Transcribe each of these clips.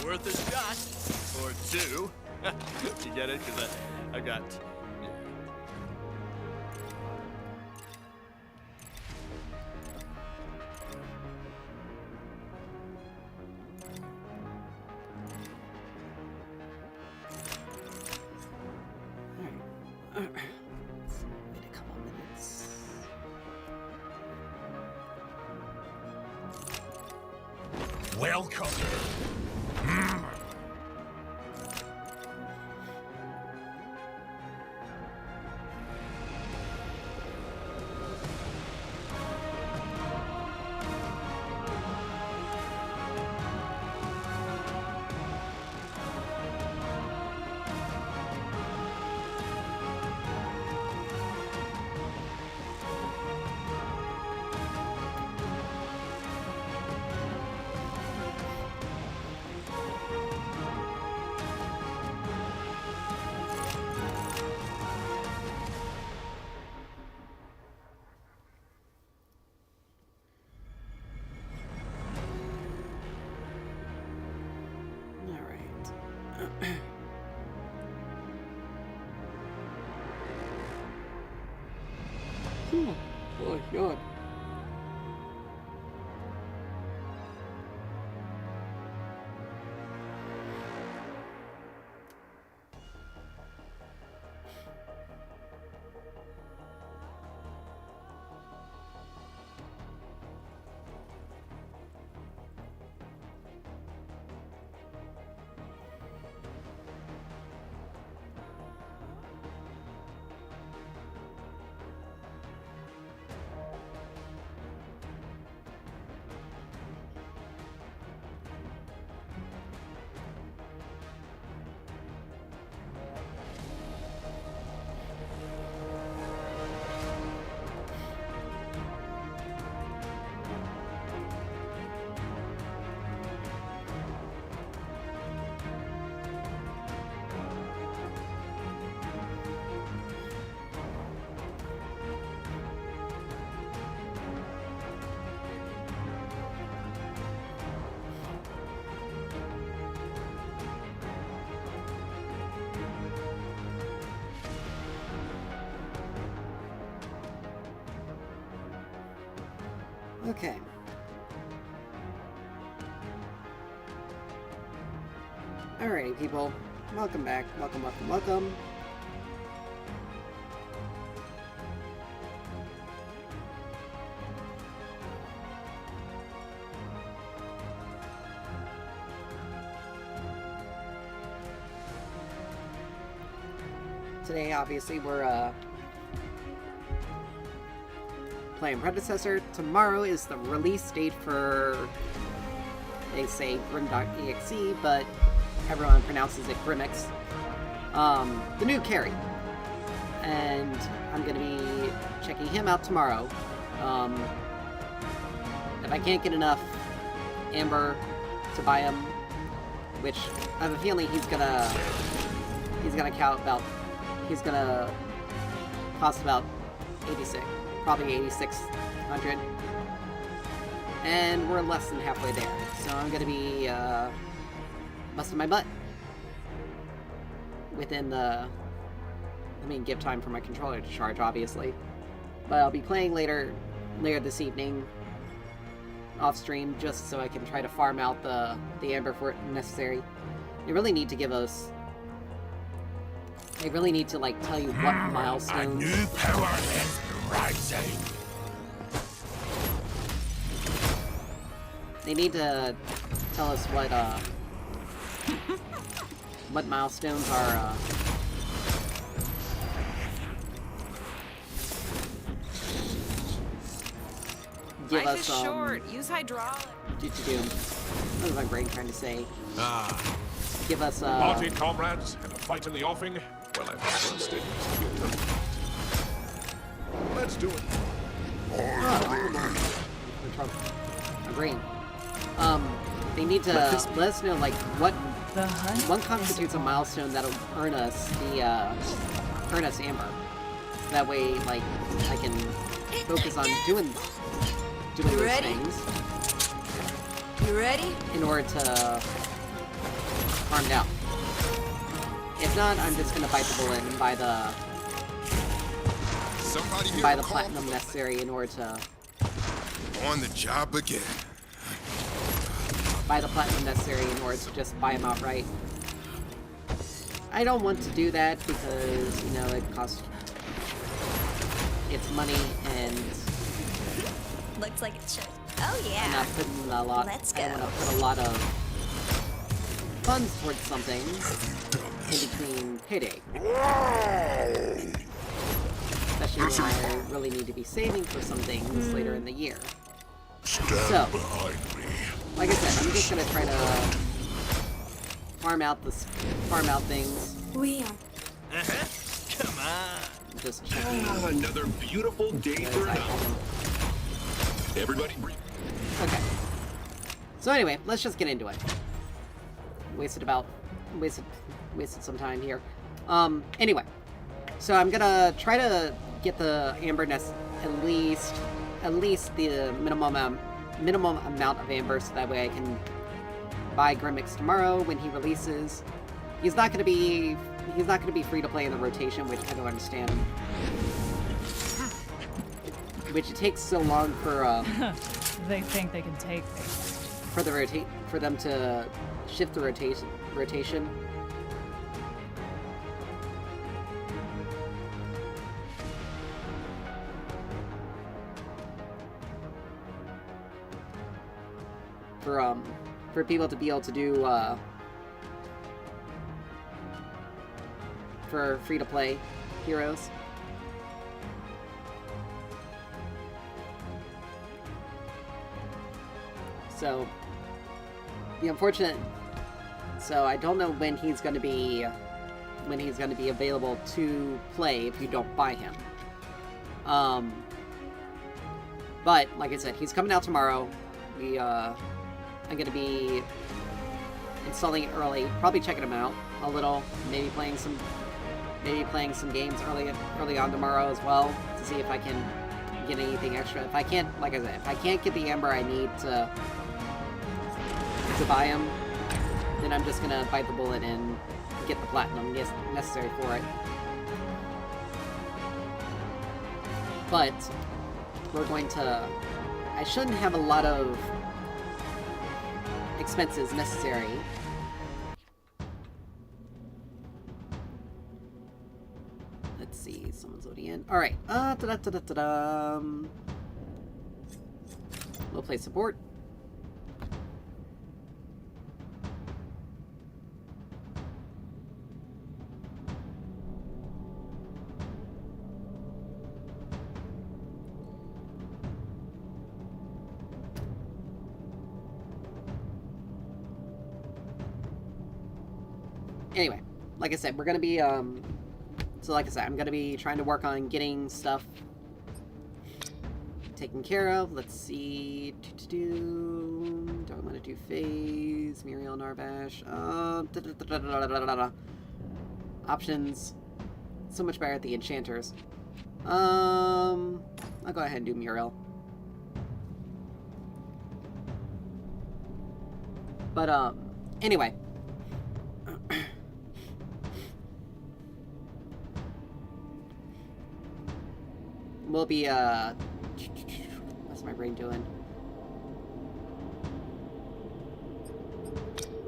worth a shot. Or two. You get it? Because I got... Welcome. Oh, God. Okay. Alrighty, people. Welcome back. Welcome, welcome, welcome. Today, obviously, we're, playing Predecessor. Tomorrow is the release date for, they say Grim.exe, but everyone pronounces it Grimmix. The new Carrie. And I'm going to be checking him out tomorrow. If I can't get enough Amber to buy him, which I have a feeling he's gonna count about, he's gonna cost about 86. Probably 8,600, and we're less than halfway there, so I'm gonna be busting my butt within the, give time for my controller to charge, obviously, but I'll be playing later this evening off stream, just so I can try to farm out the Amber for necessary. They really need to give us, they really need to, like, tell you what milestones. A new power is rising. They need to tell us what milestones are, give Life us, is short. Use hydraulic. What is my brain trying to say? Give us, Party comrades and a fight in the offing. Well, I've first it. Let's do it. My brain. They need to let us know, like, what constitutes a milestone that'll earn us Amber. That way, like, I can focus on doing those things. You ready? In order to farmed out. If not, I'm just gonna bite the bullet and buy the Somebody here buy the call platinum necessary in order to on the job again. buy the platinum necessary in order to just buy them outright. I don't want to do that because, you know, it costs it's money and Looks like it should. Oh I'm yeah. not putting a lot. Let's I don't go. want to put a lot of funds towards something in between payday. Especially when I really need to be saving for some things later in the year. Stand So, behind me. like I said, I'm just gonna try to farm out things. We are. Uh-huh. Come on. Just checking. Another beautiful day Because for I now. haven't- Everybody breathe. Okay. So anyway, let's just get into it. Wasted some time here. Anyway. So I'm gonna try to get the amber nest at least the minimum amount of amber, so that way I can buy Grimmix tomorrow when he releases. He's not gonna be free to play in the rotation, which I don't understand. Which it takes so long for They think they can take me. for them to shift the rotation. For people to be able to do for free to play heroes. So the unfortunate. So I don't know when he's going to be available to play if you don't buy him. But like I said, he's coming out tomorrow. I'm going to be installing it early, probably checking him out a little, maybe playing some games early on tomorrow as well to see if I can get anything extra. If I can't, like I said, if I can't get the amber I need to buy him, then I'm just gonna bite the bullet and get the platinum necessary for it. But we're going to. I shouldn't have a lot of expenses necessary. Let's see, someone's loading in. All right. We'll play support. Anyway, like I said, we're gonna be, so like I said, I'm gonna be trying to work on getting stuff taken care of. Let's see, do I want to do Phase, Muriel, Narbash, options, so much better at the enchanters. I'll go ahead and do Muriel. But, anyway. We'll be, what's my brain doing?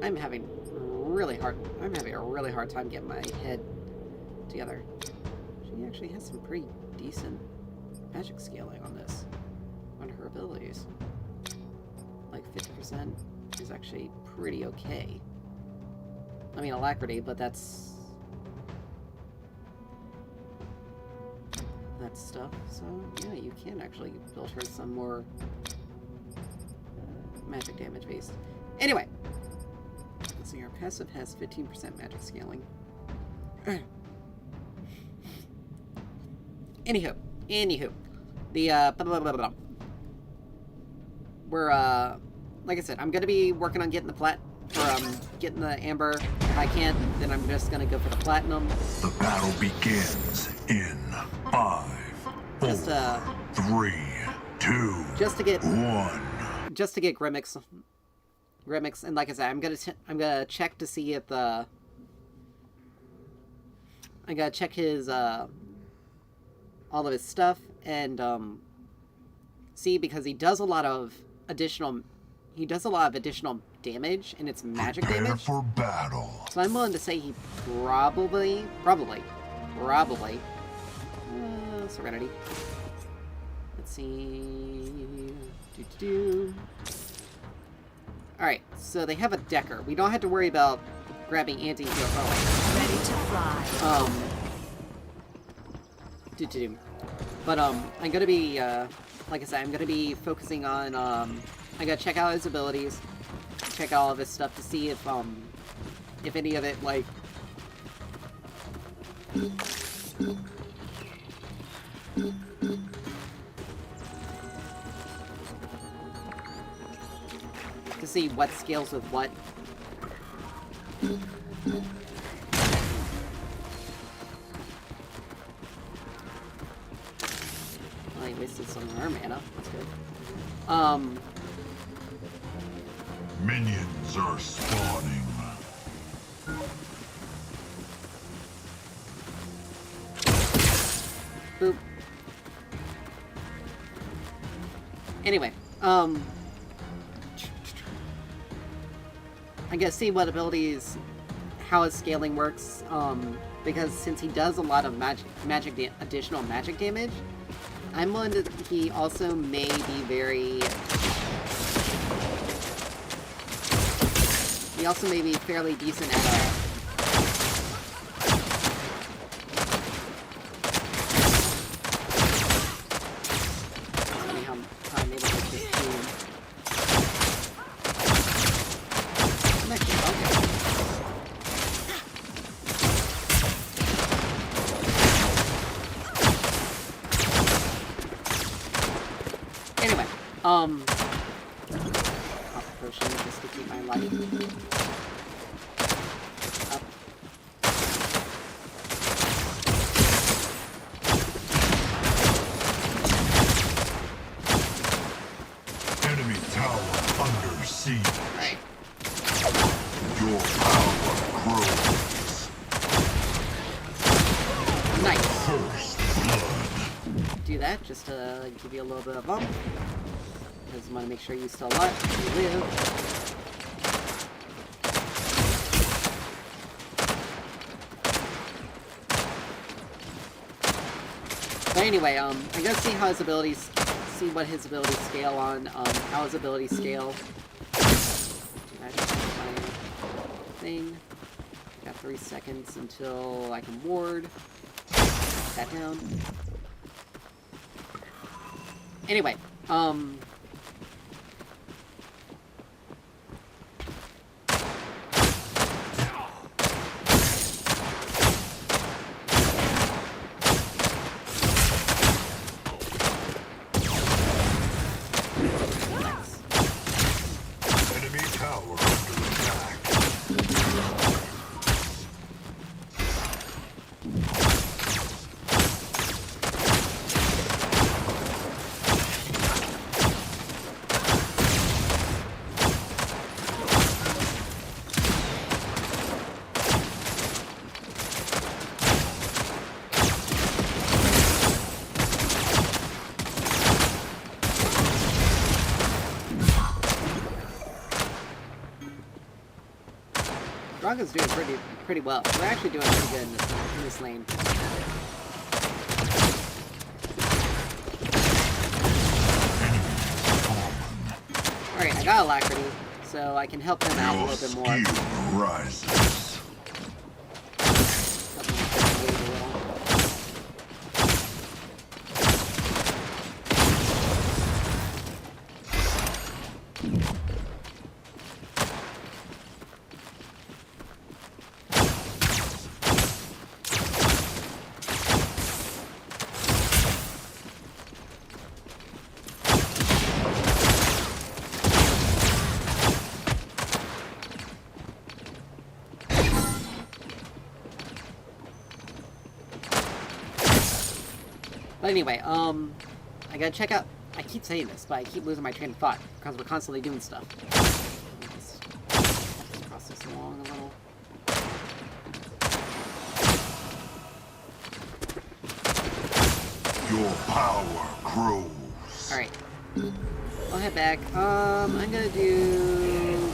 I'm having a really hard time getting my head together. She actually has some pretty decent magic scaling on this, on her abilities. Like 50% is actually pretty okay. I mean, Alacrity, but that's stuff. So yeah, you can actually build her some more magic damage based. Anyway, let's see. Our passive has 15% magic scaling. Anywho, the we're like I said, I'm gonna be working on getting the getting the amber. If I can't, then I'm just gonna go for the platinum. The battle begins in 5, 4, Just 3, 2, just to get 1. just to get Grimmix Grimix, and like I said, I'm gonna check to see if the I gotta check his all of his stuff and see, because he does a lot of additional damage, and it's magic Prepare damage. for battle. So I'm willing to say he probably Serenity. Let's see. Alright, so they have a Decker. We don't have to worry about grabbing anti-heal. Oh, Ready to fly. But I'm gonna be like I said, I'm gonna be focusing on I gotta check out his abilities, check out all of his stuff to see if any of it, like, to see what scales with what. Well, he wasted some of our mana. That's good. Minions are spawning. Boop. Anyway, I gotta see what abilities, how his scaling works, because since he does a lot of additional magic damage, I'm willing to, he also may be very, he also may be fairly decent at, I'm able to get this team. I'm actually okay. Anyway, pop potion just to keep my life up. Enemy tower under siege. Right. Your power grows. Nice. First blood. Do that just to give you a little bit of bump. Because I want to make sure you still alive. You live. But anyway, I gotta see how his abilities, see what his abilities scale on, how his abilities scale. I just have my thing. Got 3 seconds until I can ward. Put that down. Anyway, Enemy tower under attack. Draga's doing pretty well. We're actually doing pretty good in this lane. Alright, I got Alacrity, so I can help him out a Your little bit more. skill rises. Help him wait a little. But anyway, I gotta check out, I keep saying this, but I keep losing my train of thought, because we're constantly doing stuff. Just power grows. Alright. I'll head back. I'm gonna do...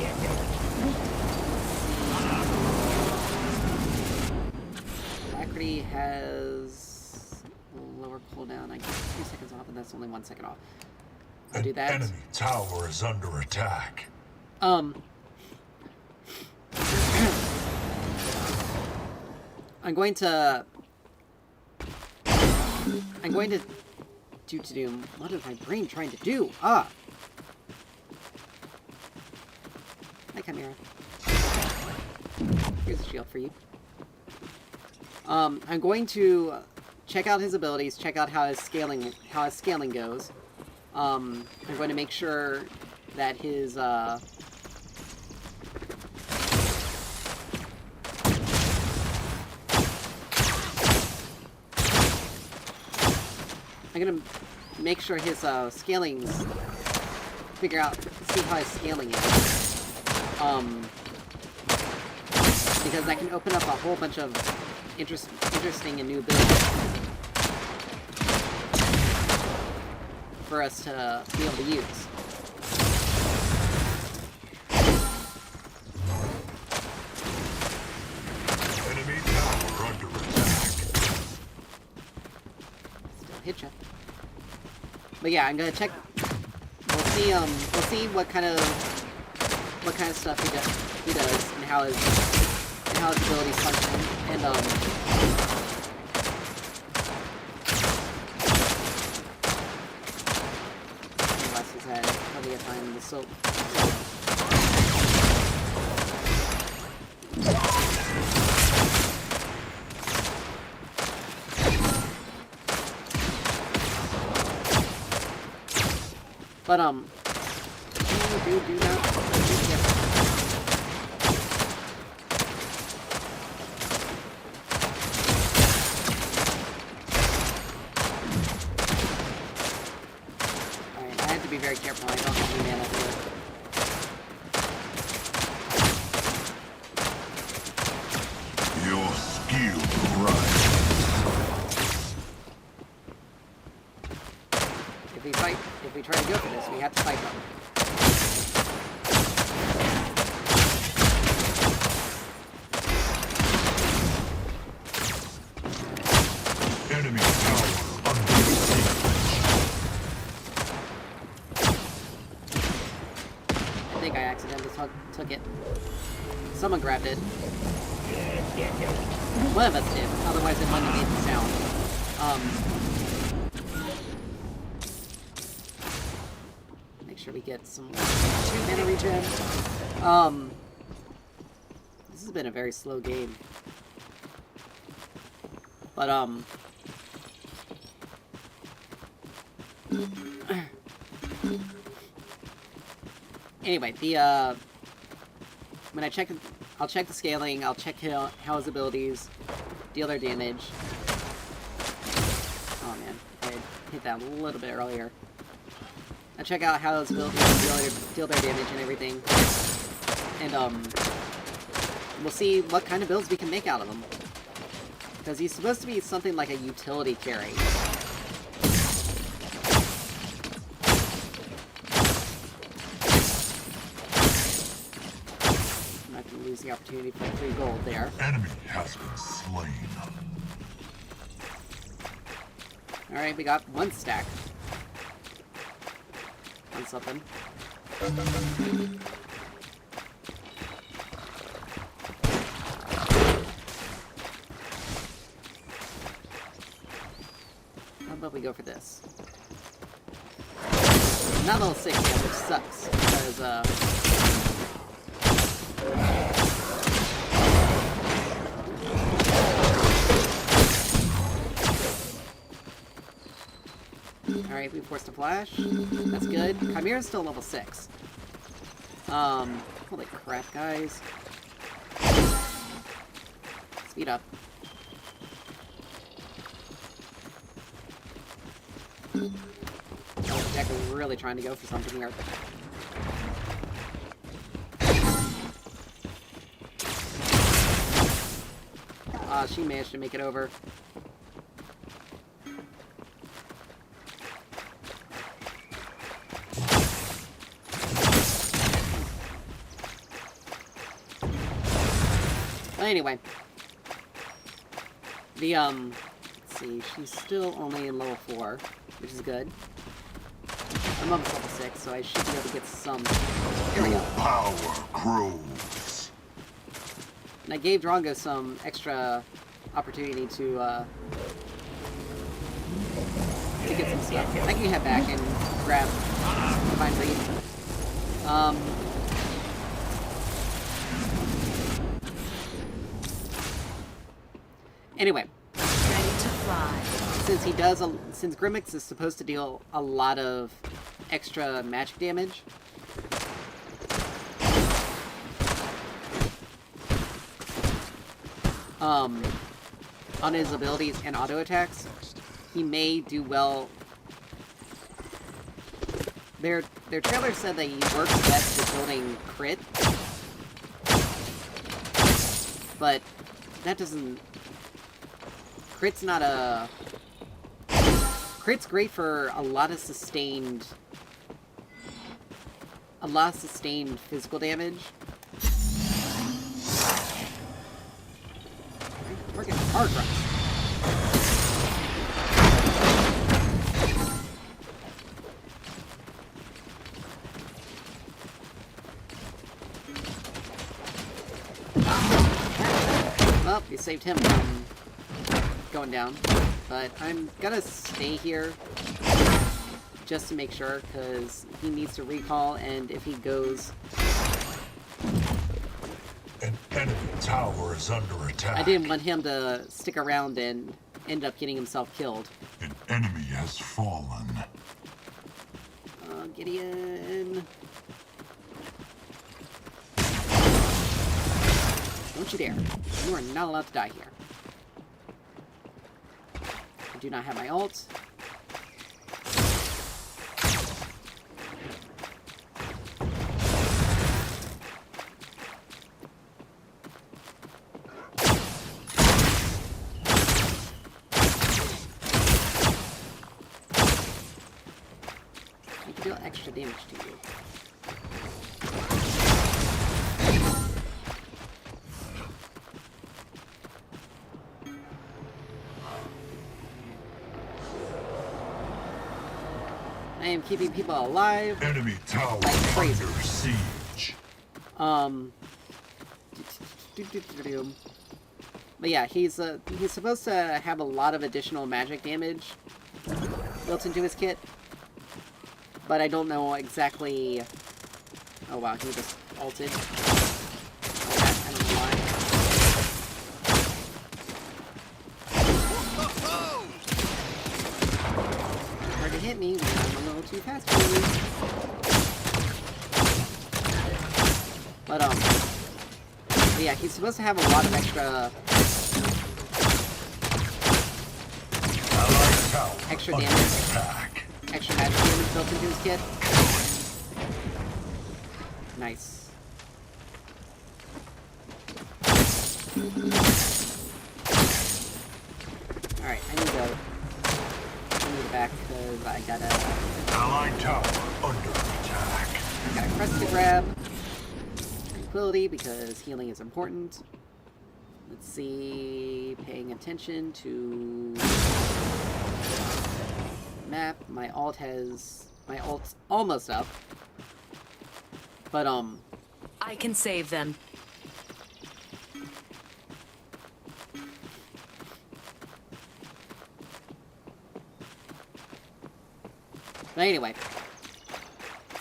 Alacrity has a lower cooldown. I get 2 seconds off, and that's only 1 second off. I'll do An that. enemy tower is under attack. I'm going to do what is my brain trying to do? Ah! Hi, Chimera. Here's a shield for you. I'm going to check out his abilities, check out how his scaling goes. I'm going to make sure that his I'm gonna make sure his scaling's see how his scaling is. Because that can open up a whole bunch of interesting and new builds for us to be able to use. Enemy tower under attack. Still hit ya. But yeah, I'm gonna check. We'll see what kind of stuff he does and how his abilities function, and unless he's had plenty of time in the soap. But do not. Alright, I have to be very careful. I don't have any mana here. Your skill rises. If we try to go for this, we have to fight them. Enemy tower under siege. I think I accidentally took it. Someone grabbed it. One of us did, otherwise it wouldn't have made the sound. Make sure we get some 2 mana regen. This has been a very slow game. But, anyway, when I'll check the scaling, I'll check how his abilities deal their damage. Oh man, I hit that a little bit earlier. I'll check out how his abilities deal their damage and everything. And, we'll see what kind of builds we can make out of him. Because he's supposed to be something like a utility carry. I'm not going to lose the opportunity for 3 gold there. Enemy has been slain. Alright, we got 1 stack. On something. How about we go for this? Not level 6 yet, which sucks, because, alright, we forced a flash. That's good. Chimera's still level 6. Holy crap, guys. Speed up. Oh, Jack is really trying to go for something here. She managed to make it over. But anyway. The, let's see, she's still only in level 4, which is good. I'm almost level 6, so I should be able to get some... Here we go. Power grows. And I gave Drongo some extra opportunity to get some stuff. I can head back and grab Divine Reed. Anyway. Ready to fly. Since Grimmix is supposed to deal a lot of extra magic damage, on his abilities and auto attacks, he may do well. Their trailer said that he works best at building crit, but that doesn't... Crit's not a... Crit's great for a lot of sustained physical damage. We're getting hard runs. Well, we saved him from going down. But I'm gonna stay here just to make sure, because he needs to recall, and if he goes... An enemy tower is under attack. I didn't want him to stick around and end up getting himself killed. An enemy has fallen. Gideon... Don't you dare. You are not allowed to die here. I do not have my ult. I can deal extra damage to you. I am keeping people alive. Enemy tower Like crazy. under siege. But yeah, he's supposed to have a lot of additional magic damage built into his kit, but I don't know exactly. Oh wow, he just ulted. Okay, I don't know why. Hard to hit me when I'm a little too fast for you. But yeah, he's supposed to have a lot of extra damage, extra magic damage built into his kit. Nice. Alright, I need to go back because I gotta... Allied tower under attack. I gotta press to grab tranquility because healing is important. Let's see, paying attention to map. My ult's almost up. But I can save them. But anyway,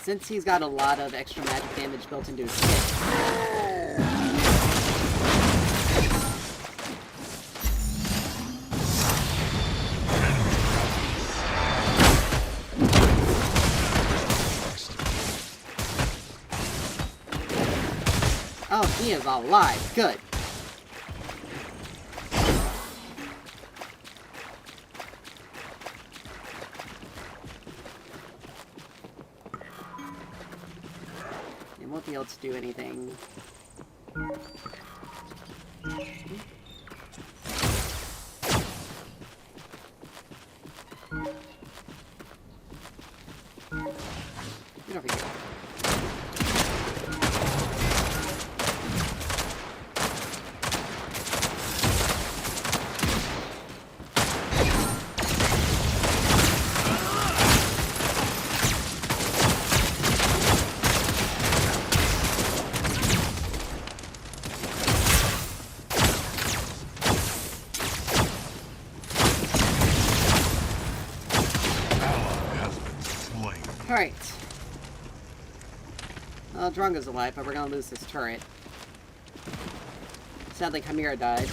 since he's got a lot of extra magic damage built into his kit, oh, he is alive. Good. It won't be able to do anything. Get over here. Alright. Well, Drongo's alive, but we're gonna lose this turret. Sadly, Chimera died.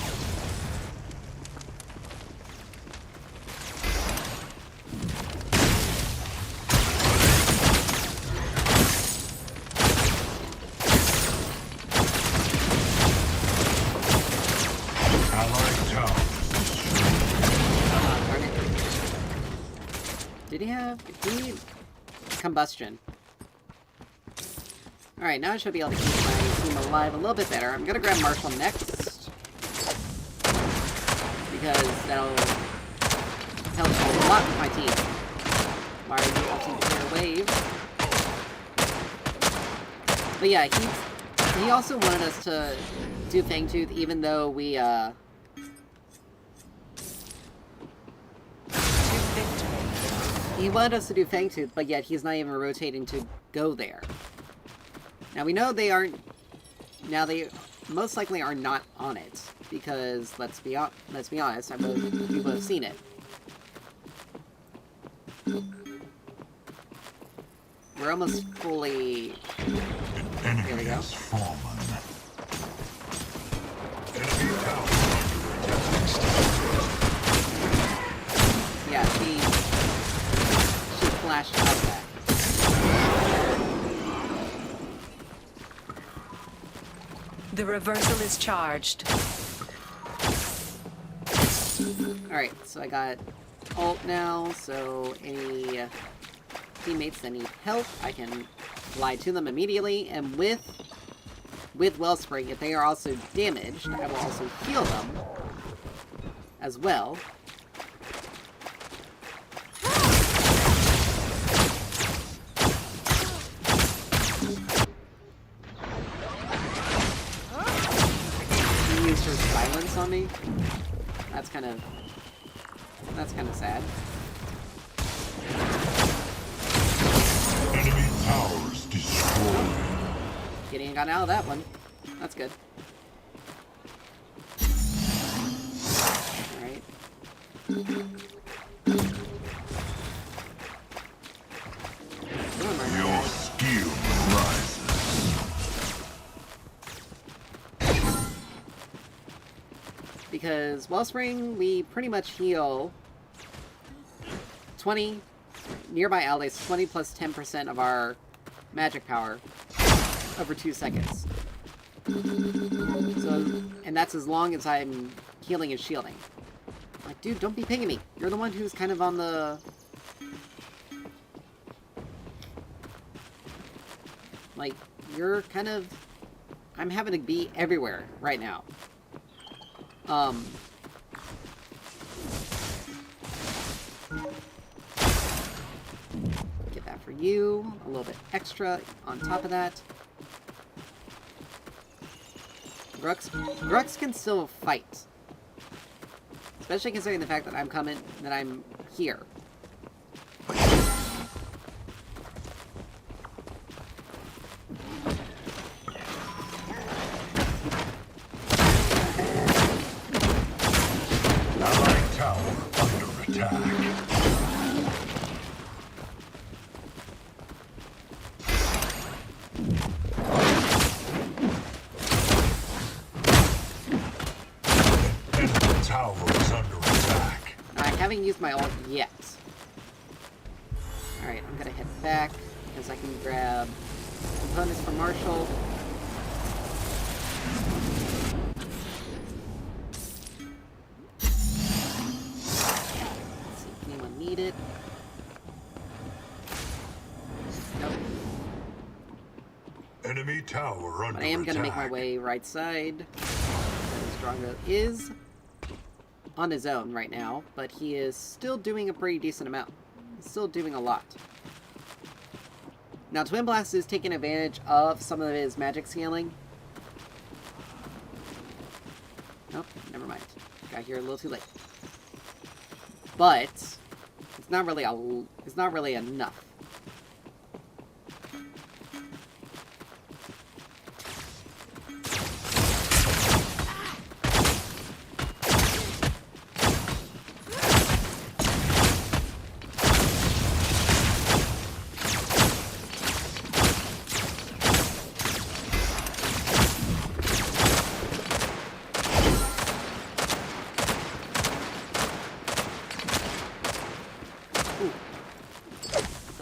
Allied towers Darn it. Did he have... Combustion. Alright, now I should be able to keep my team alive a little bit better. I'm gonna grab Marshall next. Because that'll help a lot with my team. Mario ulting to clear wave. But yeah, he also wanted us to do Fangtooth even though we, he wanted us to do Fangtooth, but yet he's not even rotating to go there. Now we know they aren't... Now they most likely are not on it, because let's be honest, we would have seen it. We're almost fully... An Here we enemy go. has fallen. Enemy tower Yeah, she flashed out of that. The reversal is charged. Alright, so I got ult now, so any teammates that need help, I can fly to them immediately, and with Wellspring, if they are also damaged, I will also heal them as well. She used her silence on me. That's kind of sad. Enemy towers destroyed. Gideon got out of that one. That's good. Alright. Your skill rises. Because Wellspring, we pretty much heal 20 nearby allies, 20 plus 10% of our magic power over 2 seconds. So, and that's as long as I'm healing and shielding. Like, dude, don't be pinging me. You're the one who's kind of on the... Like, you're kind of... I'm having to be everywhere right now. Get that for you. A little bit extra on top of that. Grux can still fight. Especially considering the fact that I'm here. Allied tower under attack. Enemy tower is under attack. Now, I haven't used my ult yet. Alright, I'm gonna head back, because I can grab components from Marshall. Let's see if anyone need it. Nope. Enemy tower under But I am gonna make my attack. way right side. Drongo is on his own right now, but he is still doing a pretty decent amount. He's still doing a lot. Now, Twin Blast is taking advantage of some of his magic scaling. Nope, never mind. Got here a little too late. But it's not really enough.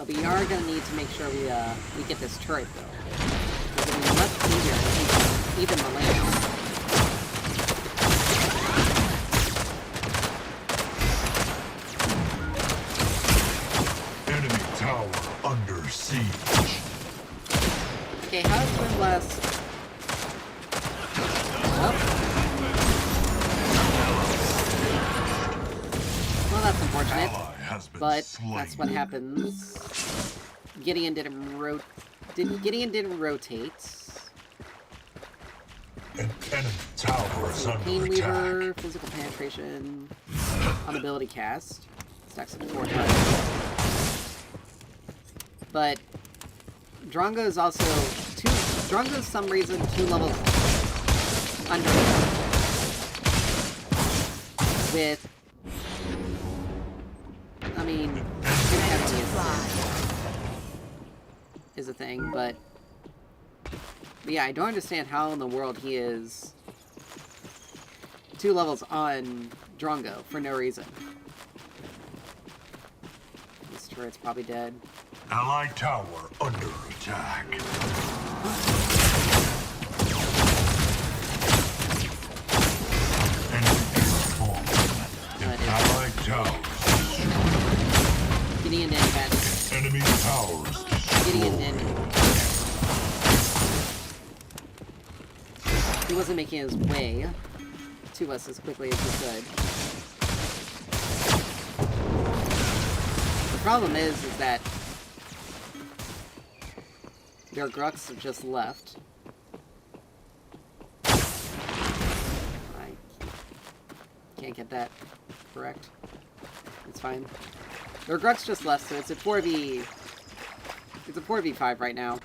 we are gonna need to make sure we get this turret though. Because I mean, let's be here, even Millennium. Enemy tower under siege. Okay, how does Twin Blast? Well, that's unfortunate. Ally has been But slain. that's what happens. Gideon didn't rotate. An enemy tower is under Pain Weaver, attack. physical penetration, on ability cast. Stacks up to 4 times. But Drongo is also Drongo's some reason 2 levels under with. I mean, is a thing, but yeah, I don't understand how in the world he is 2 levels on Drongo for no reason. This turret's probably dead. Allied tower under attack. Enemy spawn. That is- Allied towers destroyed. Gideon didn't catch. Enemy towers Gideon destroyed. didn't. He wasn't making his way to us as quickly as he could. The problem is that their Grux have just left. I can't get that correct. It's fine. Their Grux just left, so it's a 4v... It's a 4v5 right now.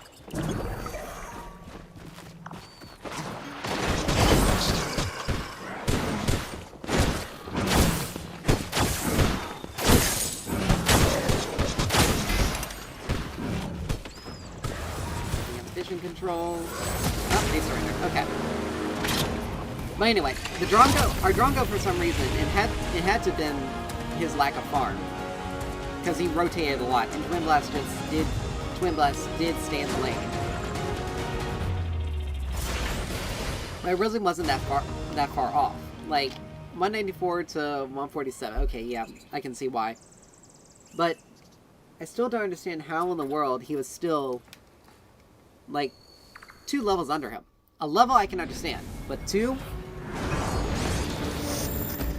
Vision control. Oh, they surrendered. Okay. But anyway, our Drongo for some reason, it had to have been his lack of farm. Because he rotated a lot, and Twin Blast did stay in the lane. But it really wasn't that far off. Like 194 to 147. Okay, yeah, I can see why. But I still don't understand how in the world he was still like 2 levels under him. A level I can understand, but 2?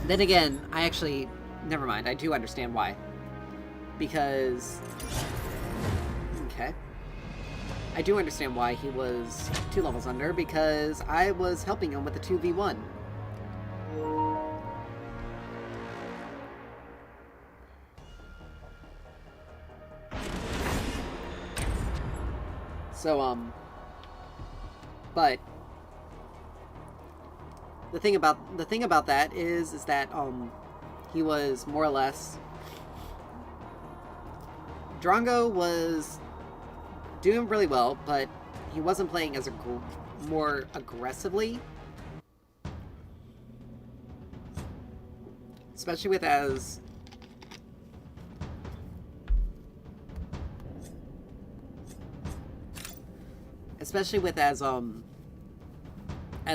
Then again, never mind, I do understand why. Because, okay. I do understand why he was 2 levels under, because I was helping him with the 2v1. So, but the thing about that is that he was more or less, Drongo was doing really well, but he wasn't playing as more aggressively, especially with as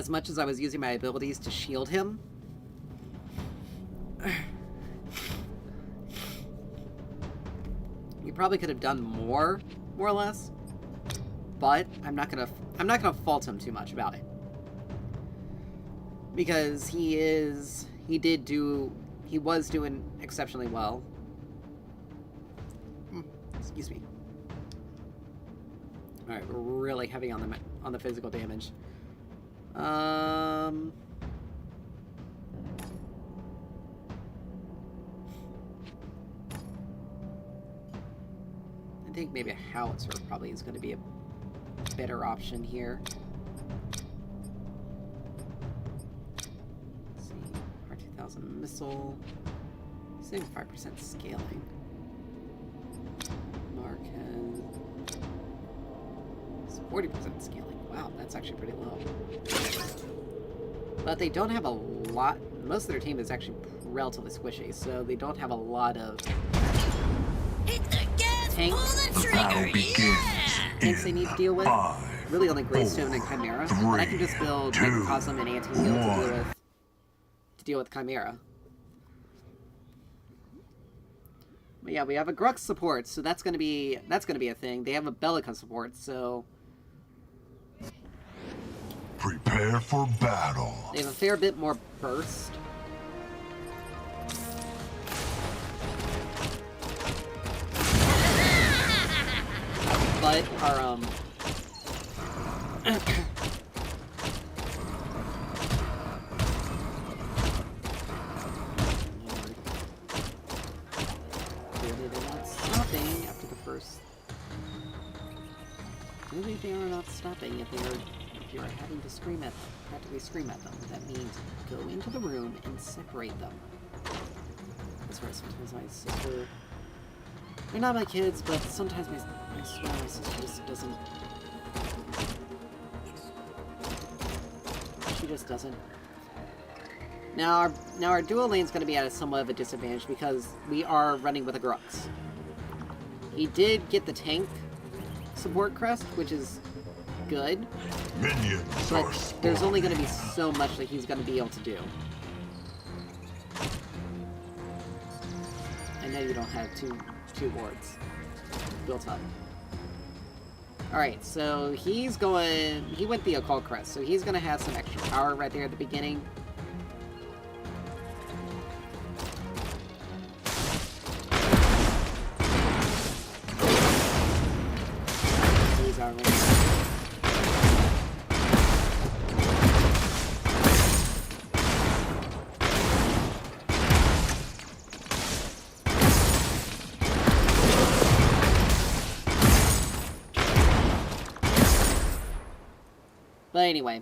much as I was using my abilities to shield him. We probably could have done more or less, but I'm not gonna fault him too much about it, because he was doing exceptionally well. Excuse me. All right, we're really heavy on the physical damage. I think maybe a howitzer probably is going to be a better option here. Let's see, R2000 missile, 75% scaling. Marquez, 40% scaling. Wow, that's actually pretty low. But they don't have a lot. Most of their team is actually relatively squishy, so they don't have a lot of tanks. The battle begins. Tanks they need to deal with. 5, Really only Greystone and Chimera. But I can just build Microcosm and Anti-Heal to deal with Chimera. But yeah, we have a Grux support, so that's gonna be a thing. They have a Bellica support, so Prepare for battle. they have a fair bit more burst. But our clearly they're not stopping after the first. Clearly they are not stopping if you're having to practically scream at them. That means go into the room and separate them. That's why sometimes my sister. They're not my kids, but sometimes I swear my sister just doesn't. She just doesn't. Now our dual lane's going to be at somewhat of a disadvantage because we are running with a Grux. He did get the tank support crest, which is good, Minions but are there's spawned. only going to be so much that he's going to be able to do. I know you don't have two wards built up. Alright, so he went the Occult Crest, so he's gonna have some extra power right there at the beginning. He's our But anyway.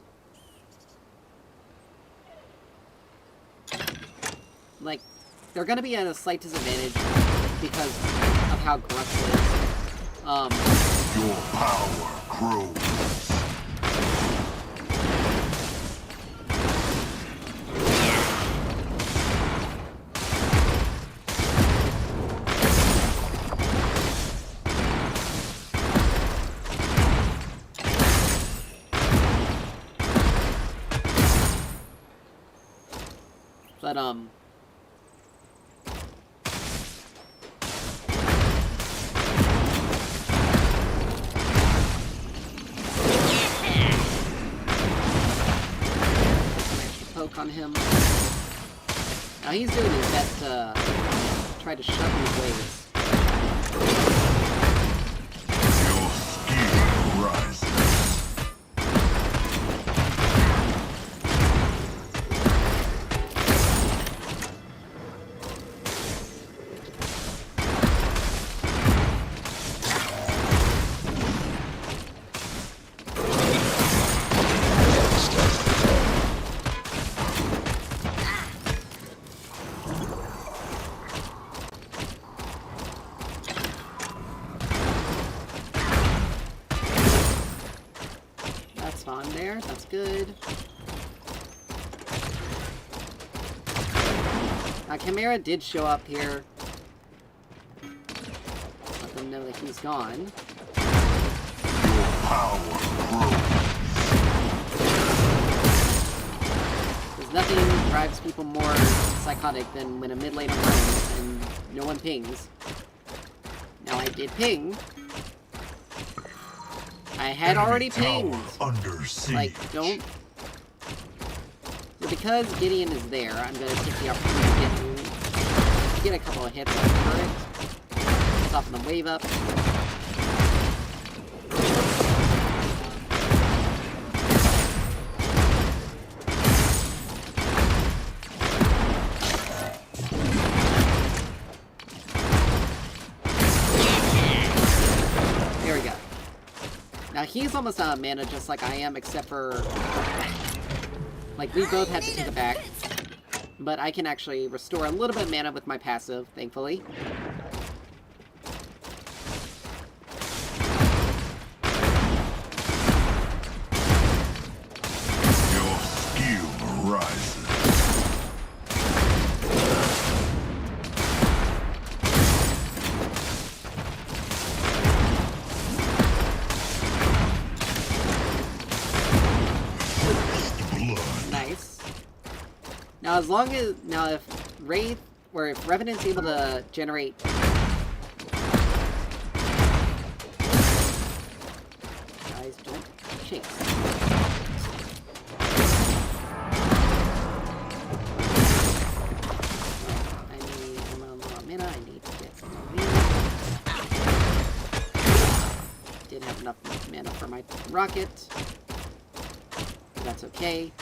Like, they're gonna be at a slight disadvantage because of how Grux is. Your power grows. But, poke on him. Now he's doing his best to try to shove these waves. Your skill rises. That's fine there, that's good. Chimera did show up here. Let them know that he's gone. Your power grows. Because nothing drives people more psychotic than when a mid laner runs and no one pings. Now I did ping. I had already Enemy pinged. tower under siege. Like, don't... So because Gideon is there, I'm going to take the opportunity to get a couple of hits on the turret. Soften the wave up. There we go. Now he's almost out of mana just like I am, except for... Like, we both have to take it back. But I can actually restore a little bit of mana with my passive, thankfully. Your skill rises. Now, if Wraith, or if Revenant's able to generate... Guys, don't chase. I'm on low on mana, I need to get some more mana. Didn't have enough mana for my rocket. But that's okay.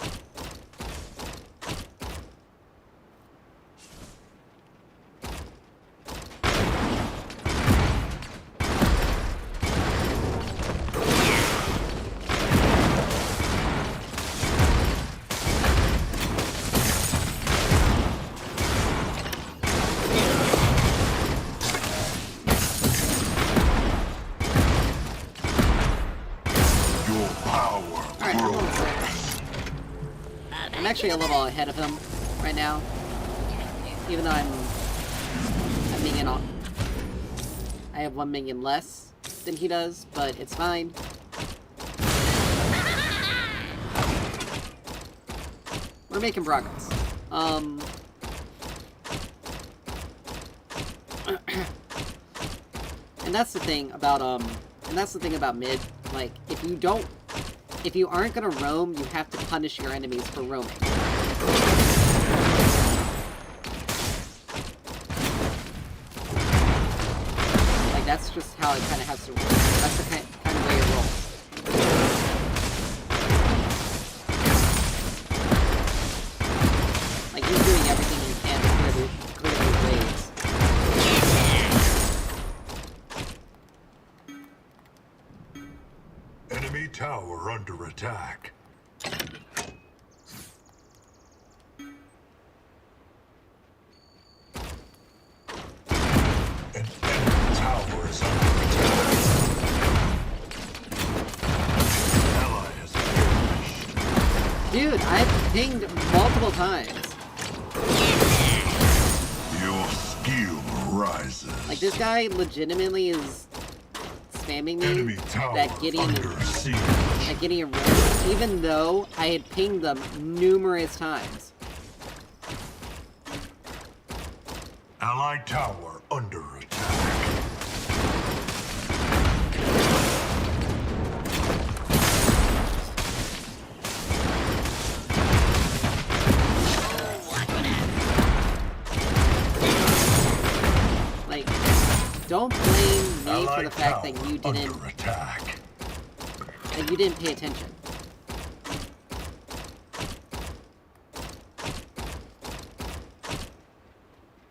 Your power Alright, grows. I'm actually a little ahead of him right now. Even though I'm a minion off. I have 1 minion less than he does, but it's fine. We're making progress. And that's the thing about mid. Like, if you aren't gonna roam, you have to punish your enemies for roaming. Like, that's just how it kind of has to work. That's the kind of way it rolls. Like, he's doing everything he can to clear the waves. Enemy tower under attack. An enemy tower is under attack. Ally has perished. Dude, I've pinged multiple times. Your skill rises. Like, this guy legitimately is spamming me Enemy tower that Gideon under siege. roam, even though I had pinged them numerous times. Allied tower under attack. Like, don't blame me for Allied the fact tower that you didn't under attack. pay attention.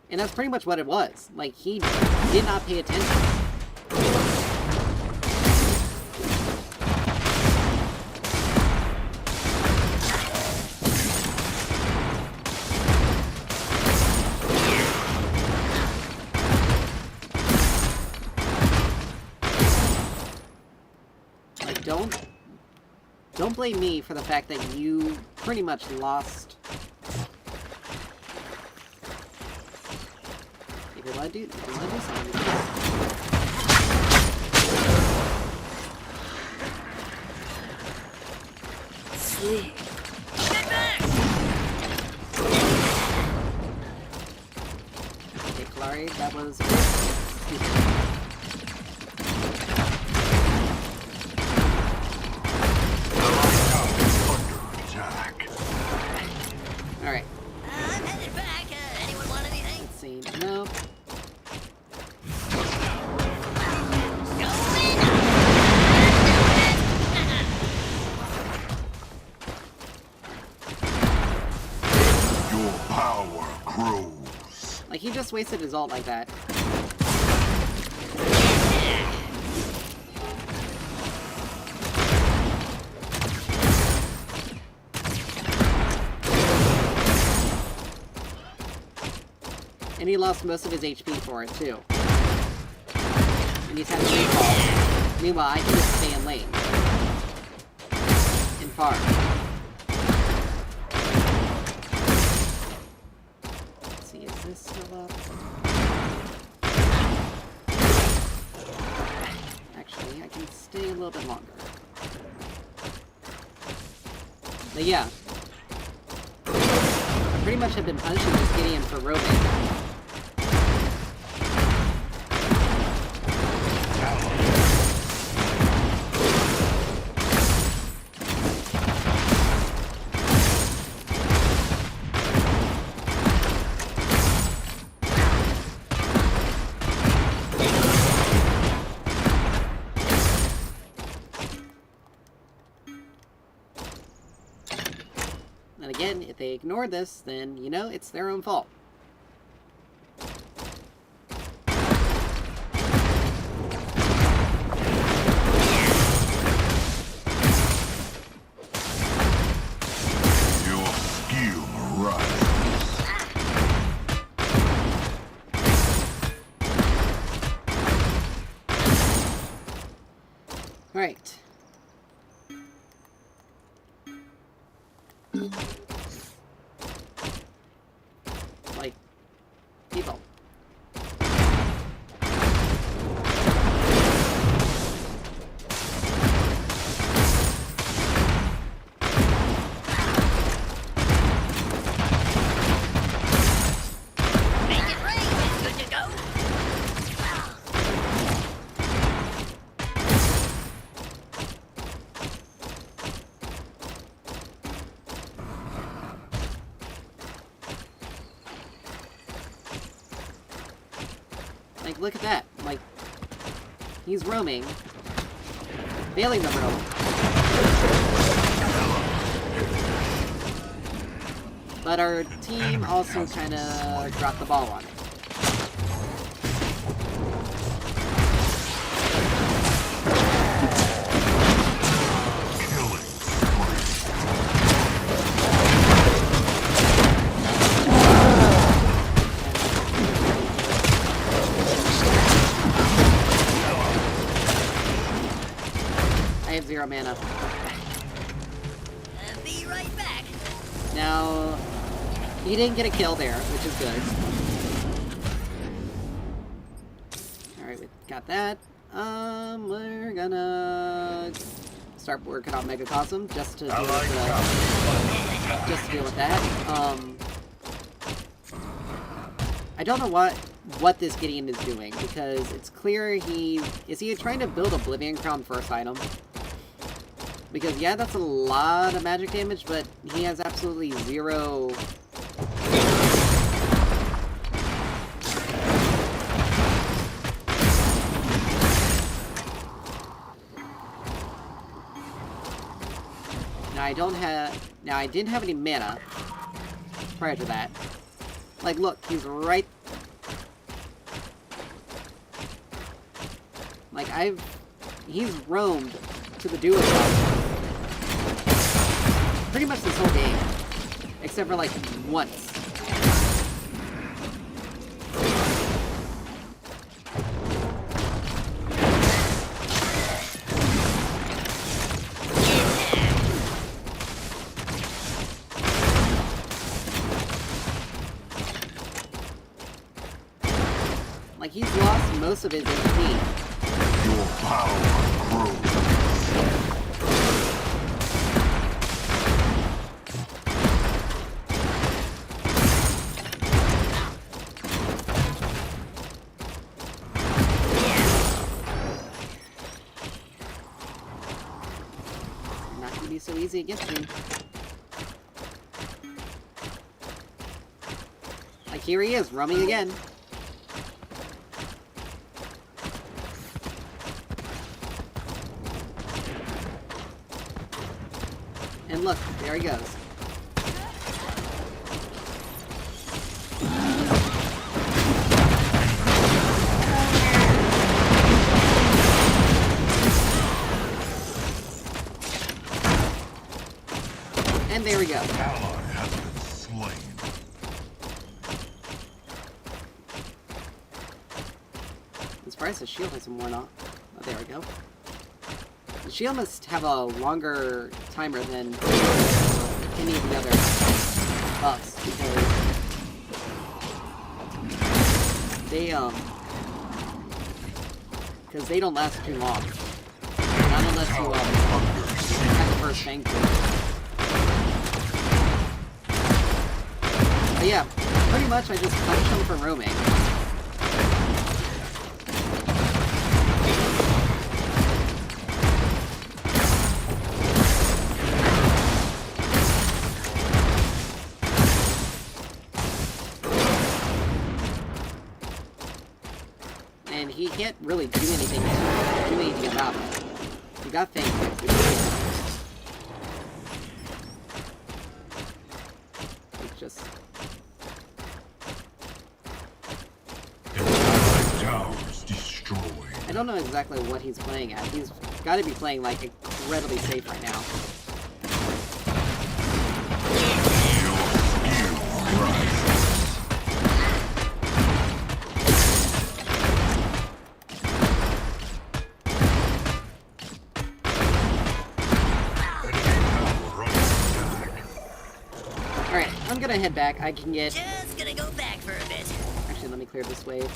And that's pretty much what it was. Like, he did not pay attention. Like, don't blame me for the fact that you pretty much lost. If you want to do something, Sleep. okay, Kalari, that was stupid. Allied tower under attack. Alright, I'm headed back. Anyone want anything? let's see. No. Your power grows. Like, he just wasted his ult like that. And he lost most of his HP for it, too. And he's had to recall. Meanwhile, I can just stay in lane. And farm. Let's see, is this still up? Actually, I can stay a little bit longer. But yeah. pretty much have been punishing this Gideon for roaming. And again, if they ignore this, then, you know, it's their own fault. Your skill rises. Alright. Like, people. Make it rain. It's good to go. Like, look at that. Like, he's roaming. Failing the roam. But our team also kind of dropped the ball on it. Killing spree. I have 0 mana. Be right back. Now, he didn't get a kill there, which is good. Alright, we got that. We're gonna start working on Megacosm just to deal with that. I don't know what this Gideon is doing, because it's clear is he trying to build Oblivion Crown first item? Because, yeah, that's a lot of magic damage, but he has absolutely 0... Now, I didn't have any mana prior to that. Like, look, he's right... Like, he's roamed to the duo shop pretty much this whole game, except for like once. Like, he's lost most of his HP. Your power grows. Not gonna be so easy against me. Like, here he is, roaming again. And look, there he goes. And there we go. Ally has been slain. I'm surprised the shield hasn't worn off. Oh, there we go. The shield must have a longer timer than any of the other buffs, because they don't last too long. Not unless you have the first thing to it. But yeah, pretty much I just punished him for roaming. And he can't really do anything about it. He got things. It's just... Towers destroyed. I don't know exactly what he's playing at. He's got to be playing, like, incredibly safe right now. Alright, I'm gonna head back. I can get... Just gonna go back for a bit. Actually, let me clear this wave.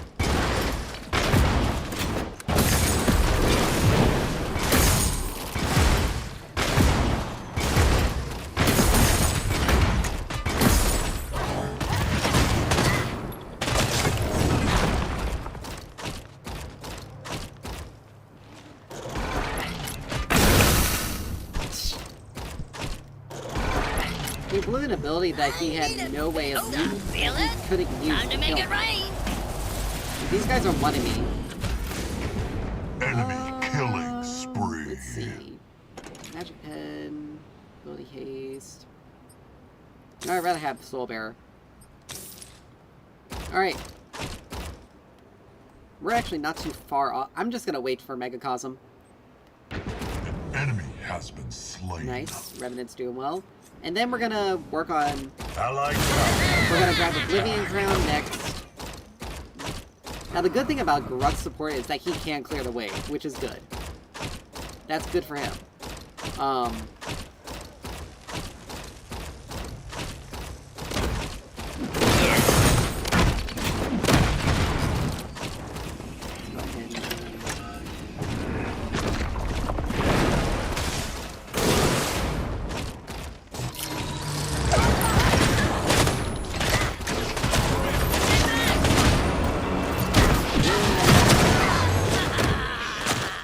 He blew an ability that he had no way of Hold on, using. feel it? He couldn't use Time to to make kill it me. rain. These guys are wanting me. Enemy killing spree. Let's see. Magic Pen, ability haste. No, I'd rather have Soul Bearer. Alright. We're actually not too far off. I'm just gonna wait for Megacosm. An enemy has been slain. Nice. Revenant's doing well. And then we're gonna work on... Allied tower. We're gonna grab Oblivion Crown next. Now the good thing about Grux support is that he can clear the wave, which is good. That's good for him. Go ahead and,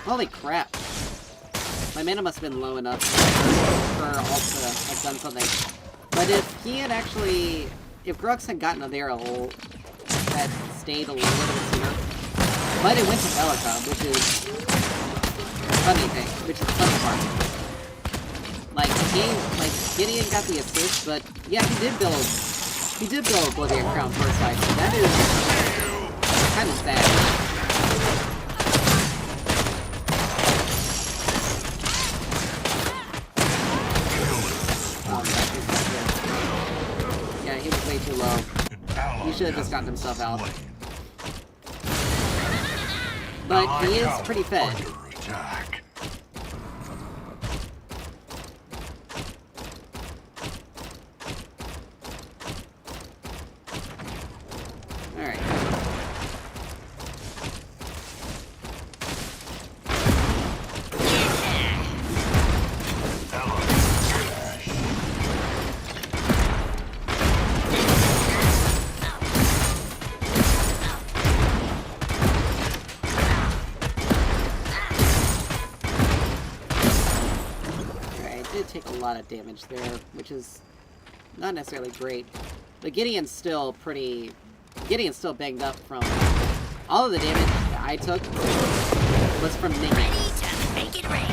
holy crap. My mana must have been low enough for Alt to have done something. But if he had actually... If Grux had gotten there had stayed a little bit sooner, but it went to Bellica, which is the funny thing, which is the funny part. Like, Gideon got the assist, but yeah, he did build Oblivion Crown first side, so that is kind of sad. Yeah, he was way too low. He should have just gotten himself out. But he is pretty fed. Under attack. Alright. Take a lot of damage there, which is not necessarily great. But Gideon's still banged up from all of the damage that I took was from Ready minions. to make it rain.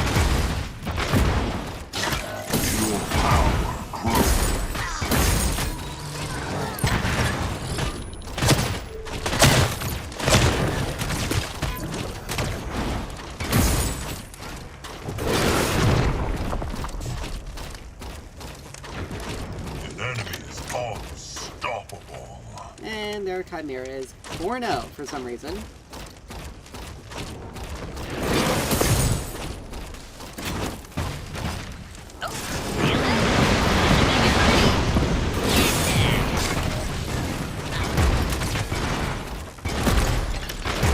Your power grows. And their Chimera is 4-0 for some reason.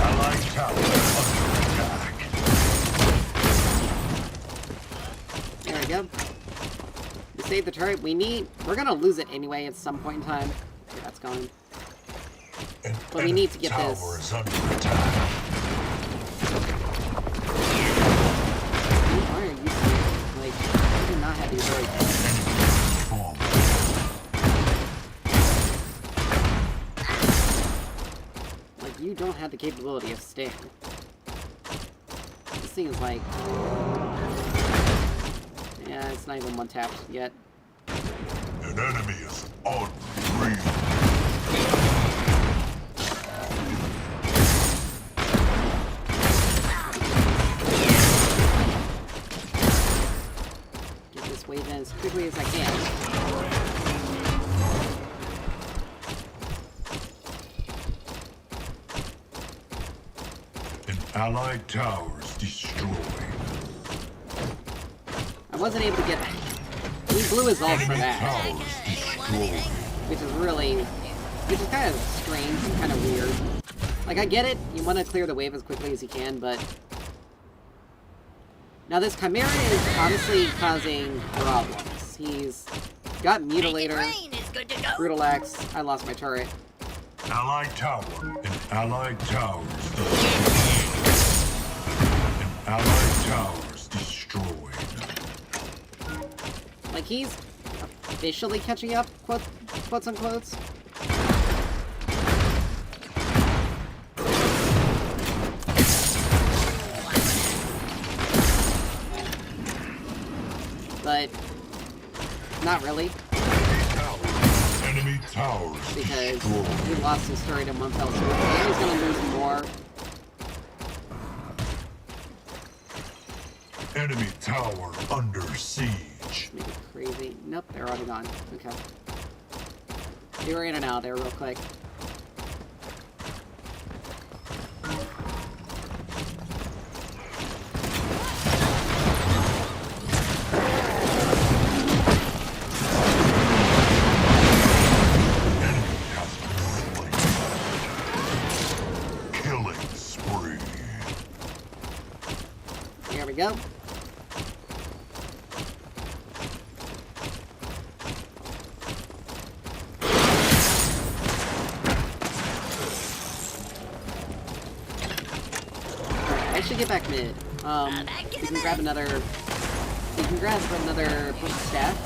Allied tower under attack. There we go. We saved the turret. We're gonna lose it anyway at some point in time. Okay, that's it's going. An But we need to get tower this. is under attack. Why are you serious? Like, I do not have the ability. Bomb. Like, you don't have the capability of staying. This thing is like... Yeah, it's not even one tapped yet. An enemy is unreal. Get this wave in as quickly as I can. An allied tower is destroyed. I wasn't able to get... He blew his ult for Enemy that, tower is destroyed. which is really... Which is kind of strange and kind of weird. Like, I get it, you want to clear the wave as quickly as you can, but... Now this Chimera is honestly causing problems. He's got Make it Mutilator, rain is good to go. Brutal Axe, I lost my turret. Allied tower. An allied tower is destroyed. An allied tower is destroyed. Like, he's officially catching up, quotes unquotes. But, not really, Enemy tower is because destroyed. he lost his turret in one fell swoop, and he's gonna lose more. Enemy tower under siege. Make it crazy. Nope, they're already gone. Okay. They were in and out there real quick. Enemy has been slain. Killing spree. Here we go. I should get back mid. You can grab another. You can grab another staff.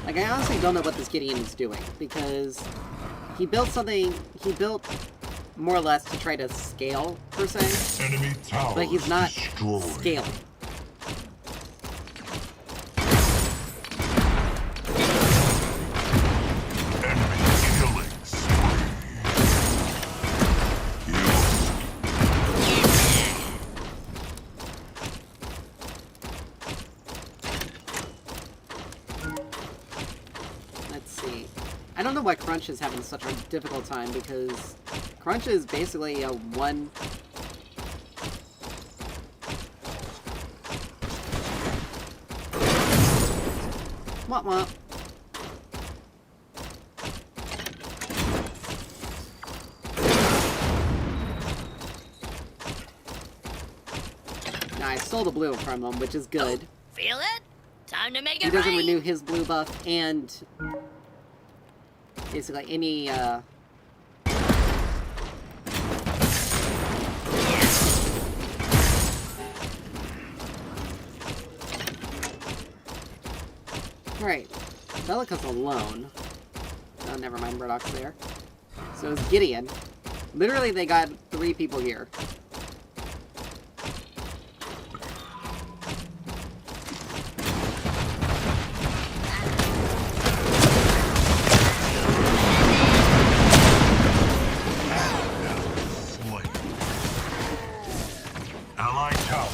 Like, I honestly don't know what this Gideon is doing, because he built something. He built more or less to try to scale, per se, Enemy tower but he's not destroyed. scaling. Enemy killing spree. Let's see. I don't know why Crunch is having such a difficult time, because Crunch is basically a one... Womp womp. Now, I stole the blue from him, which is good. Feel it? Time to make He it doesn't rain. renew his blue buff, and basically any, Right. Bellica's alone. Oh, never mind, Murdoch's there. So is Gideon. Literally, they got 3 people here. Slain. Allied tower.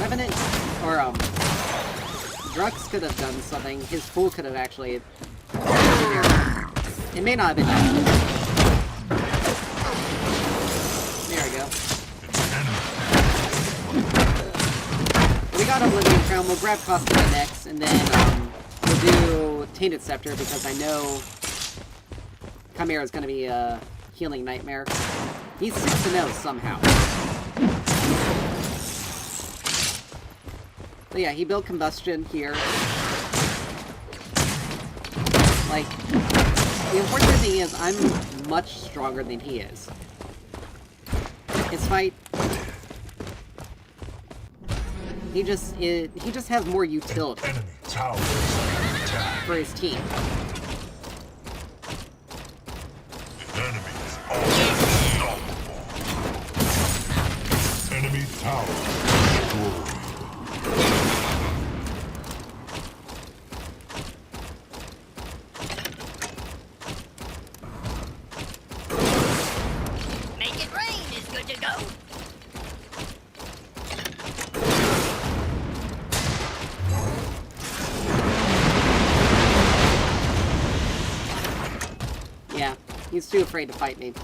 Revenant, or, Drux could have done something. His fool could have actually... It may not have been done. There we go. We got Oblivion Crown, we'll grab Costa next, and then, we'll do Tainted Scepter, because I know Chimera's gonna be a healing nightmare. He's 6-0 somehow. But yeah, he built Combustion here. Like, the unfortunate thing is, I'm much stronger than he is. His fight... He just has more utility Enemy tower is under attack. for his team. The enemy is unstoppable. Enemy tower destroyed. Make it rain is good to go. Yeah, he's too afraid to fight me.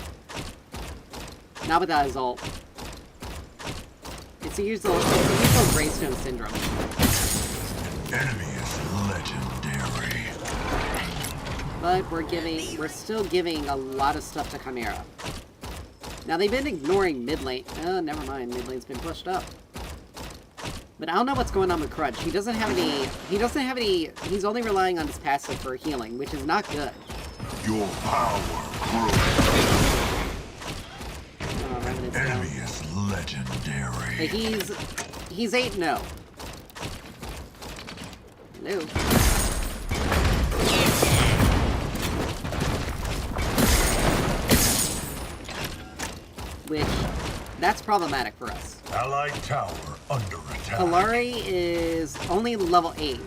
Not without his ult. It's the usual Greystone syndrome. Enemy is legendary. But we're still giving a lot of stuff to Chimera. Now they've been ignoring mid lane. Oh, never mind, mid lane's been pushed up. But I don't know what's going on with Crunch. He doesn't have any, he's only relying on his passive for healing, which is not good. Your power grows. Oh, Revenant's down. Enemy is legendary. But he's 8-0. No. Which, that's problematic for us. Allied tower under attack. Kalari is only level 8.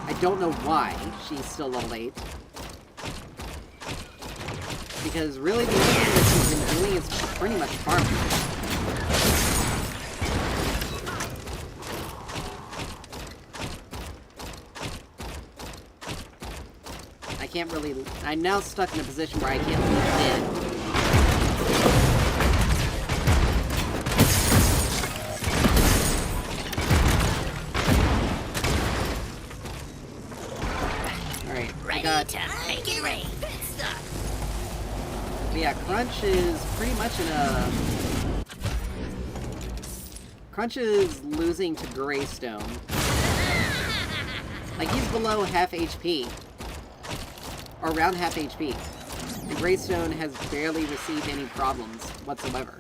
I don't know why she's still level 8. Because really the only thing that she's been doing is pretty much farming. I can't really... I'm now stuck in a position where I can't leave mid. Alright, I Ready got... to make it rain. Good stuff. Yeah, Crunch is pretty much in a... Crunch is losing to Greystone. Like, he's below half HP. Or around half HP. And Greystone has barely received any problems whatsoever.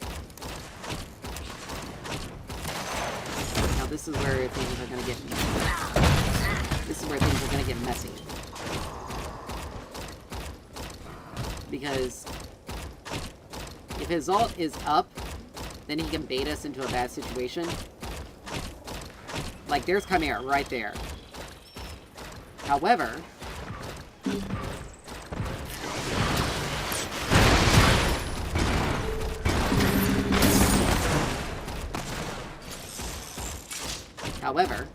Now this is where things are gonna get... This is where things are gonna get messy. Because... if his ult is up, then he can bait us into a bad situation. Like, there's Chimera right there. However... However...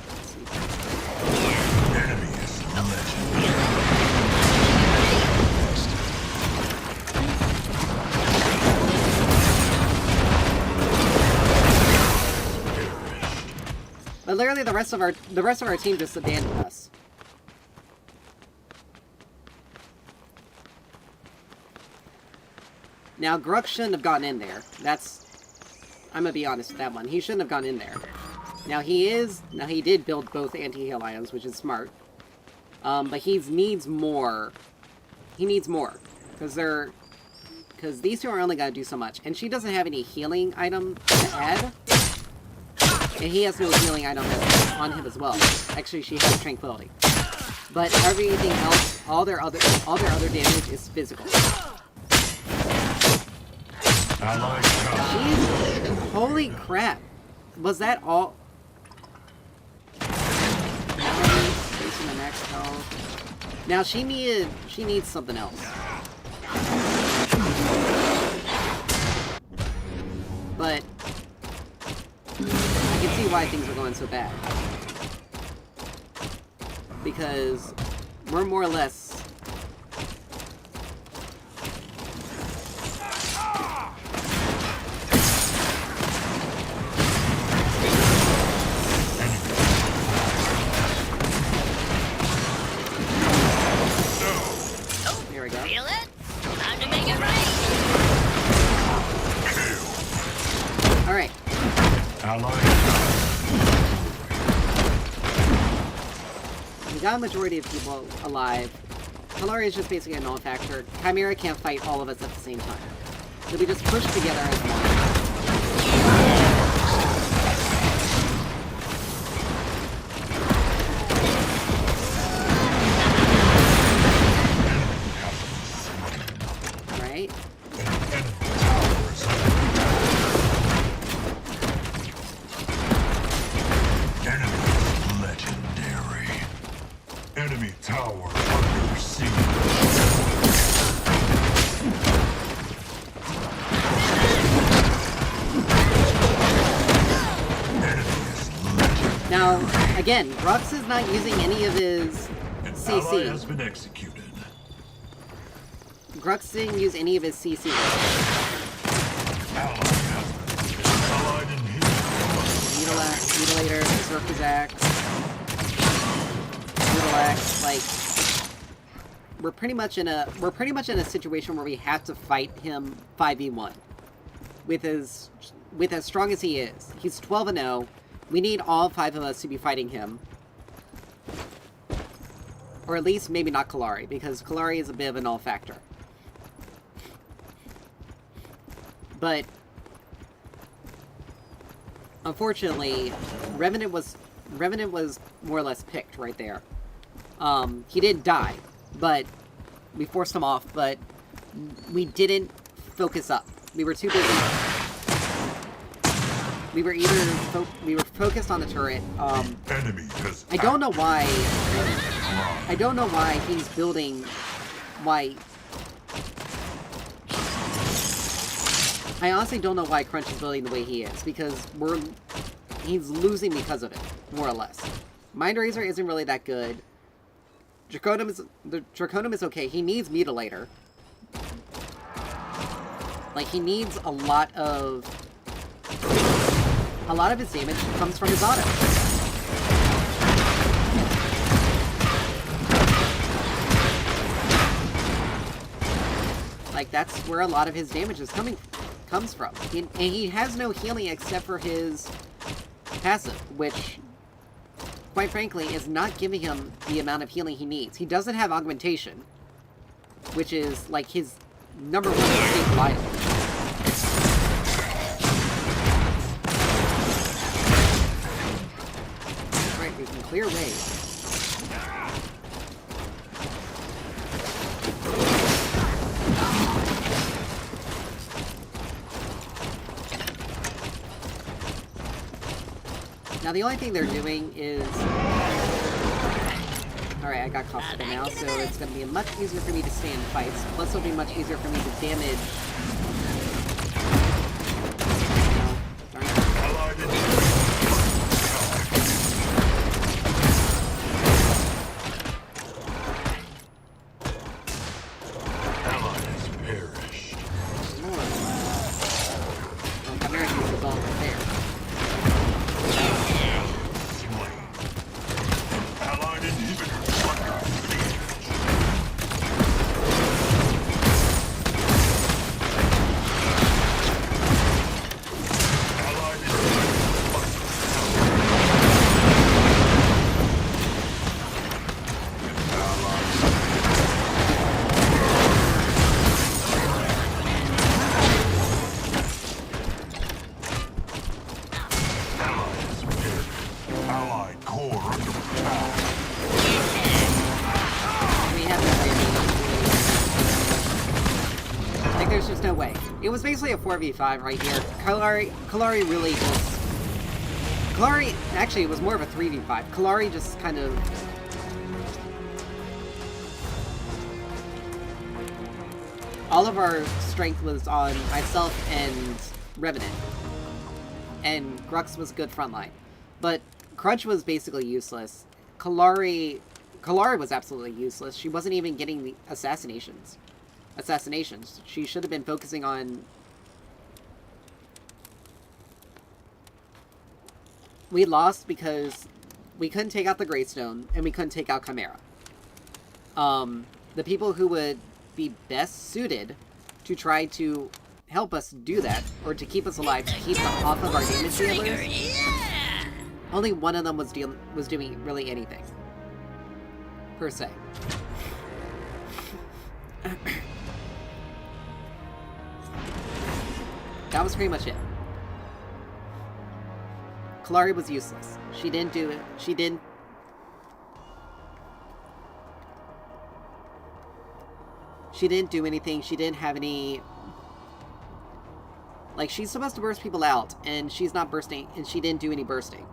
let's see. Enemy is legendary. But literally the rest of our team just abandoned us. Now Grux shouldn't have gotten in there. I'm gonna be honest with that one. He shouldn't have gone in there. Now he did build both anti-heal items, which is smart. But he needs more. He needs more. Because these two are only gonna do so much. And she doesn't have any healing item to add. And he has no healing item on him as well. Actually, she has Tranquility. But everything else, all their other damage is physical. Allied tower. Jeez, holy crap! Was that all? Facing the next health. Now she needs something else. But I can see why things are going so bad. Because we're more or less... There we go. Feel it? Time to make it rain. Alright. Allied tower. got a majority of people alive. Kalari is just basically a null factor. Chimera can't fight all of us at the same time. So we just push together as one. Right? Enemy legendary. Enemy tower under siege. Now, again, Grux is not using any of his An ally CC. has been executed. Grux didn't use any of his CC. Ally has been allied in his Mutilator, Berserker's Axe, Mutilax, like we're pretty much in a situation where we have to fight him 5v1. With as strong as he is. He's 12-0. We need all 5 of us to be fighting him. Or at least maybe not Kalari, because Kalari is a bit of a null factor. But unfortunately, Revenant was more or less picked right there. He didn't die, but we forced him off, but we didn't focus up. We were too busy. We were focused on the turret. enemy has I don't know why he's building. I honestly don't know why Crunch is building the way he is, because he's losing because of it, more or less. Mind Razor isn't really that good. Draconum is okay. He needs Mutilator. Like, he needs a lot of his damage comes from his auto. Like, that's where a lot of his damage is comes from. And he has no healing except for his passive, which, quite frankly, is not giving him the amount of healing he needs. He doesn't have augmentation, which is, like, his number one distinct item. Right, we can clear waves. Now the only thing they're doing is... Alright, I got comfortable now, so it's going to be much easier for me to stay in fights. Plus it'll be much easier for me to damage... No, darn it. Ally has perished. Lord. Well, Chimera needs to go right there. Slain. Allied inhibitor under siege. Allied Allied core under attack. We have no way of like, there's just no way. It was basically a 4v5 right here. Kalari really just... Kalari... Actually, it was more of a 3v5. Kalari just kind of... All of our strength was on myself and Revenant. And Grux was good frontline. But Crunch was basically useless. Kalari was absolutely useless. She wasn't even getting the assassinations. She should have been focusing on... We lost because we couldn't take out the Greystone, and we couldn't take out Chimera. The people who would be best suited to try to help us do that, or to keep us alive, to keep them off of our damage dealers, Yeah! only one of them was doing really anything. per se. That was pretty much it. Kallari was useless. She didn't do it. She didn't do anything. She didn't have any... Like, she's supposed to burst people out, and she's not bursting, and she didn't do any bursting.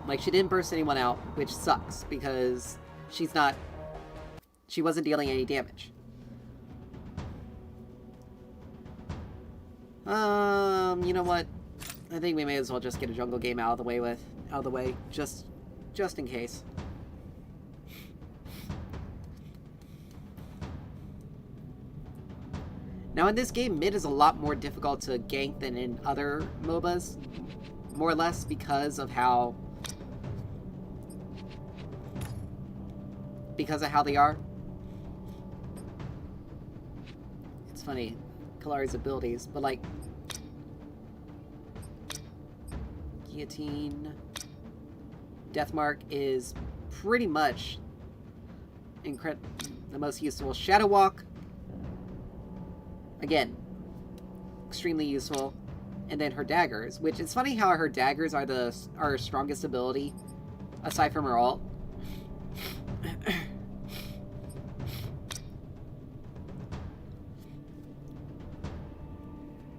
Like, she didn't burst anyone out, which sucks, because she wasn't dealing any damage. You know what? I think we may as well just get a jungle game out of the way, just in case. Now in this game, mid is a lot more difficult to gank than in other MOBAs, more or less because of how they are. It's funny, Kallari's abilities, but like Guillotine, Deathmark is pretty much the most useful. Shadow Walk, again, extremely useful. And then her daggers, which it's funny how her daggers are her strongest ability, aside from her ult.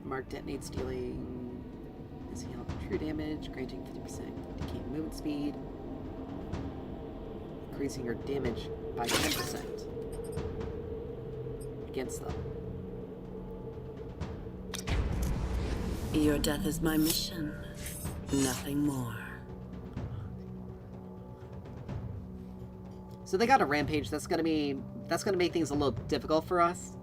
Mark detonates, dealing true damage, granting 50% decaying movement speed, increasing her damage by 10% against them. Your death is my mission. Nothing more. So they got a rampage. That's gonna make things a little difficult for us.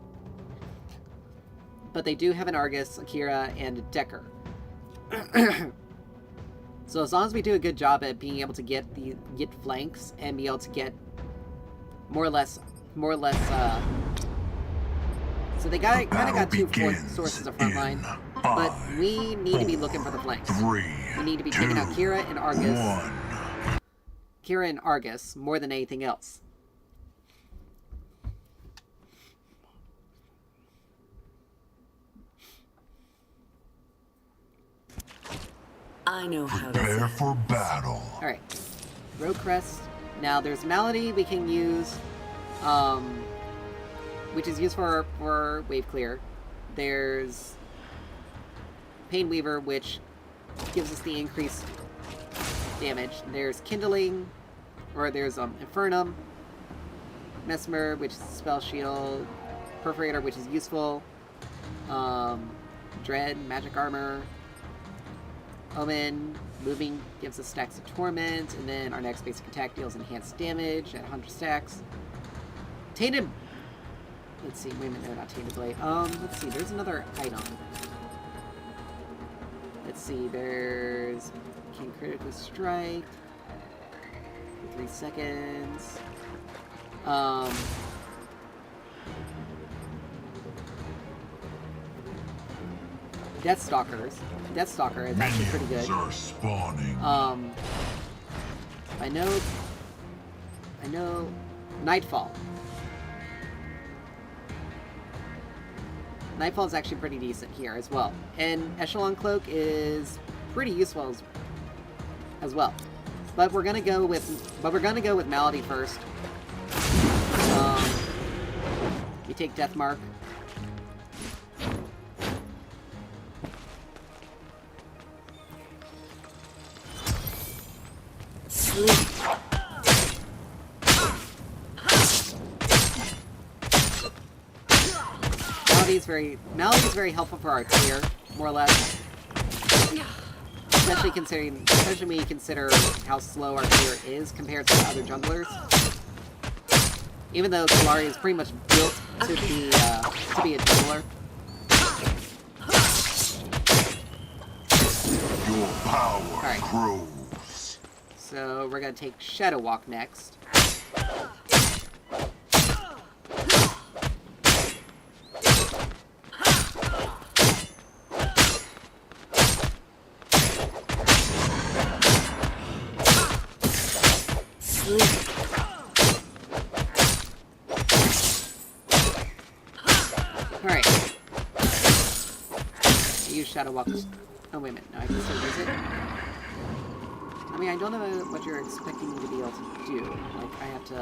But they do have an Argus, Akira, and a Decker. So as long as we do a good job at being able to get flanks and be able to get more or less. So they kind of got two sources of front line, but we need to be looking for the flanks. We need to be taking out Kira and Argus more than anything else. I know how to Prepare for battle. Alright. Rogue Crest. Now there's Malady we can use, which is used for wave clear. There's Pain Weaver, which gives us the increased damage. There's Kindling, or there's Infernum. Mesmer, which is a spell shield. Perforator, which is useful. Dread, magic armor. Omen, moving gives us stacks of torment, and then our next basic attack deals enhanced damage at 100 stacks. Tainted. Let's see. Wait a minute, no, not Tainted Blade. Let's see. There's another item. Let's see. There's King Critical Strike. 3 seconds. Deathstalker is actually pretty good. Are spawning. I know Nightfall. Nightfall is actually pretty decent here as well. And Echelon Cloak is pretty useful as well. But we're gonna go with Malady first. We take Deathmark. Malady is very helpful for our clear, more or less. Especially when you consider how slow our clear is compared to the other junglers. Even though Kallari is pretty much built to be a jungler. Your power grows. So we're gonna take Shadow Walk next. Sleep. Alright. Use Shadow Walk. Oh, wait a minute. No, I can still use it. I mean, I don't know what you're expecting me to be able to do. Like, I have to...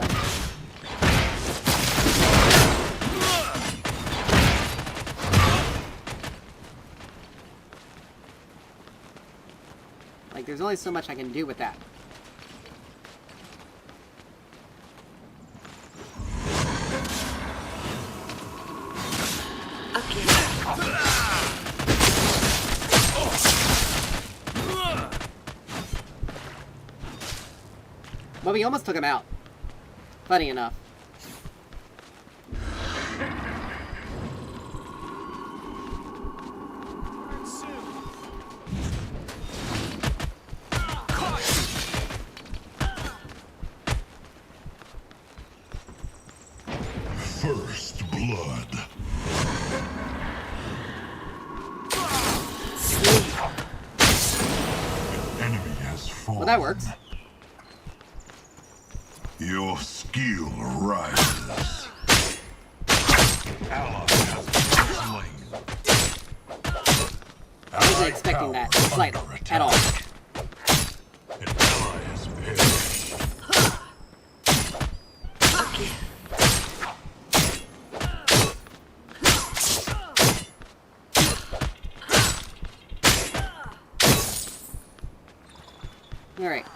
Like, there's only so much I can do with that. Well, we almost took him out. Funny enough. First blood. An enemy has fallen. Well, that works. Your skill rises. Ally has been slain. I wasn't expecting that slightly at all. An ally has perished. Alright.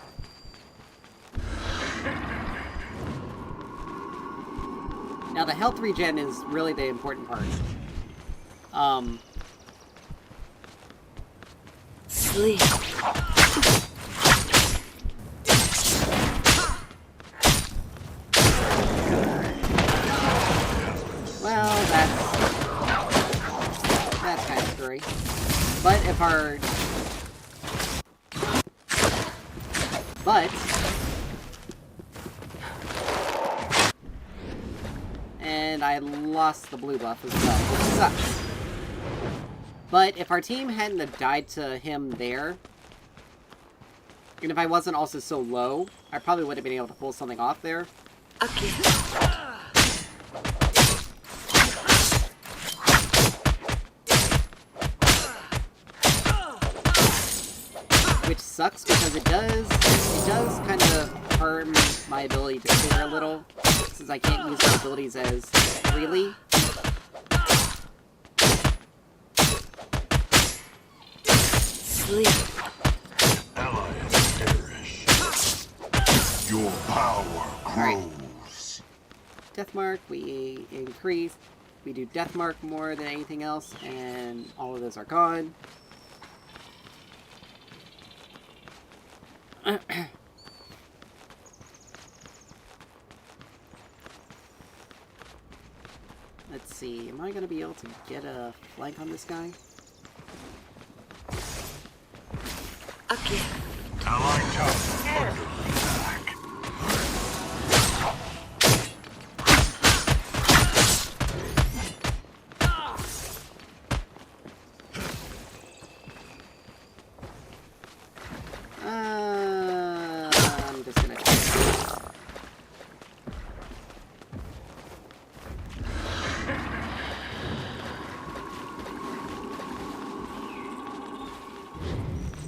Now the health regen is really the important part. Sleep. Well, that's kind of screwy. But if our... But... And I lost the blue buff as well, which sucks. But if our team hadn't have died to him there, and if I wasn't also so low, I probably would have been able to pull something off there. Okay. Which sucks because it does kind of harm my ability to clear a little, since I can't use my abilities as freely. Sleep. Ally has perished. Your power grows. Death Mark, we increase. We do Death Mark more than anything else, and all of those are gone. Let's see, am I going to be able to get a flank on this guy? Okay. Ally tower under attack. I'm just gonna try.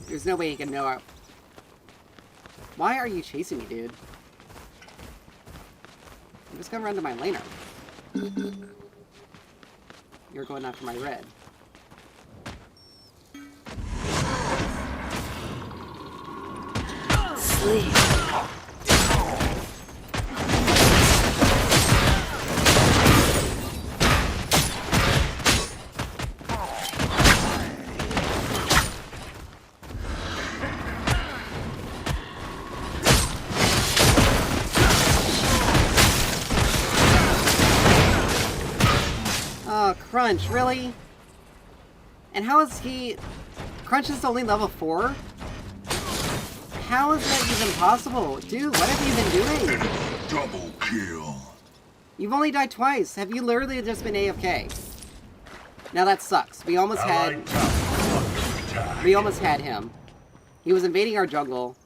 There's no way he can know. Why are you chasing me, dude? I'm just gonna run to my laner. You're going after my red. Sleep. Oh, Crunch, really? And how is he... Crunch is only level 4? How is that even possible? Dude, what have you been doing? Double kill. You've only died twice. Have you literally just been AFK? Now that sucks. We almost Ally had... tower under attack. We almost had him. He was invading our jungle.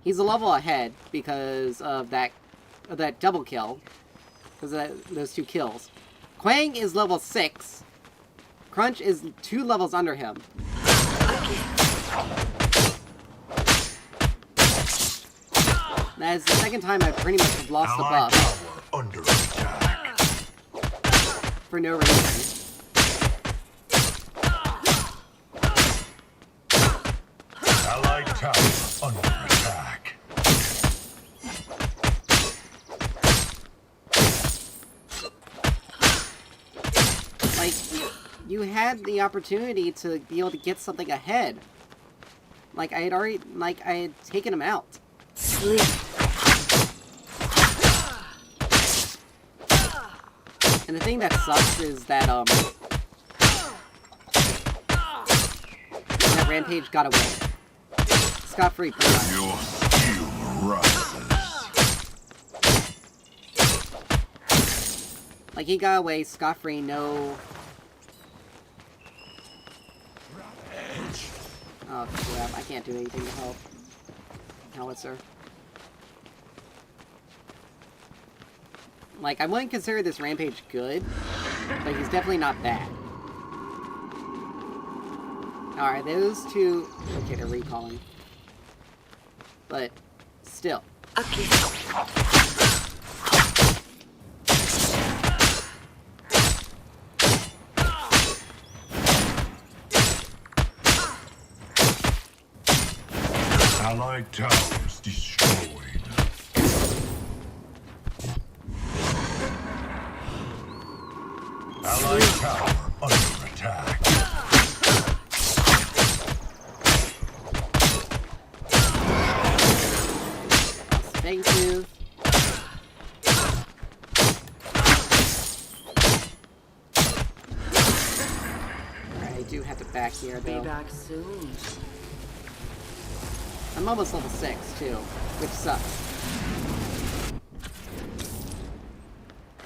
He's a level ahead because of that double kill. Because of those 2 kills. Quang is level 6. Crunch is 2 levels under him. That is the second time I pretty much have lost the Allied buff tower under attack. for no reason. Allied tower under attack. Like, you had the opportunity to be able to get something ahead. Like, I had taken him out. Sleep. And the thing that sucks is that, that Rampage got away. Scot-free, pretty much. Your skill rises. Like, he got away scot-free, no... Oh, crap, I can't do anything to help. Howitzer. Like, I wouldn't consider this Rampage good, but he's definitely not bad. Alright, those 2... Okay, they're recalling. But, still. Again. Allied towers destroyed. Allied tower under attack. Thank you. Alright, I do have to back here, Be though. back soon. I'm almost level 6, too, which sucks.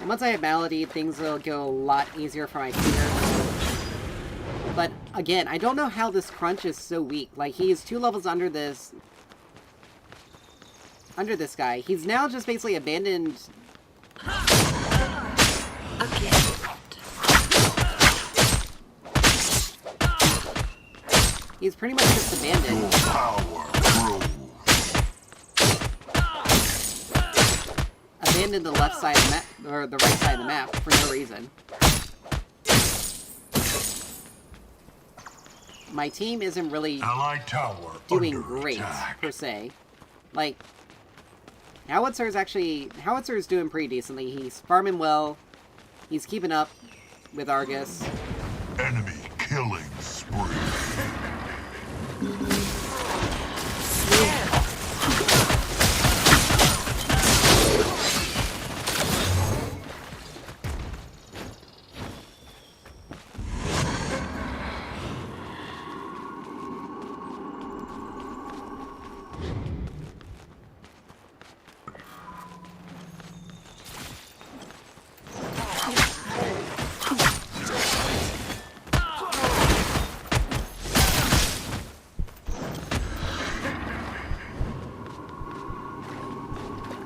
And once I have Malady, things will go a lot easier for my clear. But, again, I don't know how this Crunch is so weak. Like, he is 2 levels under this guy. He's now just basically abandoned... Again. He's pretty much just abandoned. Your power grows. Abandoned the left side of the map, or the right side of the map, for no reason. My team isn't really Allied tower doing under great, attack. per se. Like, Howitzer is doing pretty decently. He's farming well. He's keeping up with Argus. Enemy killing spree.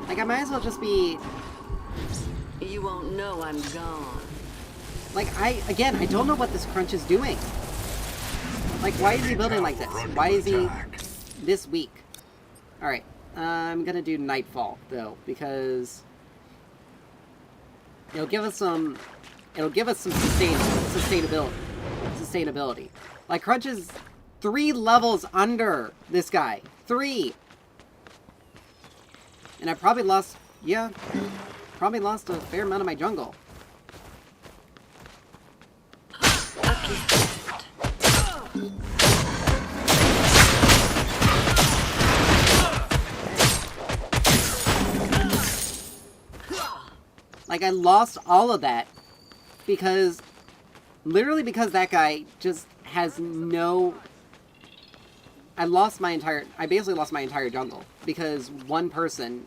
Like, I might as well just be... You won't know I'm gone. Like, again, I don't know what this Crunch is doing. Like, why is he building like this? Why is he this weak? Alright, I'm gonna do Nightfall, though, because... It'll give us some sustainability. Like, Crunch is 3 levels under this guy. 3! And I probably lost a fair amount of my jungle. Like, I lost all of that because, literally because that guy just has no... I basically lost my entire jungle because one person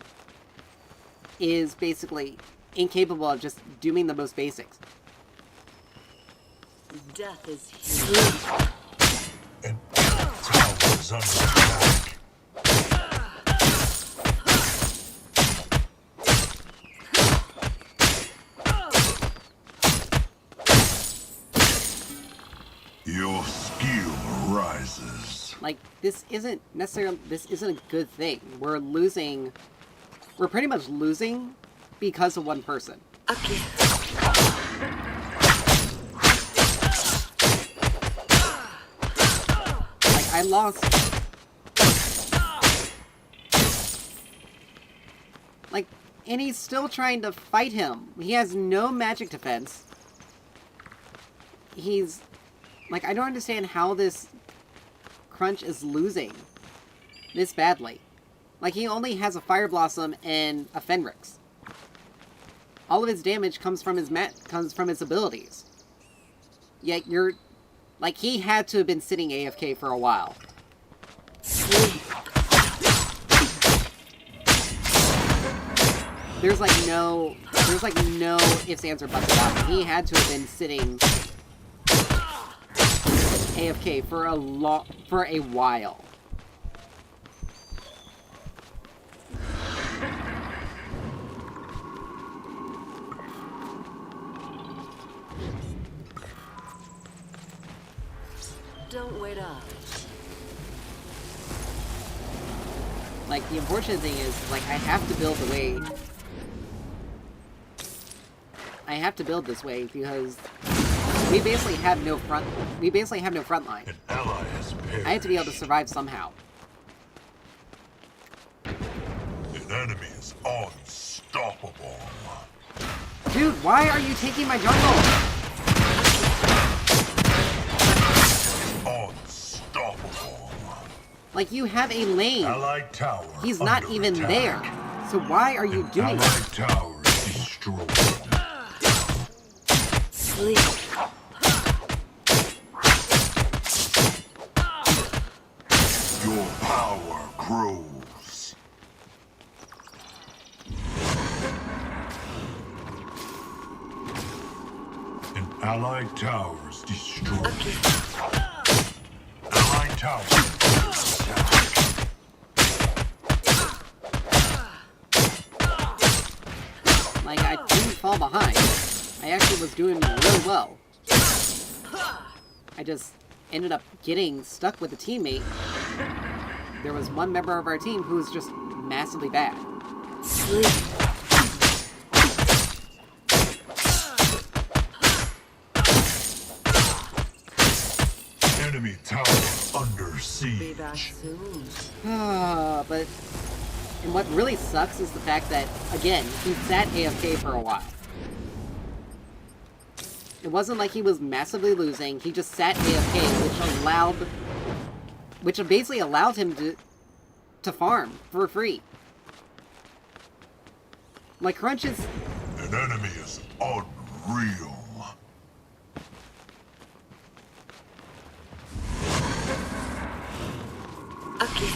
is basically incapable of just doing the most basics. Death is here. An tower is under attack. Your skill rises. Like, this isn't a good thing. We're losing... We're pretty much losing because of one person. Okay. Like, I lost... Like, and he's still trying to fight him. He has no magic defense. He's... Like, I don't understand how this Crunch is losing this badly. Like, he only has a Fire Blossom and a Fenrix. All of his damage comes from his abilities. Yet you're... Like, he had to have been sitting AFK for a while. There's like no ifs, ands, or buts about it. He had to have been sitting AFK for a while. Don't wait up. Like, the unfortunate thing is, like, I have to build the way... I have to build this way because we basically have no front line. An ally has perished. I have to be able to survive somehow. An enemy is unstoppable. Dude, why are you taking my jungle? Unstoppable. Like, you have a lane. Allied tower. He's not under even attack. there. So why are you doing Allied that? tower destroyed. Sleep. Your power grows. An allied tower is destroyed. Allied tower. Like, I didn't fall behind. I actually was doing really well. I just ended up getting stuck with a teammate. There was one member of our team who was just massively bad. Sleep. Enemy tower under Be back siege. soon. But... And what really sucks is the fact that, again, he sat AFK for a while. It wasn't like he was massively losing, he just sat AFK, which basically allowed him to farm for free. Like, Crunch is... An enemy is unreal. Okay.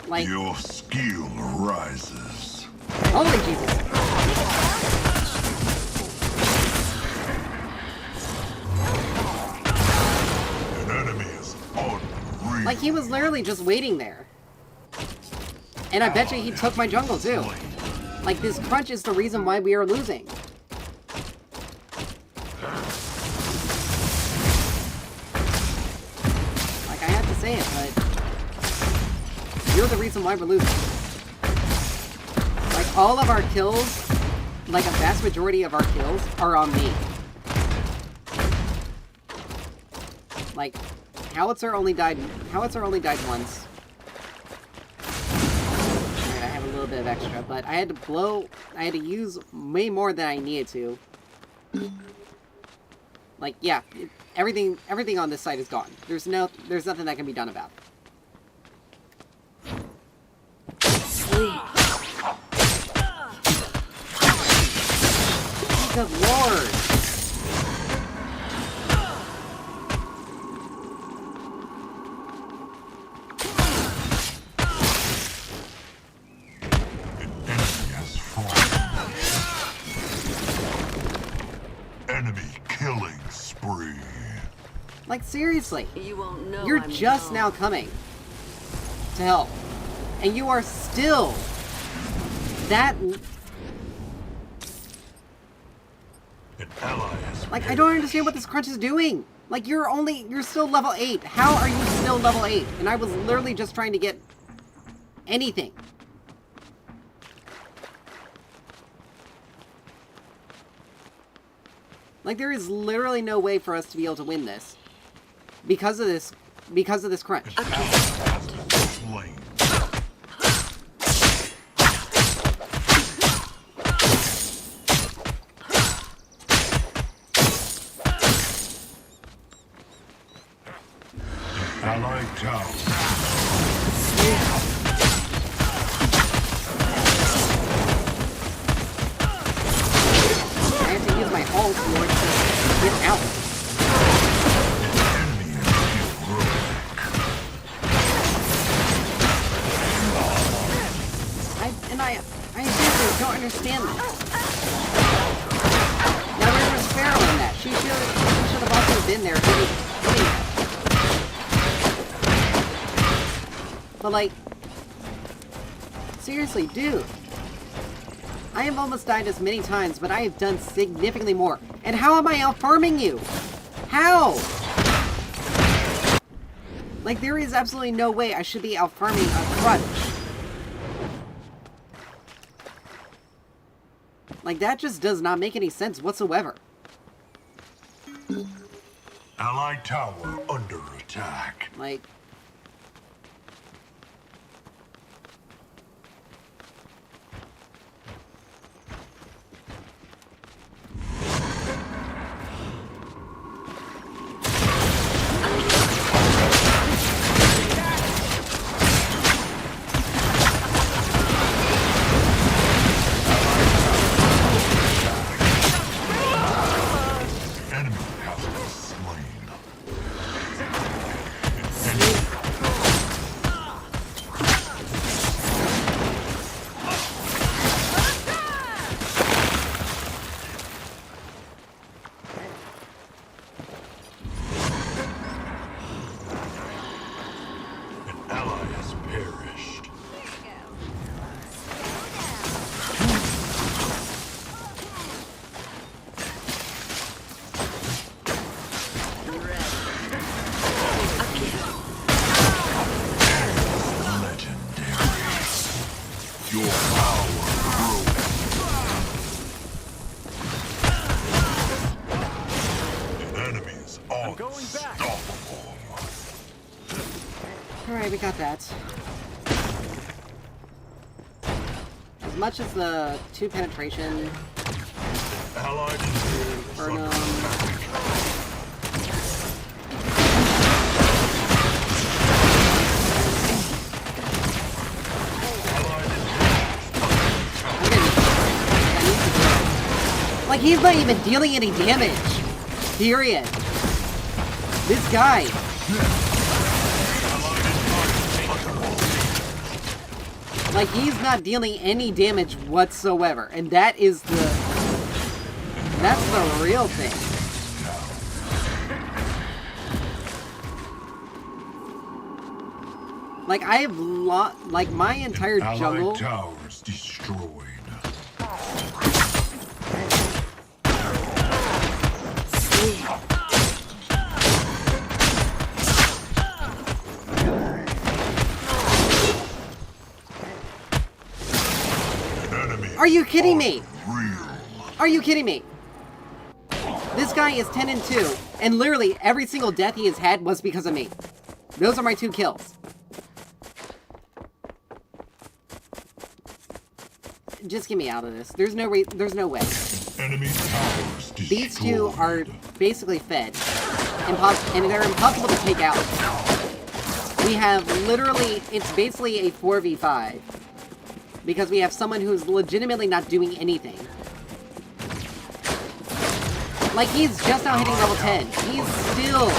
Like, Your skill rises. holy Jesus. An enemy is unreal. Like, he was literally just waiting there. And I bet you he took my jungle, too. Like, this Crunch is the reason why we are losing. Like, I have to say it, but... You're the reason why we're losing. Like, all of our kills, like a vast majority of our kills, are on me. Like, Howitzer only died once. Alright, I have a little bit of extra, but I had to use way more than I needed to. Like, yeah, everything on this side is gone. There's nothing that can be done about it. Sleep. Good lord! An enemy has fallen. Enemy killing spree. Like, seriously. You won't know You're I'm just gone. now coming to help. And you are still that... An ally has Like, I don't understand what this crunch is doing. Like, you're still level 8. How are you still level 8? And I was literally just trying to get anything. Like, there is literally no way for us to be able to win this. Because of this crunch. An ally has been slain. An allied tower. I have to use my ult in order to get out. Enemy has been I seriously don't understand this. Now where was Pharaoh in that? She should have also been there hitting that. But like, seriously, dude. I have almost died as many times, but I have done significantly more. And how am I out-farming you? How? Like, there is absolutely no way I should be out-farming a crunch. Like, that just does not make any sense whatsoever. Allied tower under attack. Like... Enemy has been slain. An ally has perished. Legendary. Your power grows. The enemies are unstoppable. Alright, we got that. As much as the 2 penetration, Allied Burnham... Like, he's not even dealing any damage. Period. This guy. Like, he's not dealing any damage whatsoever. And that is the... That's the real thing. Like, I have like, my entire jungle... Allied towers destroyed. Enemy Are you kidding me? real. Are you kidding me? This guy is 10 and 2, and literally every single death he has had was because of me. Those are my 2 kills. Just get me out of this. There's no way. There's no way. Enemy towers destroyed. These 2 are basically fed, and they're impossible to take out. We have literally, it's basically a 4v5. Because we have someone who's legitimately not doing anything. Like, he's just now hitting level 10. He's still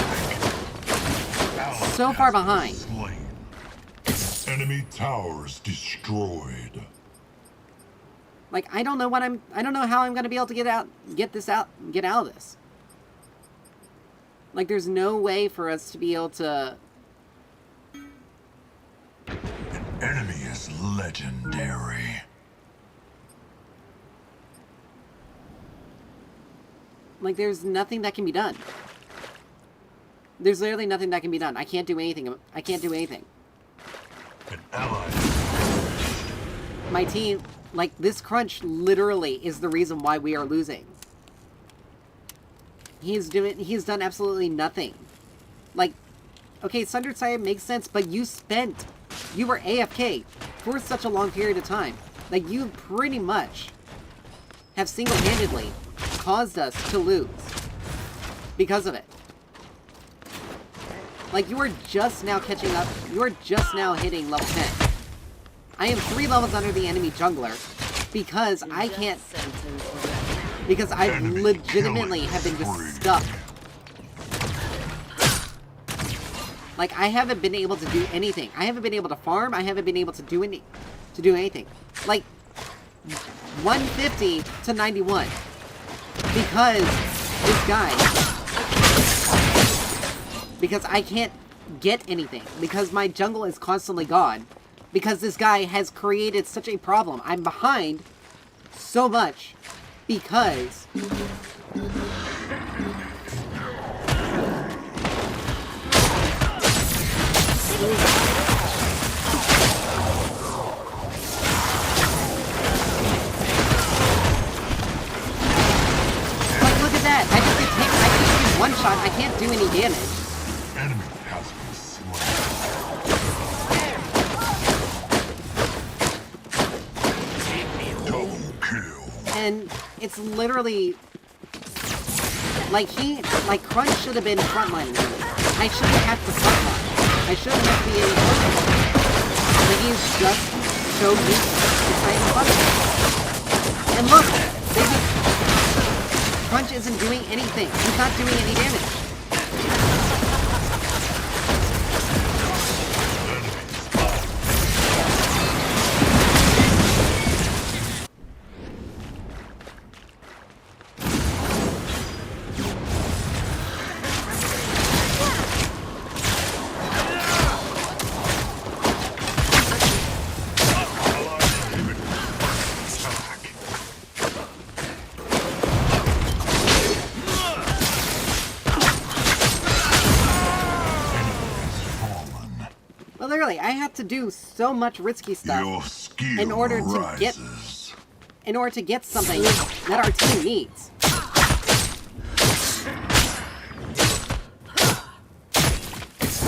so far behind. Slain. Enemy towers destroyed. Like, I don't know how I'm gonna be able to get out of this. Like, there's no way for us to be able to... Enemy is legendary. Like, there's nothing that can be done. There's literally nothing that can be done. I can't do anything. I can't do anything. An ally. My team, like, this crunch literally is the reason why we are losing. He's done absolutely nothing. Like, okay, Sundered Side makes sense, but you were AFK for such a long period of time. Like, you pretty much have single-handedly caused us to lose because of it. Like, you are just now catching up. You are just now hitting level 10. I am 3 levels under the enemy jungler because I can't... Because I legitimately have been just stuck. Like, I haven't been able to do anything. I haven't been able to farm. I haven't been able to do anything. Like, 150 to 91. Because this guy... Because I can't get anything. Because my jungle is constantly gone. Because this guy has created such a problem. I'm behind so much because... Like, look at that! I just did one shot, I can't do any damage. Enemy has been slain. Double kill. And it's literally... Like, Crunch should have been frontlining him. I shouldn't have to frontline. I shouldn't have to be any frontline. But he's just so useless to try and frontline. And look! Crunch isn't doing anything. He's not doing any damage. I have to do so much risky stuff in order to get something that our team needs.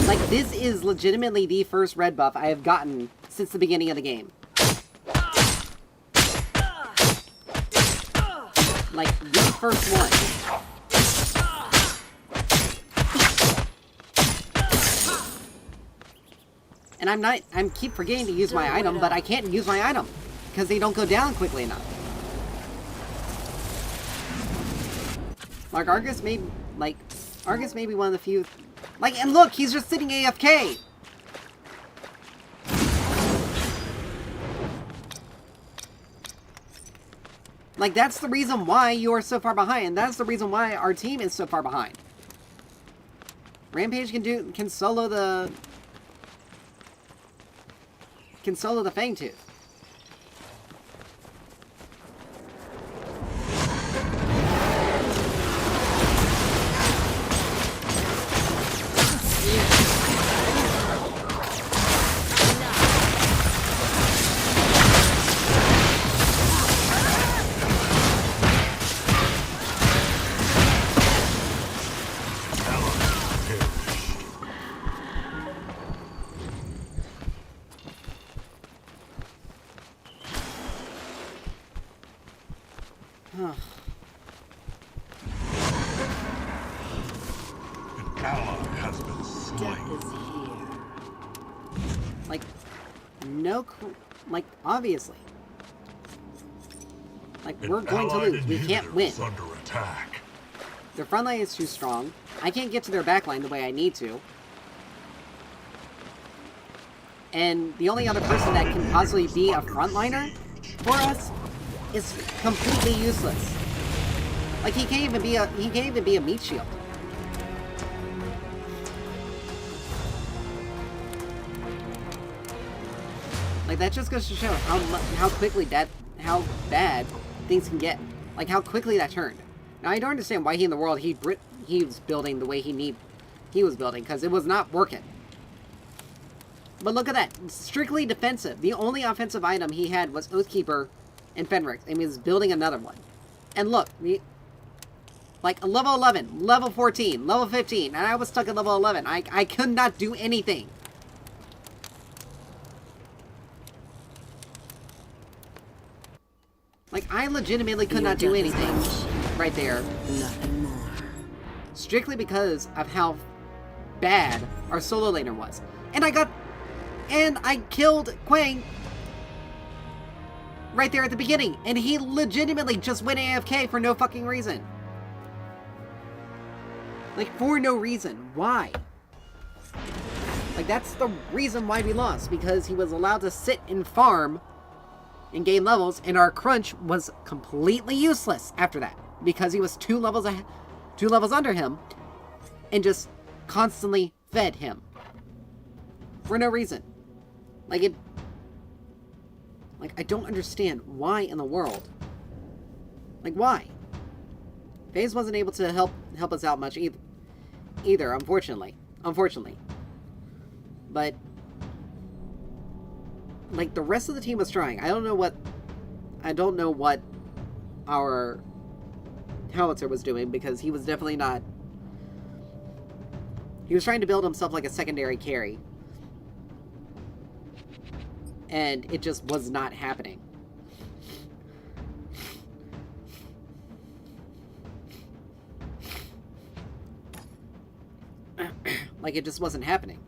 Like, this is legitimately the first red buff I have gotten since the beginning of the game. Like, the first one. And I keep forgetting to use my item, but I can't use my item because they don't go down quickly enough. Like, Argus may be one of the few... Like, and look, he's just sitting AFK! Like, that's the reason why you are so far behind, and that's the reason why our team is so far behind. Rampage can solo the Fangtooth. Like, obviously. Like, we're going to lose. We can't win. Under attack. Their front line is too strong. I can't get to their back line the way I need to. And the only other person that can possibly be a frontliner for us is completely useless. Like, he can't even be a meat shield. Like, that just goes to show how quickly how bad things can get. Like, how quickly that turned. Now, I don't understand why he in the world he was building the way he was building, because it was not working. But look at that. Strictly defensive. The only offensive item he had was Oathkeeper and Fenrix, and he was building another one. And look, like, level 11, level 14, level 15, and I was stuck at level 11. I could not do anything. Like, I legitimately could not do anything right there. Nothing more. Strictly because of how bad our solo laner was. And I killed Quang right there at the beginning. And he legitimately just went AFK for no fucking reason. Like, for no reason. Why? Like, that's the reason why we lost. Because he was allowed to sit and farm and gain levels, and our crunch was completely useless after that. Because he was two levels under him, and just constantly fed him. For no reason. Like, I don't understand why in the world. Like, why? FaZe wasn't able to help us out much either, unfortunately. But, like, the rest of the team was trying. I don't know what our Howitzer was doing, because he was definitely not... He was trying to build himself like a secondary carry. And it just was not happening. Like, it just wasn't happening.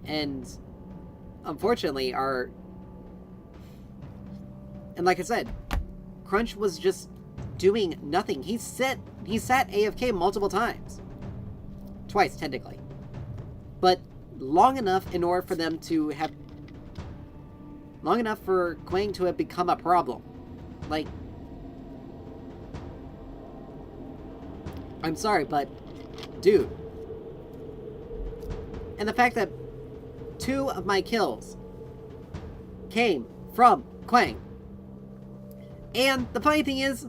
And unfortunately, and like I said, Crunch was just doing nothing. He sat AFK multiple times. Twice, technically. But long enough in order for them to have... Long enough for Quang to have become a problem. Like... I'm sorry, but... Dude. And the fact that 2 of my kills came from Quang. And the funny thing is...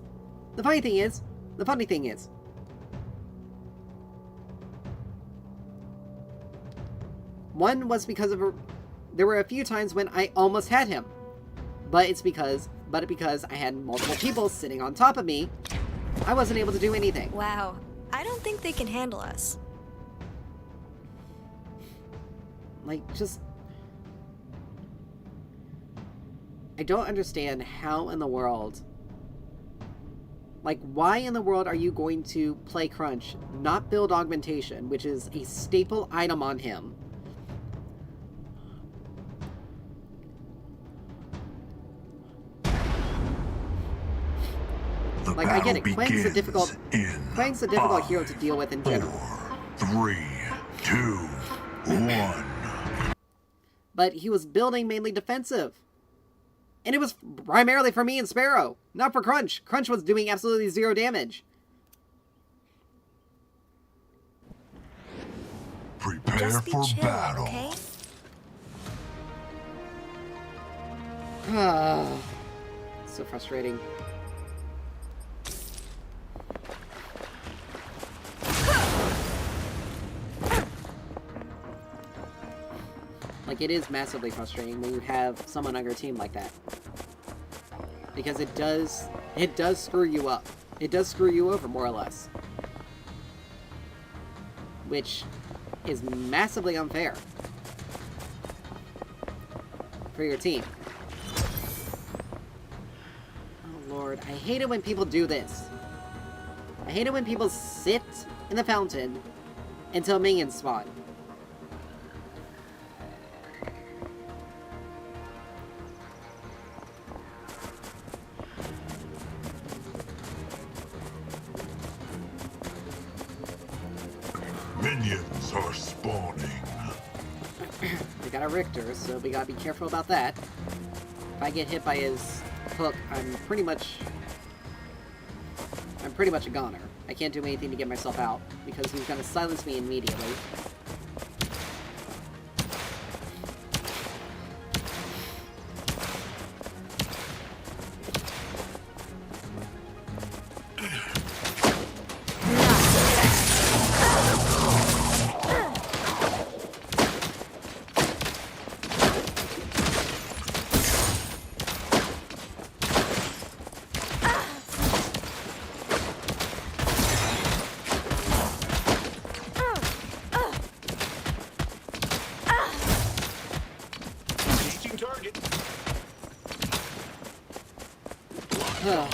One was because of there were a few times when I almost had him. But because I had multiple people sitting on top of me, I wasn't able to do anything. Wow. I don't think they can handle us. Like, just... I don't understand how in the world... Like, why in the world are you going to play Crunch, not build Augmentation, which is a staple item on him? Like, I get it. Quang's a difficult hero to deal with in general. 4, 3, 2, 1. But he was building mainly defensive. And it was primarily for me and Sparrow, not for Crunch. Crunch was doing absolutely 0 damage. Prepare Just be for chill, battle. okay? So frustrating. Like, it is massively frustrating when you have someone on your team like that. Because it does screw you up. It does screw you over, more or less. Which is massively unfair for your team. Oh lord, I hate it when people do this. I hate it when people sit in the fountain until minions spawn. Minions are spawning. We got a Richter, so we gotta be careful about that. If I get hit by his hook, I'm pretty much a goner. I can't do anything to get myself out, because he's gonna silence me immediately. Slow down.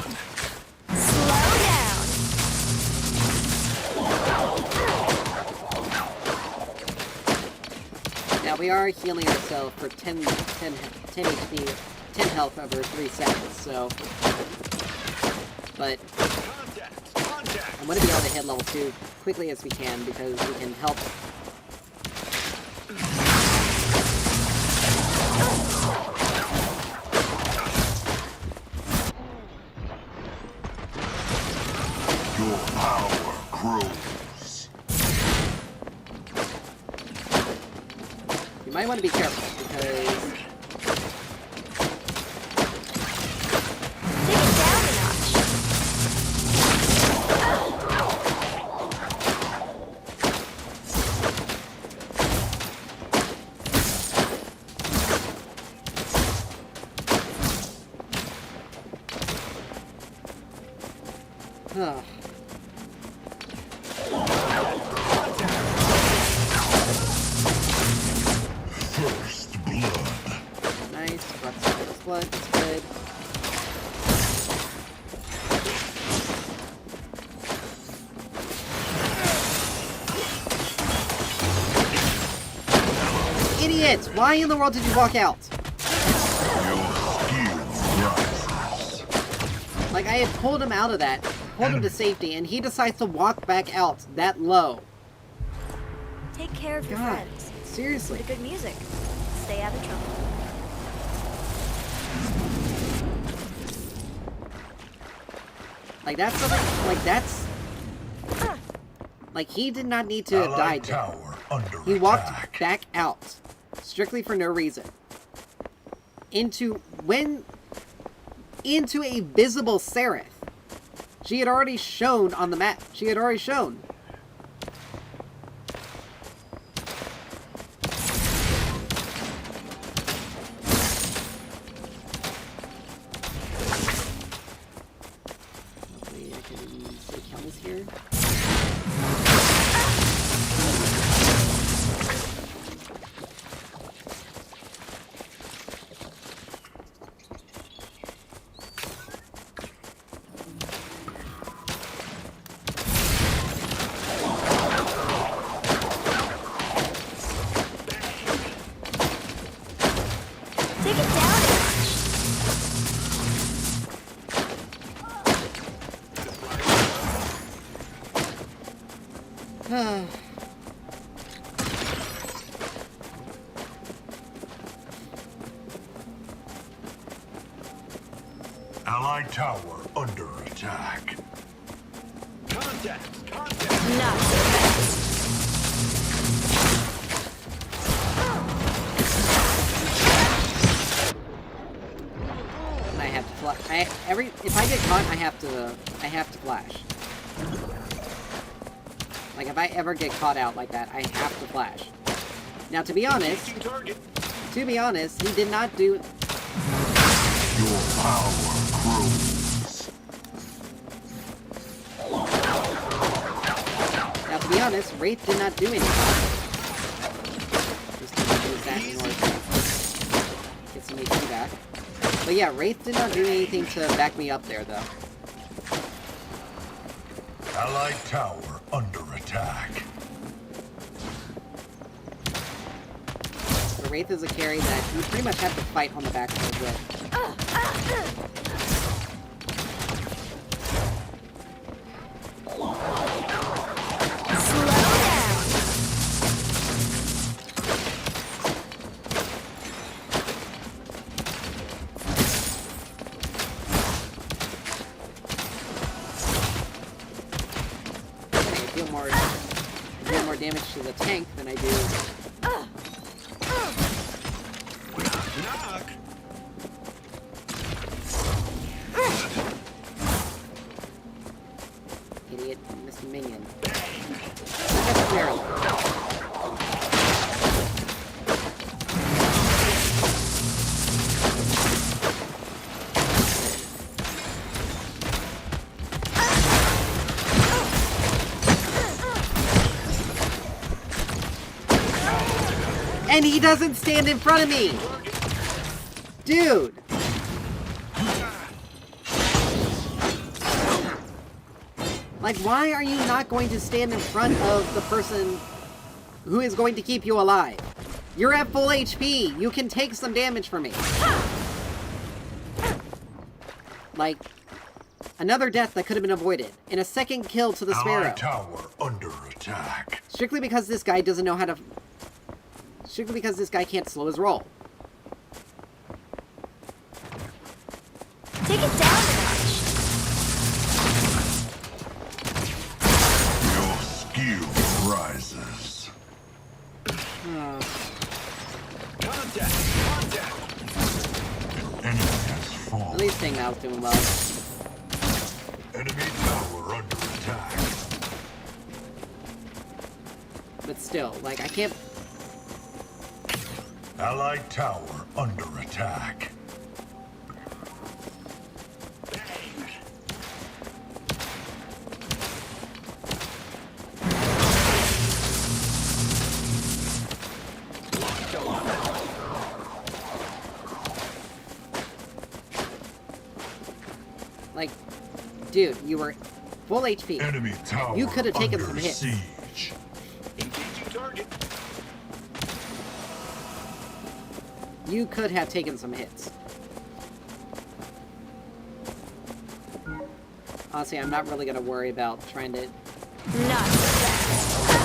Now we are healing ourselves for 10 HP, 10 health over 3 seconds, so... But I want to be able to hit level 2 quickly as we can, because we can help... Your power grows. You might want to be careful, because... Take it down a notch. Ugh. First blood. Nice, got some first blood, that's good. Idiot! Why in the world did you walk out? Your skill rises. Like, I had pulled him out of that, pulled him to safety, and he decides to walk back out that low. Take care of your God, friends. seriously. Listen to good music. Stay out of trouble. Like, that's something, like, that's... Like, he did not need to have Allied died there. tower under He walked attack. back out, strictly for no reason. Into a visible Seraph. She had already shown on the map. She had already shown. Hopefully I can see Kelly's here. Take it down a notch. Allied tower under attack. Not so fast. And I have to flash. If I get caught, I have to flash. Like, if I ever get caught out like that, I have to flash. Now, to be honest, he did not do... Your power grows. Now, to be honest, Wraith did not do anything. Just to do that in order to get some HP back. But yeah, Wraith did not do anything to back me up there, though. Allied tower under attack. The Wraith is a carry that you pretty much have to fight on the back foot with. Slow down. I deal more damage to the tank than I do. Knock. Idiot, Mr. Minion. Just barely. And he doesn't stand in front of me! Dude! Like, why are you not going to stand in front of the person who is going to keep you alive? You're at full HP. You can take some damage from me. Like, another death that could have been avoided. And a second kill to the Sparrow. Allied tower under attack. Strictly because this guy doesn't know how to... Strictly because this guy can't slow his roll. Take it down a notch. Your skill rises. Contact! Contact! An enemy has fallen. At least Ting Mao's doing well. Enemy tower under attack. But still, like, I can't... Allied tower under attack. Like, dude, you were full HP. Enemy tower You could have taken some under hits. siege. Engaging target. You could have taken some hits. Honestly, I'm not really gonna worry about trying to... Not so fast.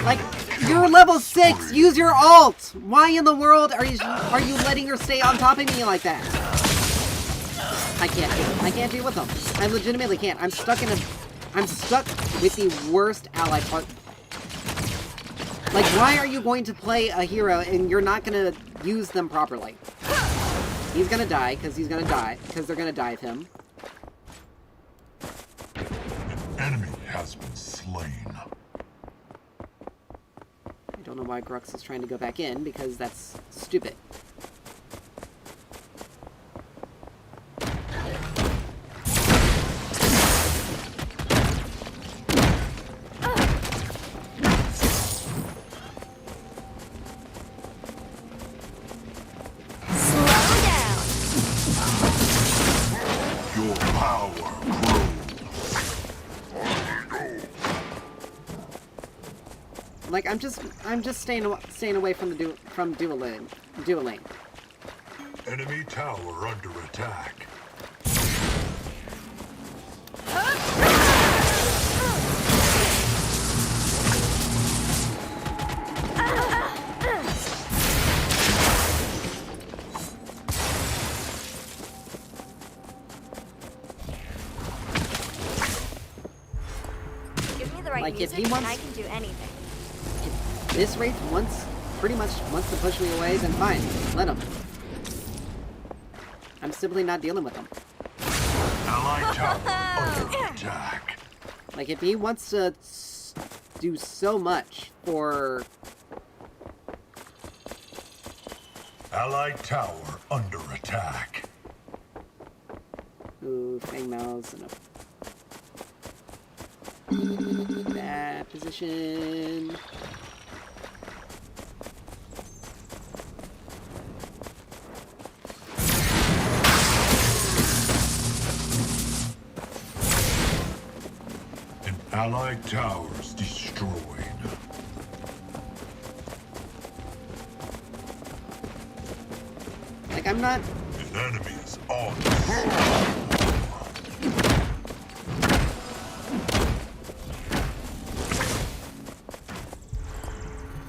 Like, you're level 6! Use your ult! Why in the world are you letting her stay on top of me like that? I can't do it. I can't deal with them. I legitimately can't. I'm stuck with the worst ally part. Like, why are you going to play a hero and you're not gonna use them properly? He's gonna die, because they're gonna die of him. An enemy has been slain. I don't know why Grux is trying to go back in, because that's stupid. Slow down. Your power grows. Like, I'm just staying away from the dueling. Enemy tower under attack. Give me the right Like, if music he wants- and I can do anything. If this Wraith pretty much wants to push me away, then fine, let him. I'm simply not dealing with him. Allied tower under attack. Like, if he wants to do so much for... Allied tower under attack. Ooh, Fang Mao's in a bad position. An allied tower's destroyed. Like, I'm not... An enemy is on.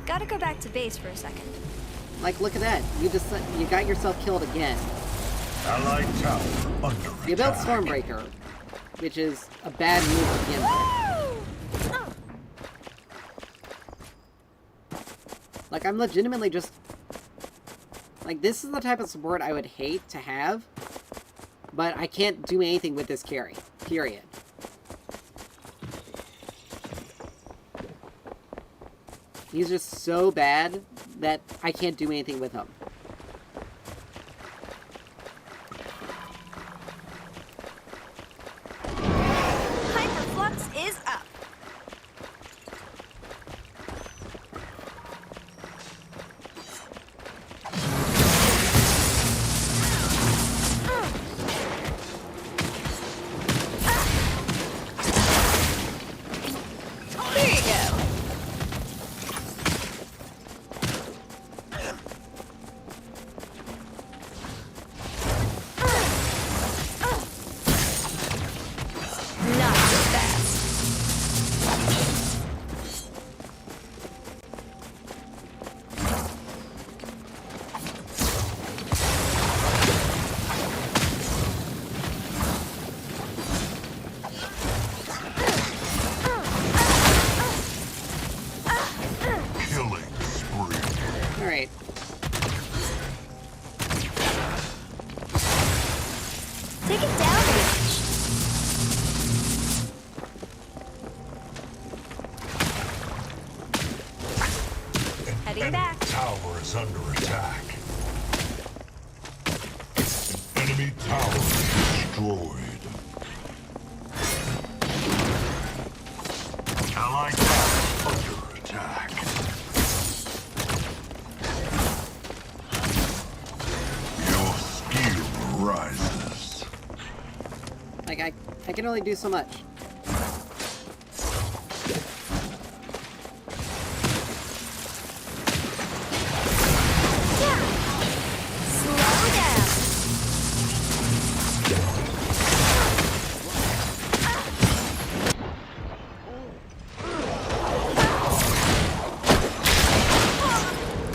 Gotta go back to base for a second. Like, look at that. You got yourself killed again. Allied tower under You built attack. Stormbreaker, which is a bad move to begin with. Like, I'm legitimately just... Like, this is the type of support I would hate to have, but I can't do anything with this carry. Period. He's just so bad that I can't do anything with him. Hyperflux is up. back. Tower is under attack. An enemy tower destroyed. Allied tower under attack. Your skill rises. Like, I can only do so much. Slow down.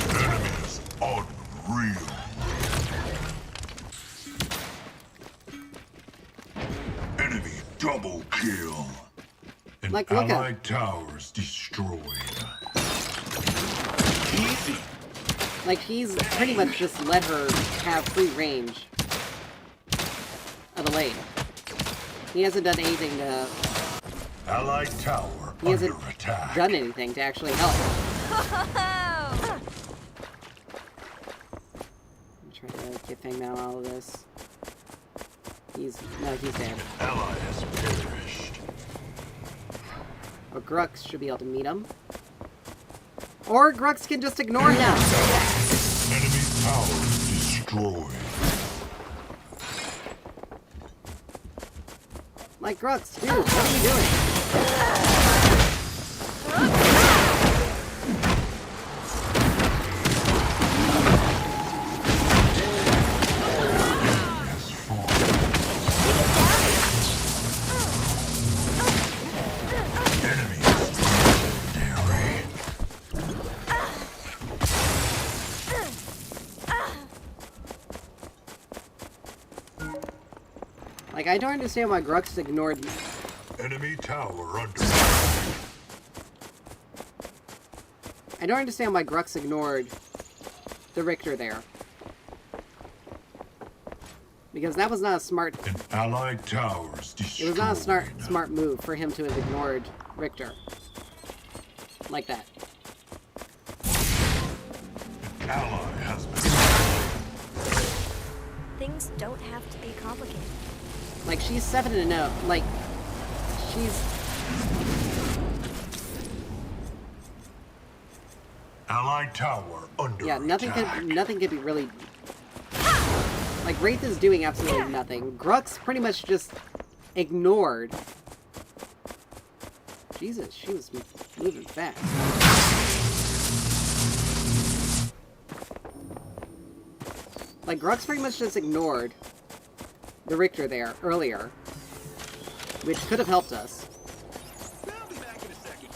Enemies unreal. Enemy double kill. An Like, look at- allied towers destroyed. Easy. Like, he's pretty much just let her have free range of the lane. He hasn't done anything to... Allied tower He hasn't under attack. done anything to actually help. Oh. I'm trying to get Fang Mao out of this. He's dead. Ally has perished. Or Grux should be able to meet him. Or Grux can just ignore him. Enemy tower destroyed. Like, Grux, dude, what are you doing? Has fallen. Enemy is legendary. Like, I don't understand why Grux ignored... Enemy tower under. I don't understand why Grux ignored the Richter there. Because that was not a smart... An allied towers It destroyed. was not a smart move for him to have ignored Richter. Like that. An ally has been. Things don't have to be complicated. Like, she's 7-0. Like, she's... Allied tower under. Yeah, nothing attack. could be really... Like, Wraith is doing absolutely nothing. Grux pretty much just ignored... Jesus, she was moving fast. Like, Grux pretty much just ignored the Richter there earlier, which could have helped us. I'll be back in a second.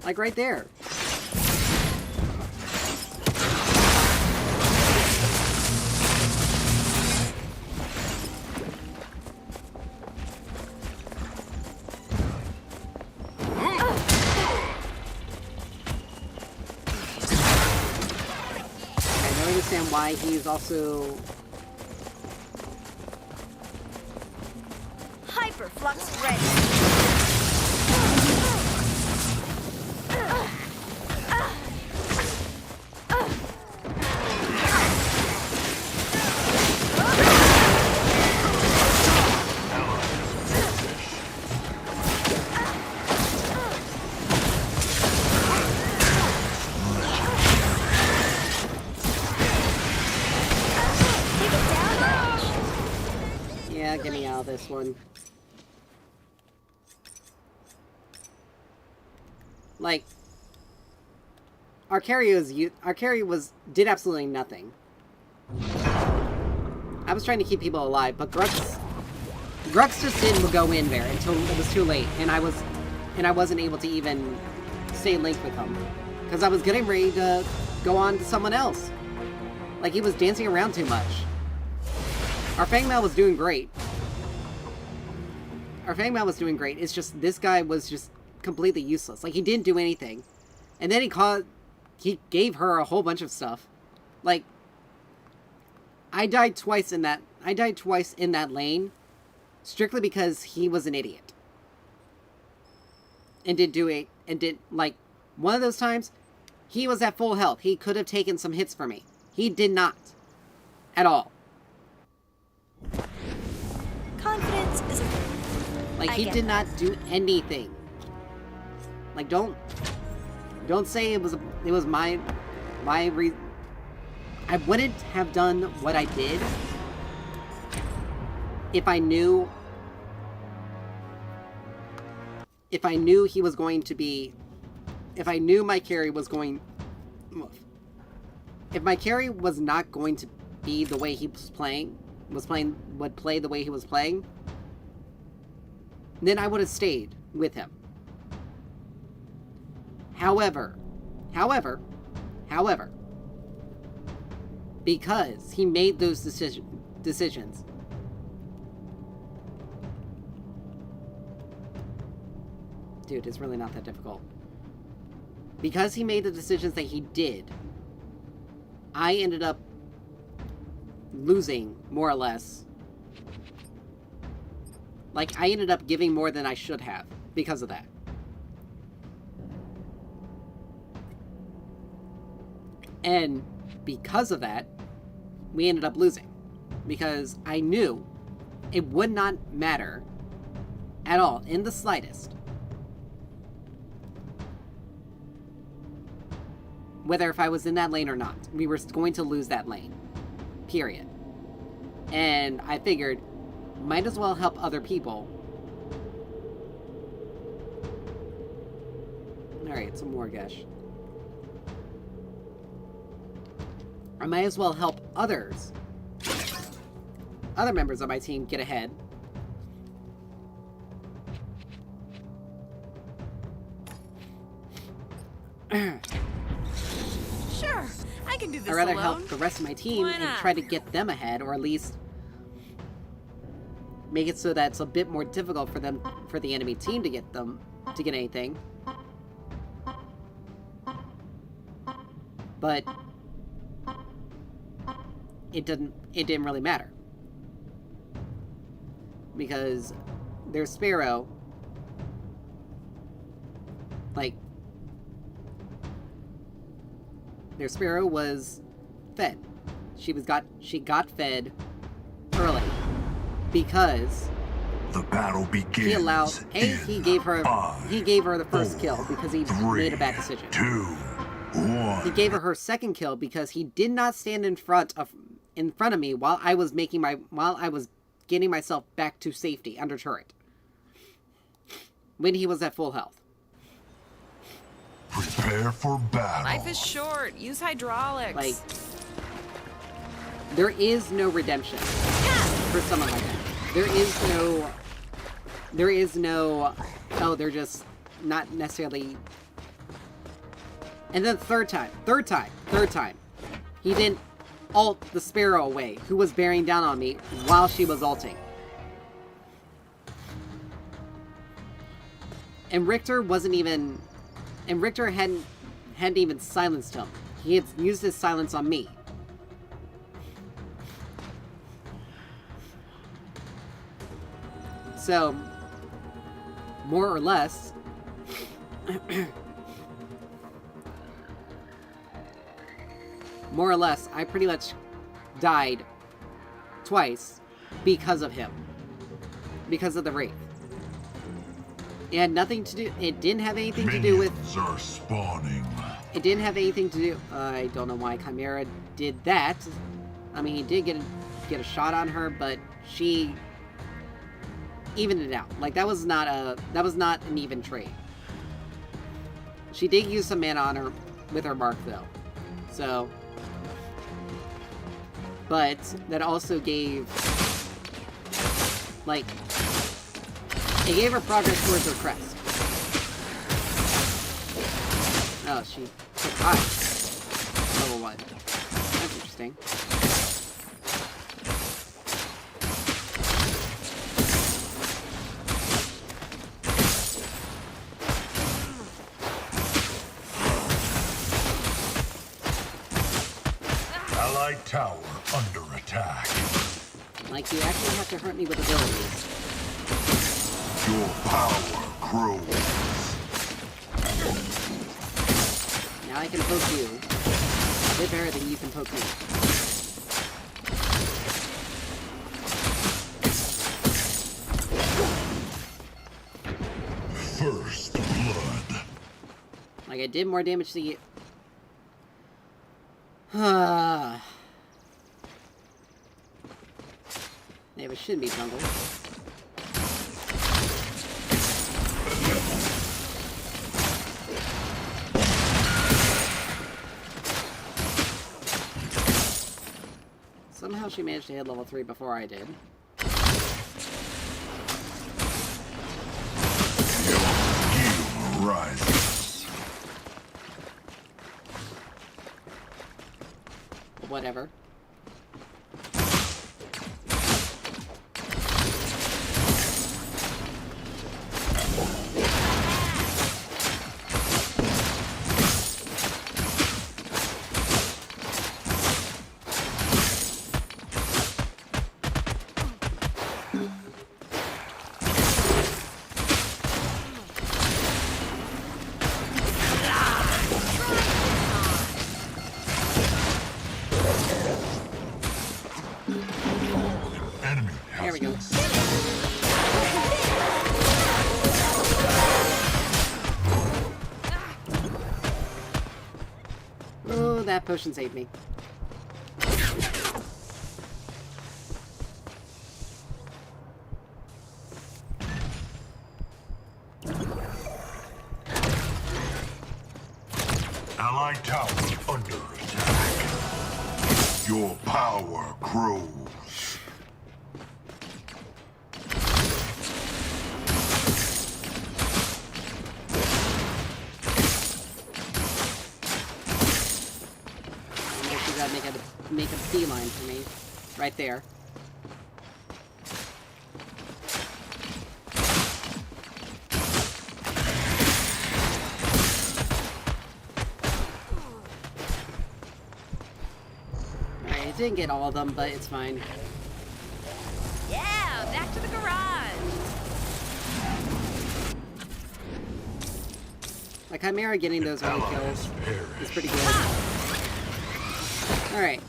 Like, right there. I don't understand why he's also... Hyperflux ready. Take it down. Yeah, get me out of this one. Like, our carry did absolutely nothing. I was trying to keep people alive, but Grux just didn't go in there until it was too late, and I wasn't able to even stay linked with him because I was getting ready to go on to someone else. Like, he was dancing around too much. Our Fang Mao was doing great. It's just this guy was just completely useless. Like, he didn't do anything. And then he gave her a whole bunch of stuff. Like, I died twice in that lane strictly because he was an idiot. and didn't do it, and didn't, like, one of those times, he was at full health. He could have taken some hits for me. He did not. At all. Confidence is a Like, I he get did that. not do anything. Like, don't say it was my I wouldn't have done what I did if I knew he was going to be, if I knew my carry was going, if my carry was not going to be the way he would play the way he was playing, then I would have stayed with him. However, because he made those decisions, dude, it's really not that difficult. Because he made the decisions that he did, I ended up losing, more or less. Like, I ended up giving more than I should have because of that. And because of that, we ended up losing. Because I knew it would not matter at all, in the slightest, whether if I was in that lane or not. We were going to lose that lane. Period. And I figured, might as well help other people. Alright, some more gush. I might as well help other members of my team get ahead. Sure, I can do this I'd rather alone. help the rest of my team Why and not? try to get them ahead, or at least make it so that it's a bit more difficult for them, for the enemy team to get anything. But it didn't really matter. Because their Sparrow, like, their Sparrow was fed. She got fed early because The battle begins. he gave her the first kill because he made a bad decision. 2, 1. He gave her her second kill because he did not stand in front of me while I was getting myself back to safety under turret when he was at full health. Prepare for battle. Life is short. Use hydraulics. Like, there is no redemption for someone like that. There is no, oh, they're just not necessarily. And then third time, he didn't ult the Sparrow away, who was bearing down on me while she was ulting. And Richter hadn't even silenced him. He had used his silence on me. So, more or less, I pretty much died twice because of him. Because of the Wraith. It had nothing to do, it didn't have anything to do with, Minions are spawning. it didn't have anything to do, I don't know why Chimera did that. I mean, he did get a shot on her, but she evened it out. Like, that was not an even trade. She did use some mana on her with her mark, though. So, but that also gave, like, it gave her progress towards her crest. Oh, she took high. Level 1. That's interesting. Allied tower under attack. Like, you actually have to hurt me with abilities. Your power grows. Now I can poke you. A bit better than you can poke me. First blood. Like, I did more damage to you. Yeah, but it shouldn't be jungle. Somehow she managed to hit level 3 before I did. Skill rises. Whatever. Enemy There we go. Oh, that potion saved me. Allied tower under attack. Your power grows. I guess you gotta make a beeline for me. Right there. Alright, I didn't get all of them, but it's fine. Yeah, back to the garage. Like, Chimera getting those early kills is pretty good. Alright.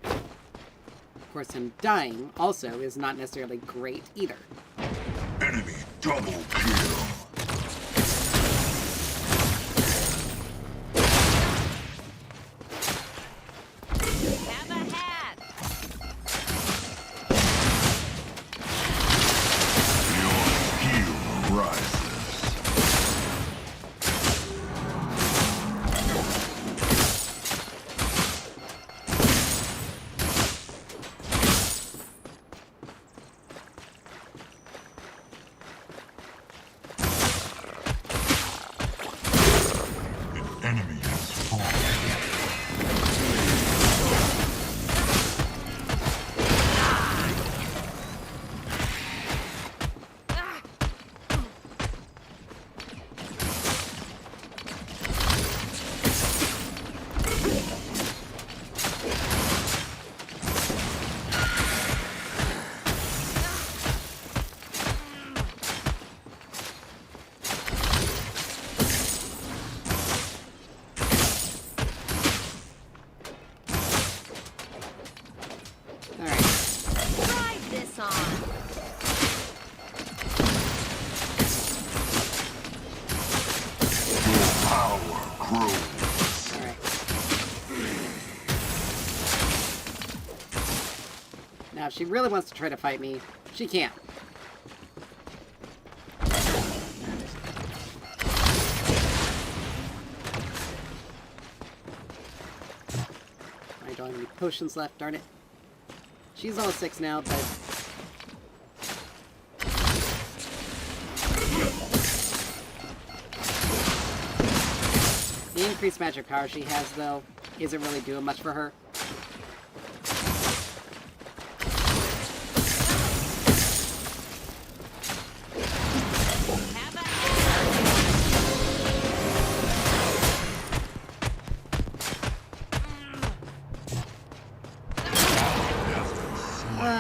Of course, him dying also is not necessarily great either. Enemy double kill. Have a hat. Your skill rises. An enemy has fallen. Alright. Try this on. Your power grows. Alright. Now, if she really wants to try to fight me, she can't. I don't have any potions left, darn it. She's level 6 now, but... the increased magic power she has, though, isn't really doing much for her. Have a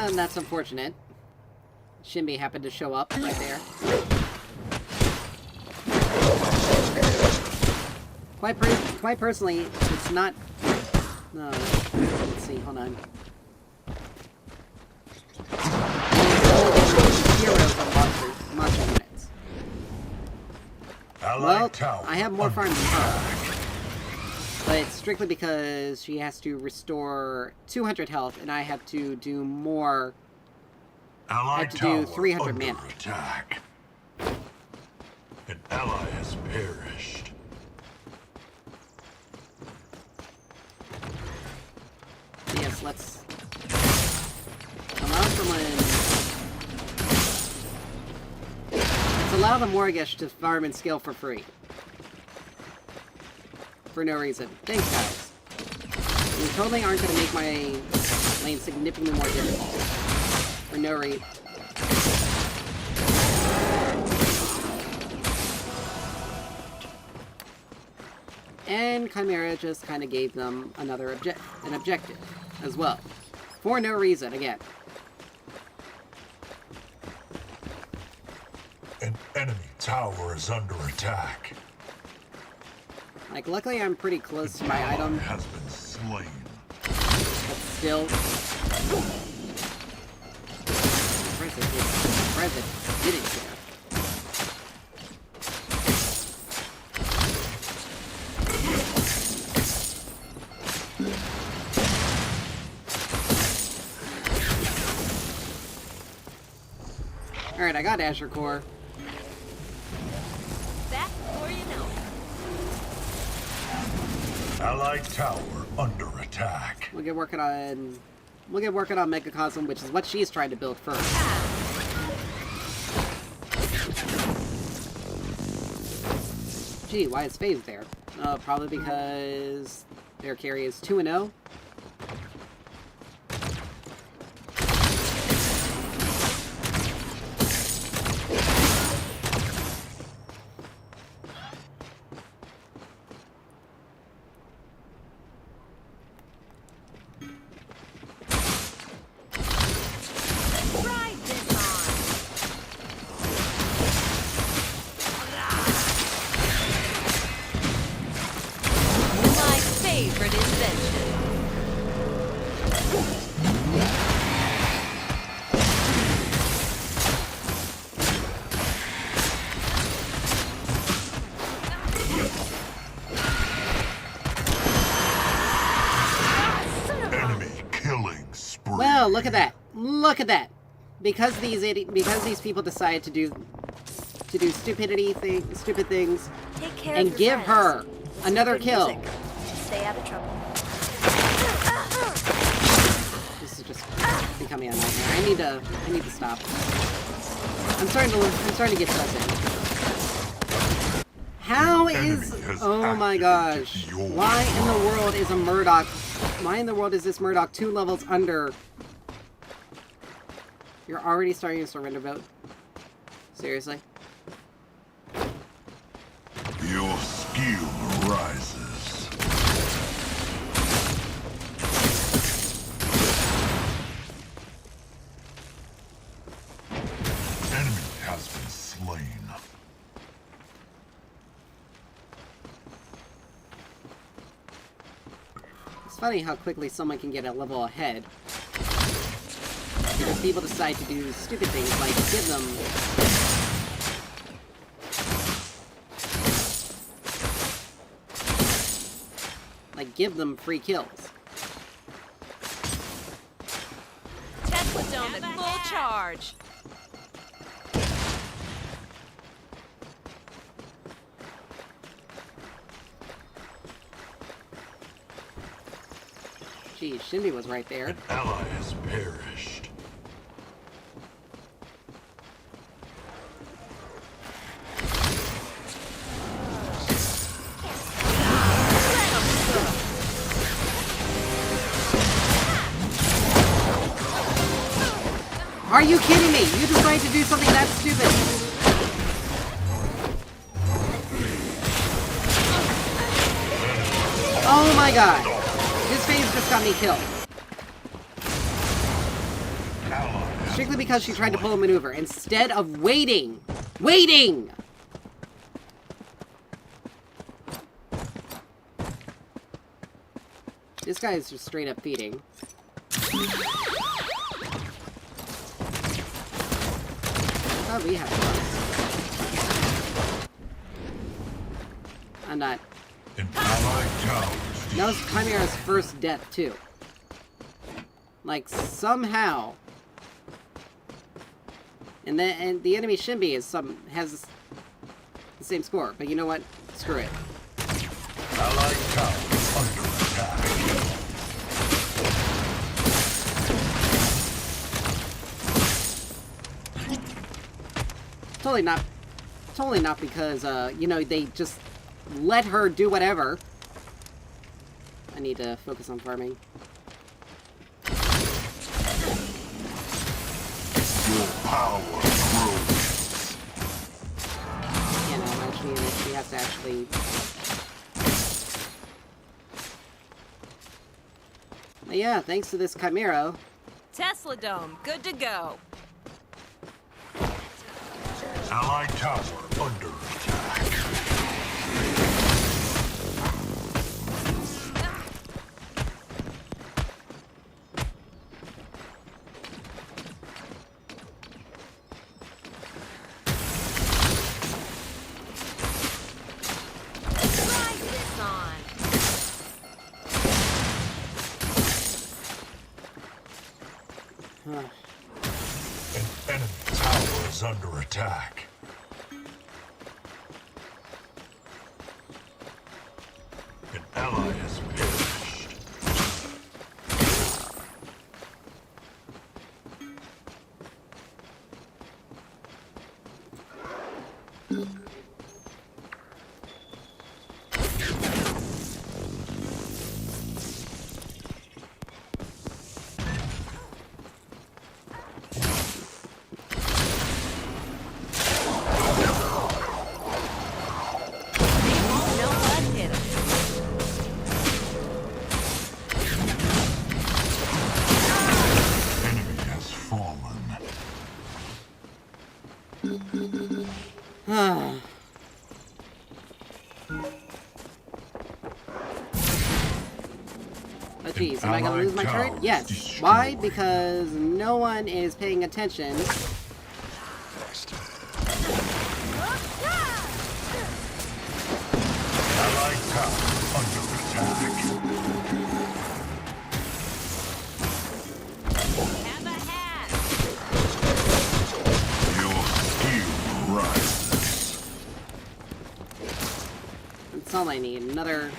And that's unfortunate. Shinbi happened to show up right there. Quite personally, it's not... No, let's see, hold on. Heroes and monster units. Allied Well, tower I have more farm under than her. attack. But it's strictly because she has to restore 200 health, and I have to do more. Allied to do tower 300 under mana. attack. An ally has perished. Yes, let's allow someone. Let's allow the Mortgage to farm and scale for free. For no reason. Thanks, guys. You totally aren't going to make my lane significantly more difficult. For no reason. And Chimera just kind of gave them another an objective as well. For no reason, again. An enemy tower is under attack. Like, luckily I'm pretty close to my Ally item, has been slain. but still. President didn't care. Alright, I got Azure Core. Back before you know it. Allied tower under attack. We'll get working on Megacosm, which is what she's trying to build first. Gee, why is FaZe there? Probably because their carry is 2-0. Ride this on. My favorite invention. Enemy killing spree. Well, look at that. Look at that. Because these people decide to do stupid things, Take care and of your give friends. her another Good kill. music. Stay out of trouble. This is just becoming a nightmare. I need to stop. I'm starting to get frustrated. How is... Enemy has Oh my activated gosh. your Why in the world is a Murdoch... Why in the world is this Murdoch 2 levels under... You're already starting to surrender vote? Seriously? Your skill rises. Enemy has been slain. It's funny how quickly someone can get a level ahead. Because people decide to do stupid things like give them... Like, give them free kills. Tesla Dome at full charge. Geez, Shindy was right there. An ally has perished. Are you kidding me? You decided to do something that stupid. Oh my god. This phase just got me killed. Ally has Strictly because she tried to pull a maneuver instead of waiting. Waiting! This guy is just straight up feeding. Oh, we have fun. I'm not. An allied tower is That was Chimera's first death, too. Like, somehow. And the enemy Shinbi has the same score, but you know what? Screw it. allied tower under attack. Totally not because, you know, they just let her do whatever. I need to focus on farming. Your power grows. You know, actually, she has to actually... But yeah, thanks to this Chimera. Tesla Dome, good to go. Allied tower under attack. Try this on. Huh. An enemy tower is under attack. An ally has perished. No one hit him. Enemy has fallen. Oh geez, am I gonna allied lose my turret? tower Yes. destroyed. Why? Because no one is paying attention. Allied tower under attack. Have a hat. Your skill rises. That's all I need. Another...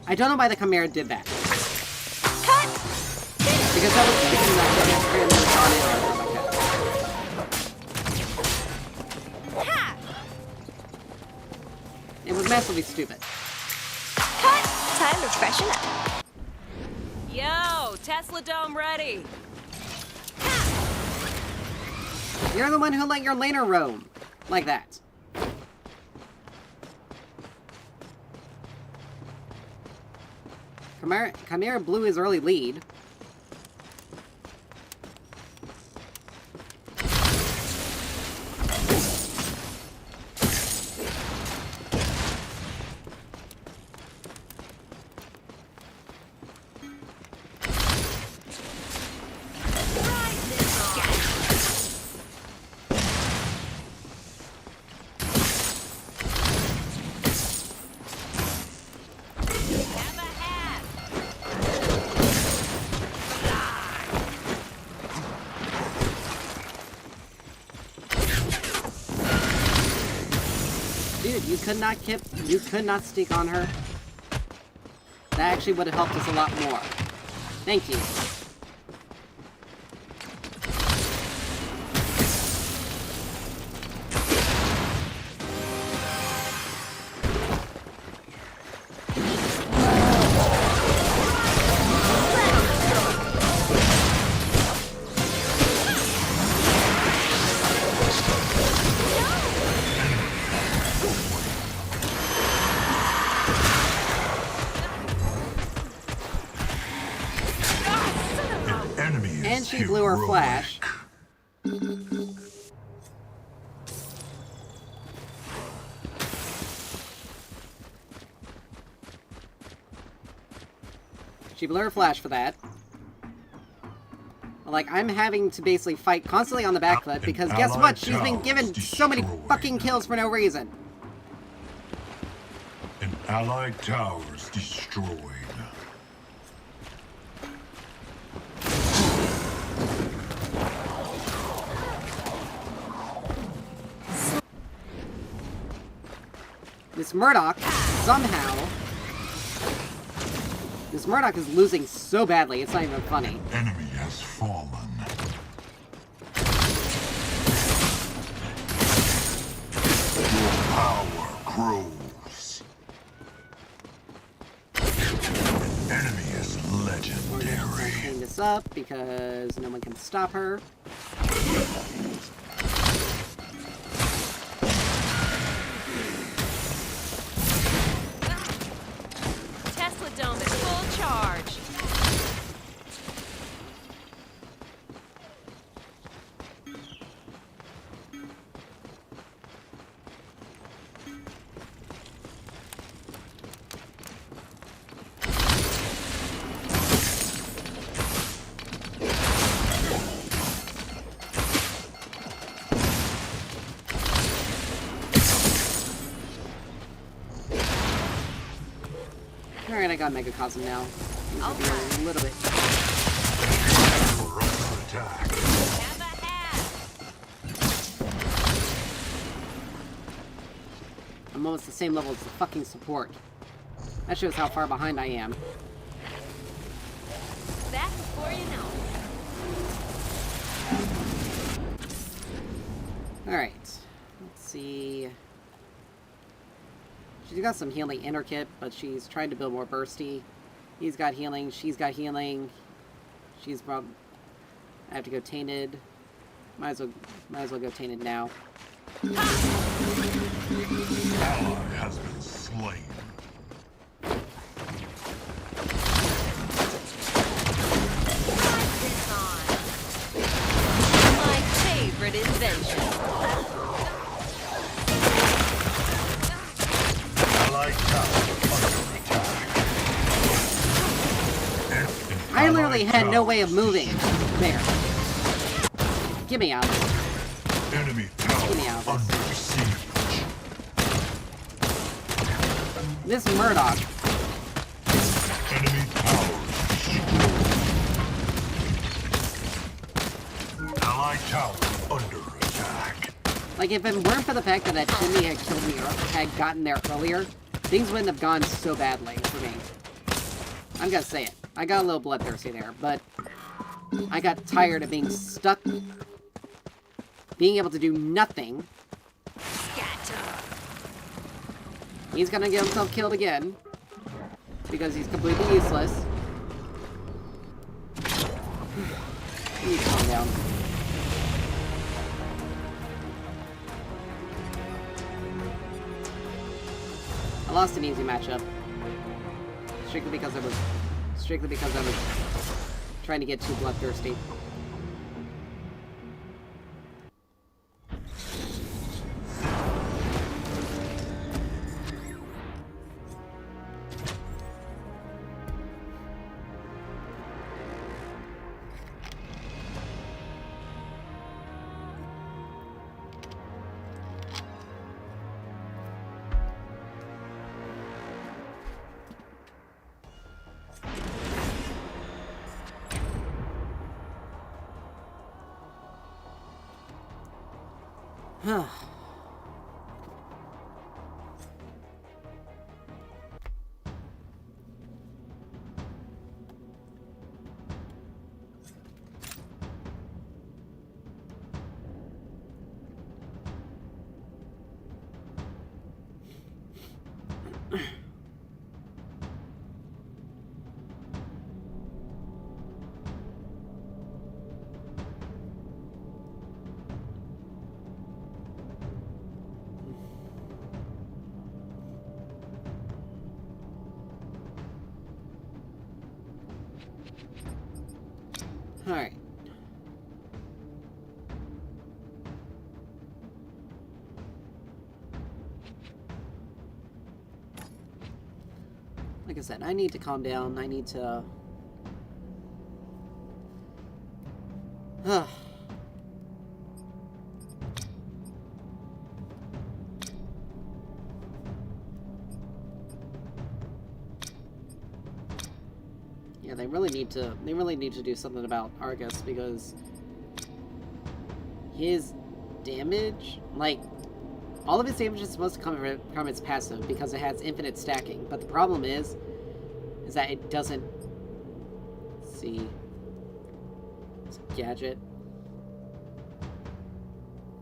I don't know why the Chimera did that. Cut! Because that was thinking that Ha! it was massively stupid. Cut! Time to freshen up. Yo, Tesla Dome ready. You're the one who let your laner roam. Like that. Chimera blew his early lead. Have a hat. Dude, you could not stick on her. That actually would have helped us a lot more. Thank you. she blew her flash. She blew her flash for that. Like, I'm having to basically fight constantly on the back foot because guess what? She's been given so many fucking kills for no reason. An allied tower's destroyed. This Murdoch, somehow... This Murdoch is losing so badly, it's not even funny. Enemy has fallen. Your power grows. Enemy is We're gonna legendary. clean this up because no one can stop her. Tesla Dome is full charge. Alright, I got Megacosm now. These will be a little bit... We're under attack. Have a hat. I'm almost the same level as the fucking support. That shows how far behind I am. Back before you know it. Alright. Let's see... She's got some healing in her kit, but she's trying to build more bursty. He's got healing, she's got healing. She's I have to go tainted. Might as well go tainted now. Ally has been slain. This on. My favorite invention. Allied tower under attack. I literally had no way of moving. There. Get me out of this. Enemy tower Get me out of under siege. This Murdoch. Enemy tower destroyed. Allied tower under attack. Like, if it weren't for the fact that Chimney had killed me, or had gotten there earlier, things wouldn't have gone so badly for me. I'm gonna say it. I got a little bloodthirsty there, but I got tired of being stuck, being able to do nothing. He's gonna get himself killed again, because he's completely useless. You need to calm down. I lost an easy matchup. Strictly because I was trying to get too bloodthirsty. Huh. Alright. Like I said, I need to calm down. I need to... Yeah, they really need to do something about Argus, because his damage, like, all of his damage is supposed to come from its passive because it has infinite stacking, but the problem is that it doesn't... see... It's a gadget.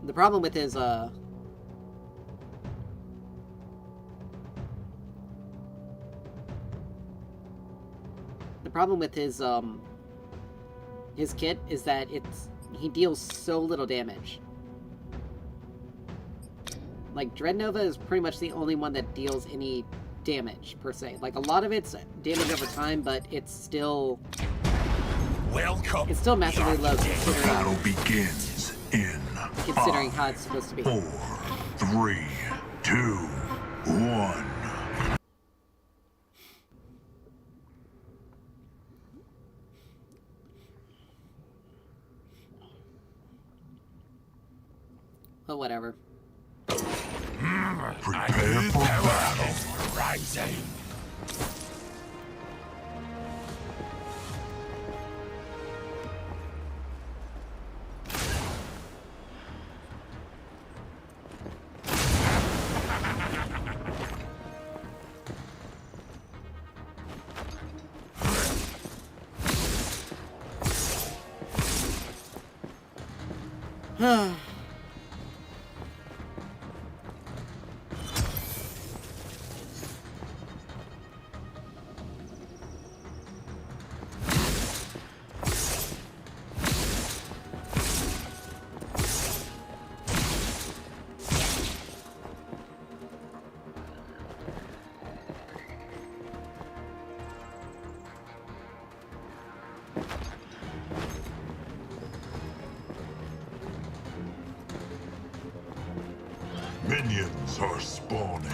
The problem with his, the problem with his kit is that he deals so little damage. Like, Dreadnova is pretty much the only one that deals any damage, per se. Like, a lot of it's damage over time, but it's still... Welcome. It's still massively low The battle begins in considering how it's supposed to be. 4, 3, 2, 1. But whatever. Prepare for battle. Rising. Minions are spawning.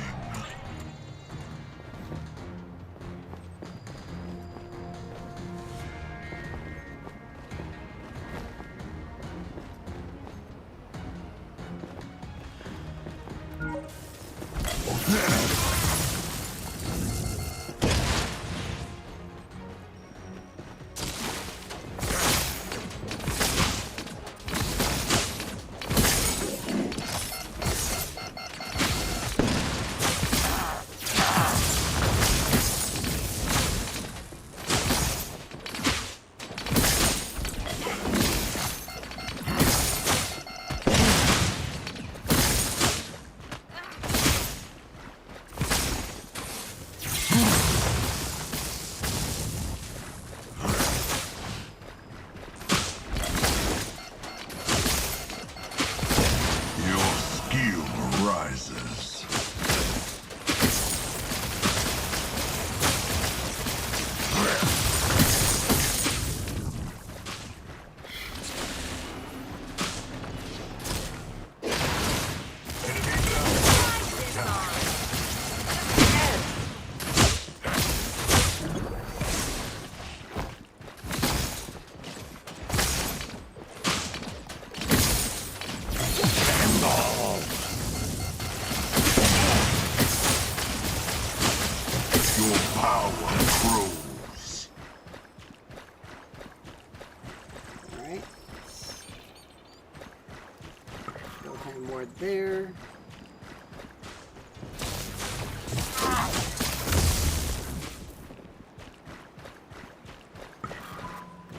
There.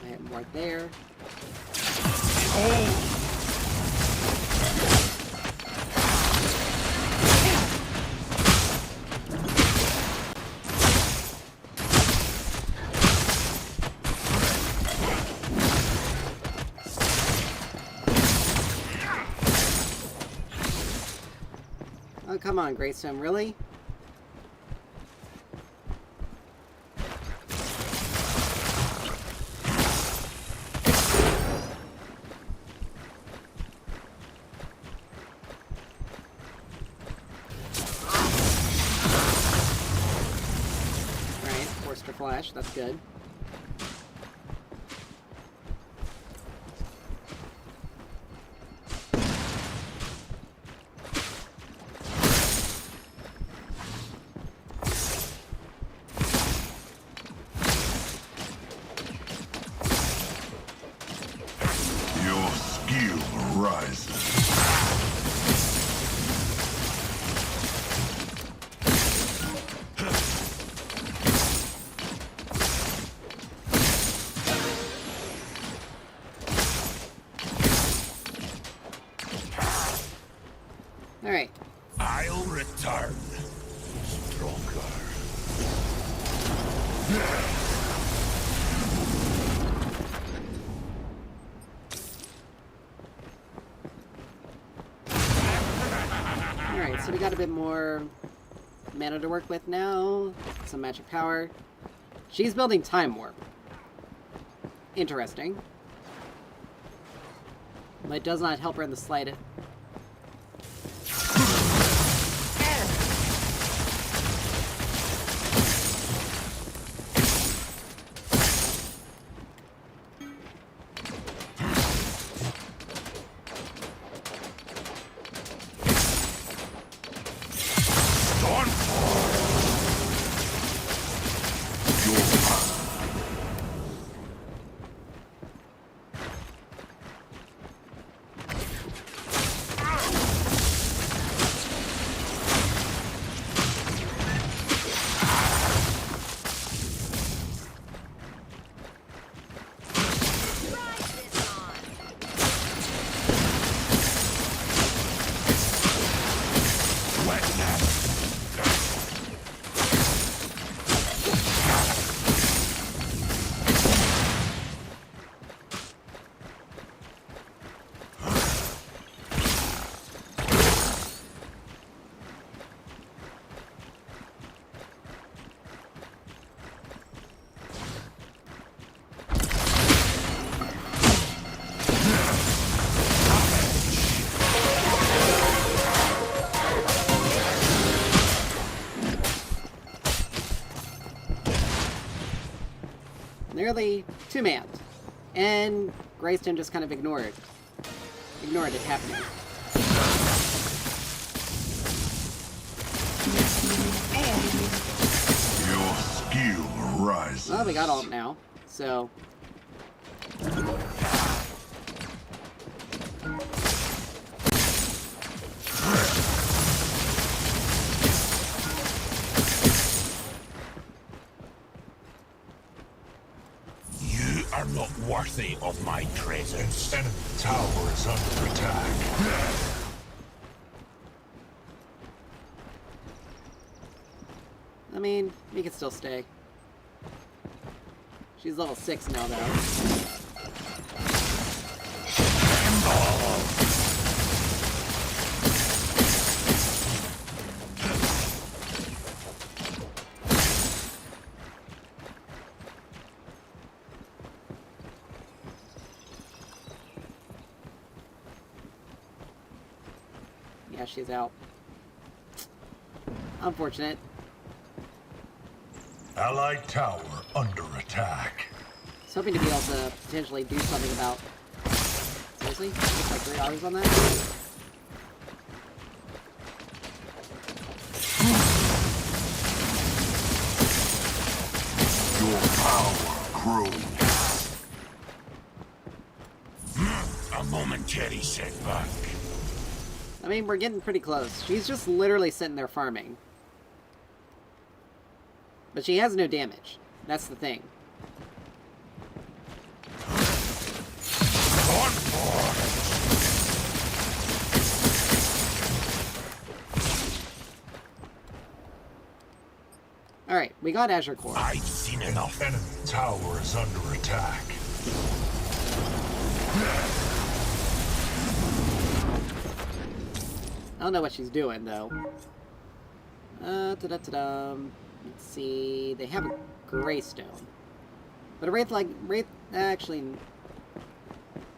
I have more there. Oh, come on, Greystone, really? Alright, flash. That's good. Your skill rises. Alright. I'll return. Stronger. Alright, so we got a bit more mana to work with now. Some magic power. She's building Time Warp. Interesting. But it does not help her in the slightest. Nearly two-manned. And Greystone just kind of ignored it happening. Your skill rises. Well, we got ult now, so... You are not worthy of my presence. Enemy tower is under attack. I mean, we can still stay. She's level 6 now, though. Yeah, she's out. Unfortunate. Allied tower under attack. I was hoping to be able to potentially do something about... Seriously? Just like $3 on that? Your power grows. A momentary setback. I mean, we're getting pretty close. She's just literally sitting there farming. But she has no damage. That's the thing. Alright, we got Azure Core. I've seen enough. Enemy tower is under attack. I don't know what she's doing, though. Let's see. They have a Greystone. But a Wraith, actually...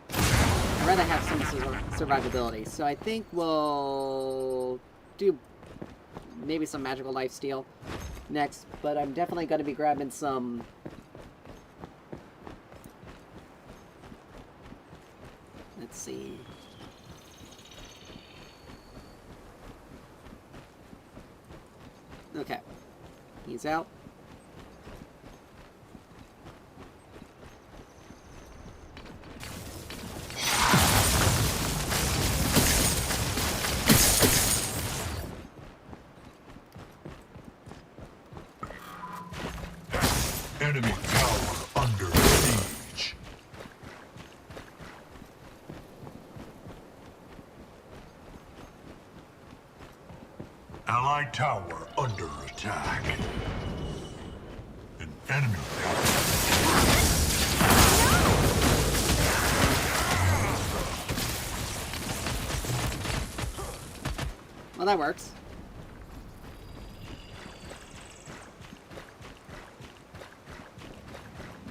I'd rather have some survivability. So I think we'll do maybe some magical lifesteal. next, but I'm definitely going to be grabbing some... Let's see... Okay. He's out. Enemy tower under siege. Allied tower under attack. An enemy tower. Well, that works.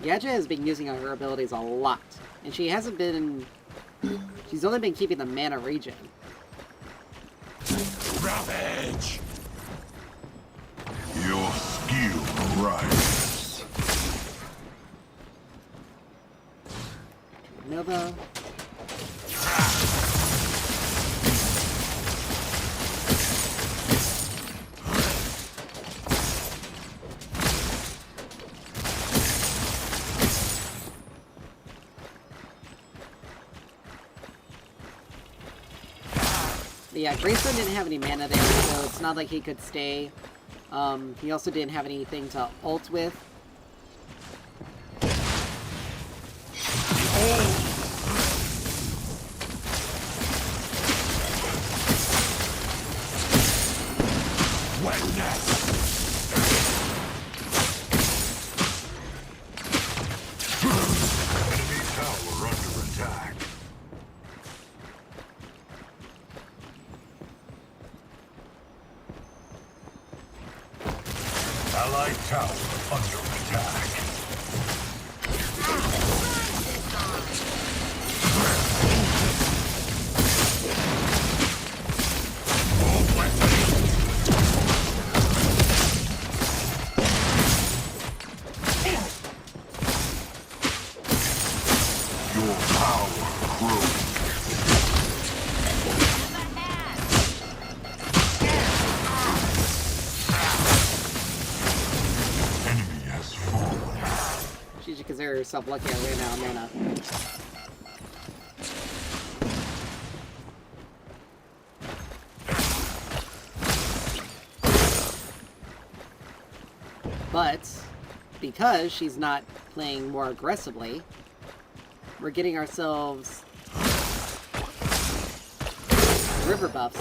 Gadget has been using her abilities a lot, and she hasn't been... She's only been keeping the mana regen. Ravage! Your skill rises. Nova. Yeah, Greystone didn't have any mana there, so it's not like he could stay. He also didn't have anything to ult with. Enemy tower under attack. Allied tower under attack. Your power grows. Enemy has fallen. She should consider herself lucky I ran out of mana. But, because she's not playing more aggressively, we're getting ourselves river buffs.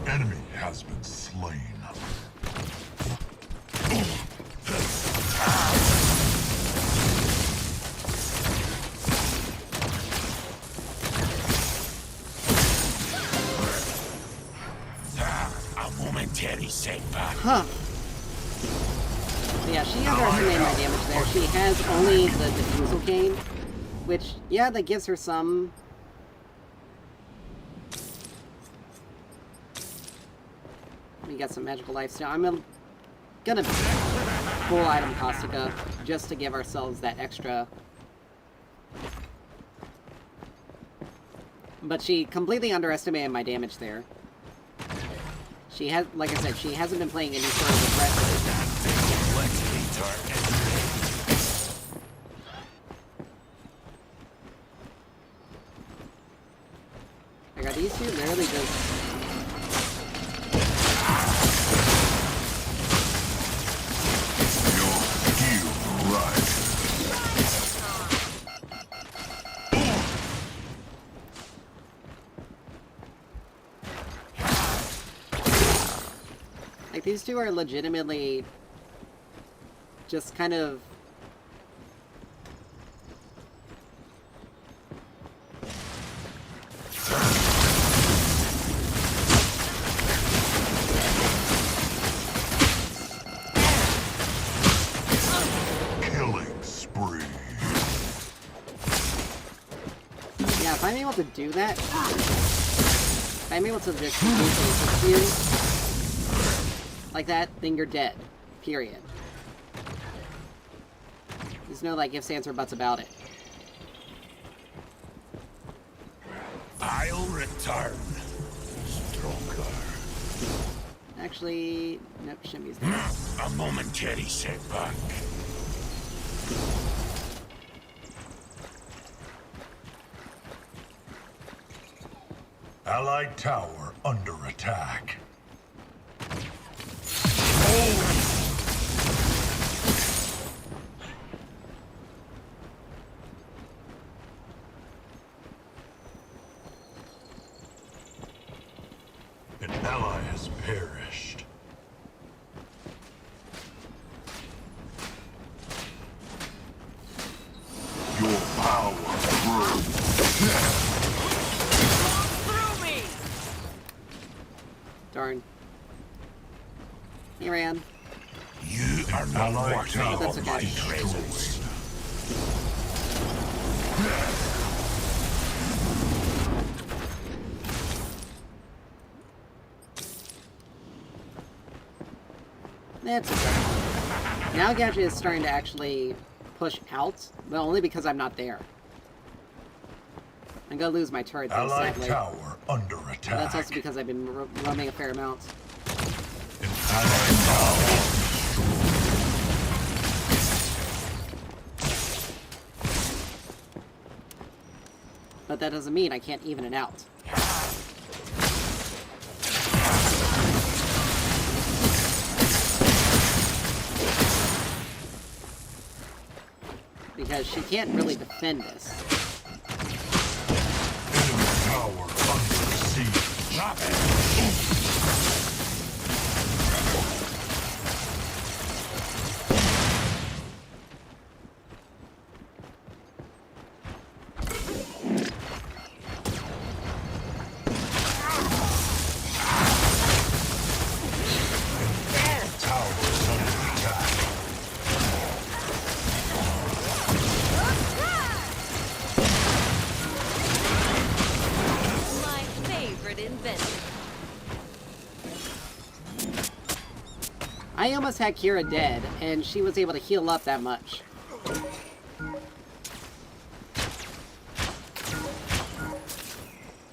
Enemy has been slain. A momentary setback. Huh. Yeah, she underestimated my damage there. She has only the Diffusal Cane, which, yeah, that gives her some... We got some magical lifesteal. Gonna full item Caustica just to give ourselves that extra. But she completely underestimated my damage there. She has, like I said, she hasn't been playing any sort of aggressive. Like, are these two literally just... Your skill rises. Like, these two are legitimately just kind of... Killing spree. If I'm able to do that, if I'm able to just hit you like that, then you're dead. Period. There's no, like, ifs, ands, or buts about it. I'll return. Stronger. Actually, nope, Shimmy's there. A momentary setback. Allied tower under attack. An ally has perished. Your power grows. Through me! Darn. He ran. You are not Allied worthy tower That's of okay. my presence. That's okay. Now Gadget is starting to actually push out, but only because I'm not there. I'm gonna lose my turret though, Allied sadly. tower under But attack. that's also because I've been roaming a fair amount. An allied tower. But that doesn't mean I can't even it out. Because she can't really defend this. Enemy tower under siege. Drop it. Tower is under attack. My favorite invention. I almost had Kira dead, and she was able to heal up that much.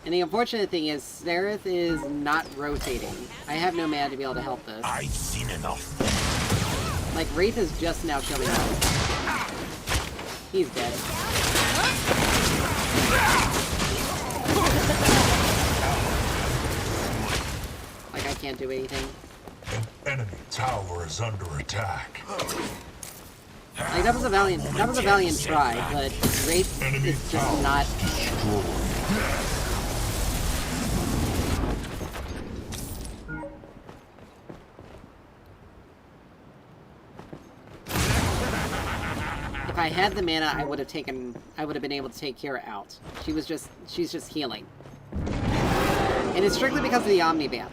And the unfortunate thing is, Sereth is not rotating. I have no mana to be able to help this. I've seen enough. Like, Wraith is just now showing up. He's dead. Like, I can't do anything. An enemy tower is under attack. Like, that was a valiant try, but Wraith Enemy is tower just not... destroyed. If I had the mana, I would have been able to take Kira out. She's just healing. And it's strictly because of the Omni-Ban.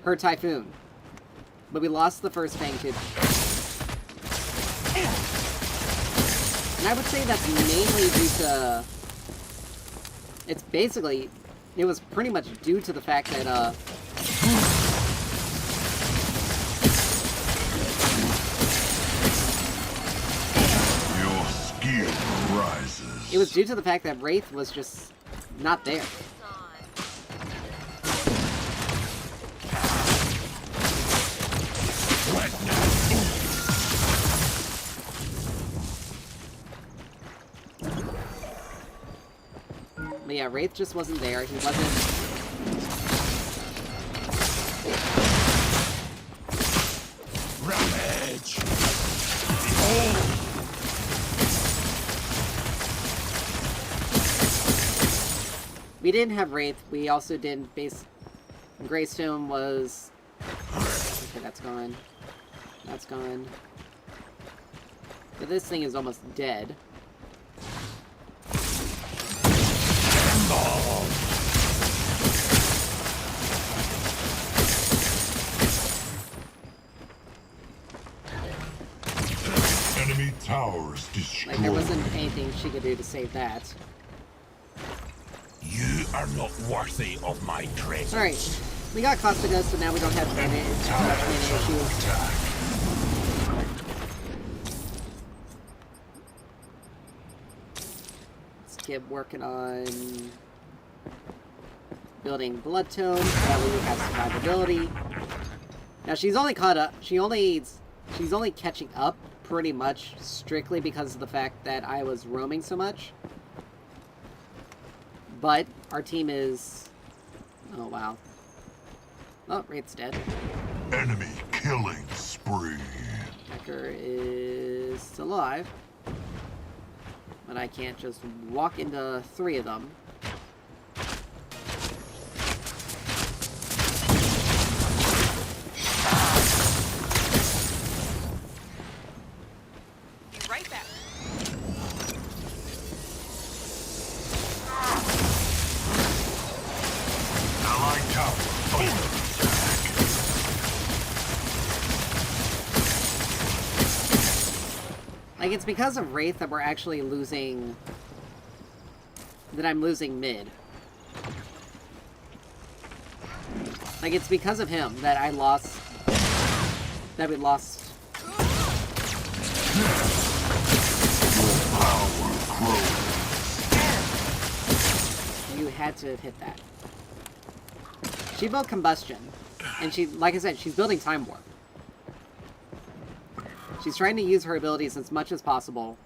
Her Typhoon. But we lost the first Fang too. And I would say that's mainly due to... It was pretty much due to the fact that, Your skill rises. it was due to the fact that Wraith was just not there. But yeah, Wraith just wasn't there. He wasn't... Ravage. We didn't have Wraith. We also didn't base... Greystone was... Okay, that's gone. That's gone. But this thing is almost dead. Enemy towers destroyed. Like, there wasn't anything she could do to save that. are not worthy of my treasure. Alright, we got Costiga, so now we don't have mana issues. Let's get working on building Blood Tome, so that way we have survivability. Now she's only caught up, she's only catching up pretty much strictly because of the fact that I was roaming so much. But our team is... Oh, wow. Oh, Wraith's dead. Enemy killing spree. Hacker is still alive. But I can't just walk into 3 of them. Be right back. Allied tower under attack. Like, it's because of Wraith that we're actually losing... that I'm losing mid. Like, it's because of him that I lost... that we lost... You had to have hit that. She built Combustion. And she, like I said, she's building Time Warp. She's trying to use her abilities as much as possible.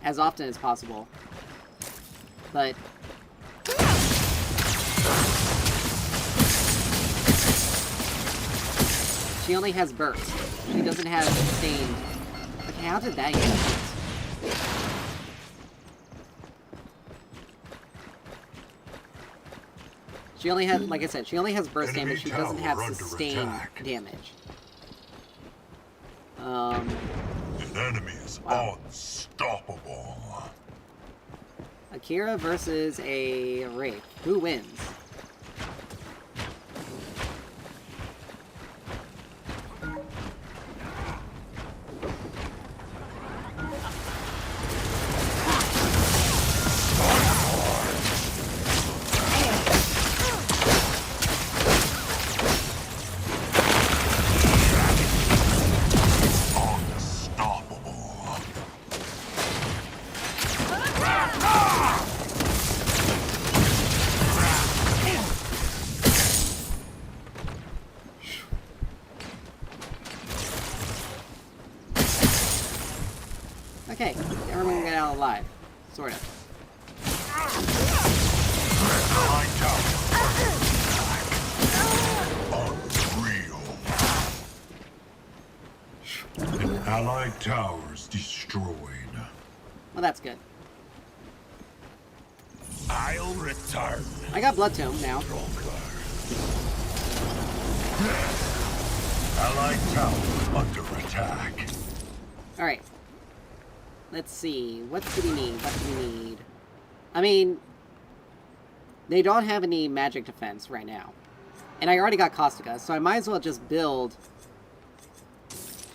As often as possible. But... she only has burst. She doesn't have sustained... Okay, how did that get hit? She only has, like I said, she only has burst Enemy damage. She doesn't have tower under sustained attack. damage. An enemy is Wow. unstoppable. Akira versus a Wraith. Who wins? Unstoppable. Okay, everyone get out alive. Sort of. Allied tower under attack. Unreal. An allied tower's destroyed. Well, that's good. I'll return. I got Blood Tome now. Allied tower under attack. Alright. Let's see. What do we need? What do we need? I mean... they don't have any magic defense right now. And I already got Costiga, so I might as well just build...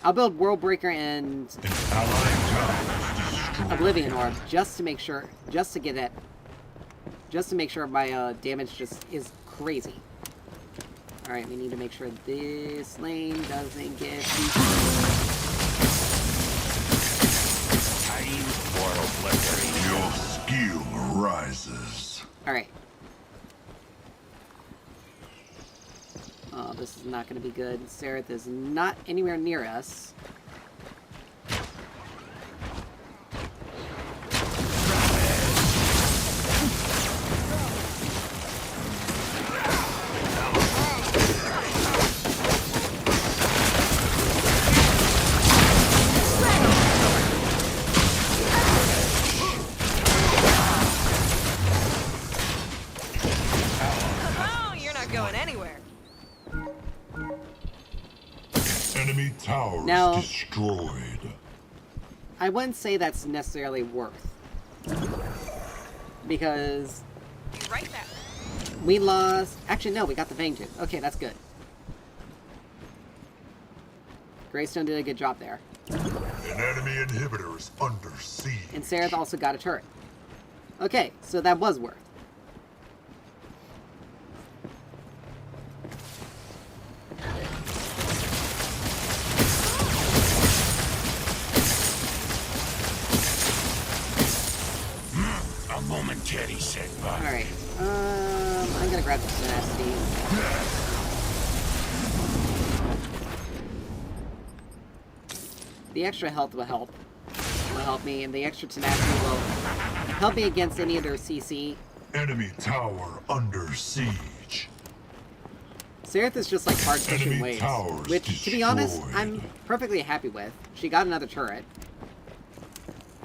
I'll build World Breaker and An allied tower is destroyed. Oblivion Orb just to make sure... just to get that... just to make sure my damage just is crazy. Alright, we need to make sure this lane doesn't get... Time for obliteration. Your skill rises. Alright. Oh, this is not going to be good. Sereth is not anywhere near us. Oh, you're not going anywhere. Enemy tower Now- is destroyed. I wouldn't say that's necessarily worth. Because Be right back. we lost... Actually, no, we got the Fang Tooth. Okay, that's good. Greystone did a good job there. An enemy inhibitor is under siege. And Sereth also got a turret. Okay, so that was worth. momentary setback. Alright. I'm gonna grab the tenacity. The extra health will help. Will help me, and the extra tenacity will help me against any of their CC. Enemy tower under siege. Seraph is just like hard pushing Enemy waves, towers which, to be honest, destroyed. I'm perfectly happy with. She got another turret.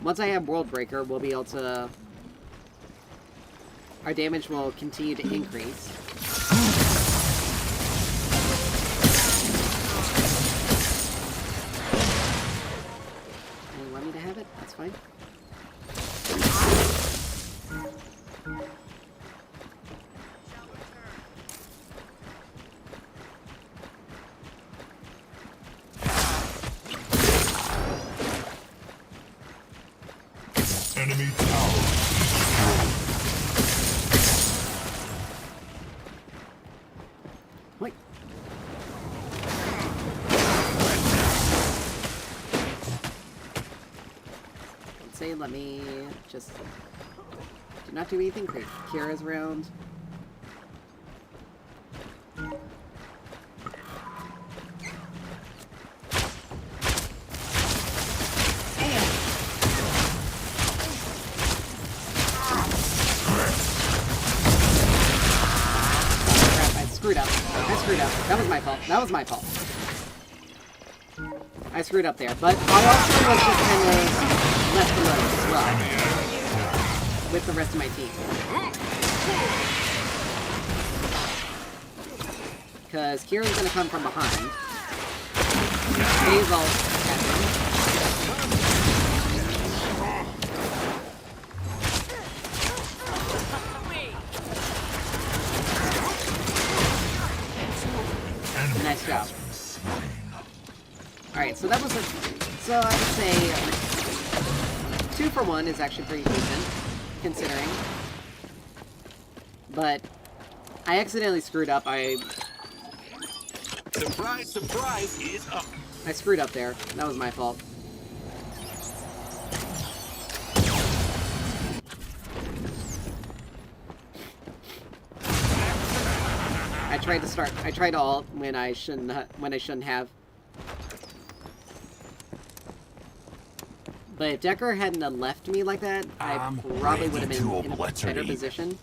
Once I have World Breaker, we'll be able to... Our damage will continue to increase. And you want me to have it? That's fine. Enemy tower destroyed. Wait. Let's say, let me just do not do anything crazy. Kira's around. Screwed up. I screwed up. That was my fault. That was my fault. I screwed up there, but I also was just kind of left alone as well with the rest of my team. Because Kira's gonna come from behind. Hazel catching. Nice job. Alright, so that was a... So I would say 2 for 1 is actually pretty decent, considering. But I accidentally screwed up. Surprise, surprise, is up. I screwed up there. That was my fault. I tried to ult when I shouldn't have. But if Decker hadn't have left me like that, I probably would have been in a better position.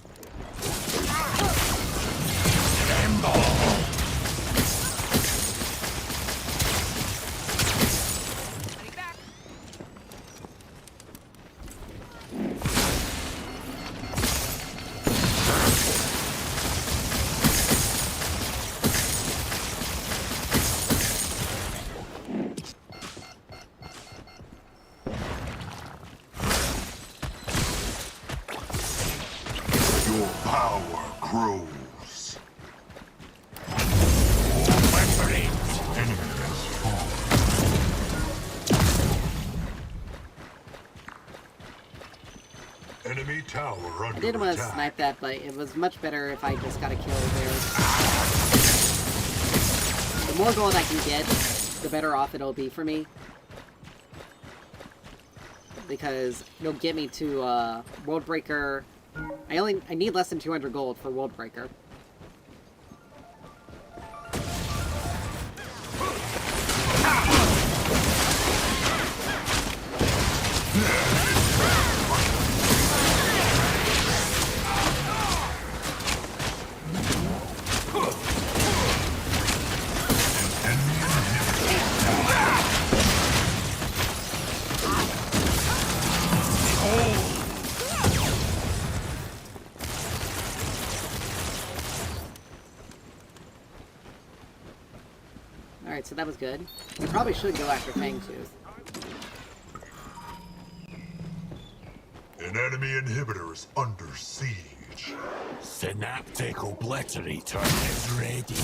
Your power grows. Enemy has fallen. Enemy tower under I did want to attack. snipe that, but it was much better if I just got a kill there. The more gold I can get, the better off it'll be for me. Because it'll get me to World Breaker. I need less than 200 gold for World Breaker. Alright, so that was good. We probably should go after Fangtooth. An enemy inhibitor is under siege. Synaptic obliterator is ready.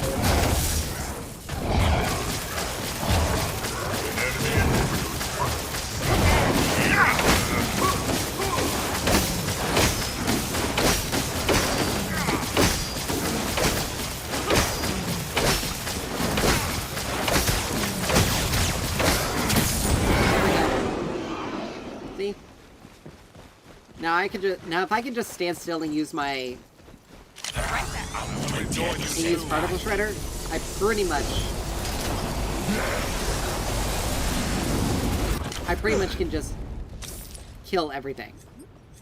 An enemy inhibitor is See? Now if I can just stand still and use my particle shredder, I pretty much can just kill everything.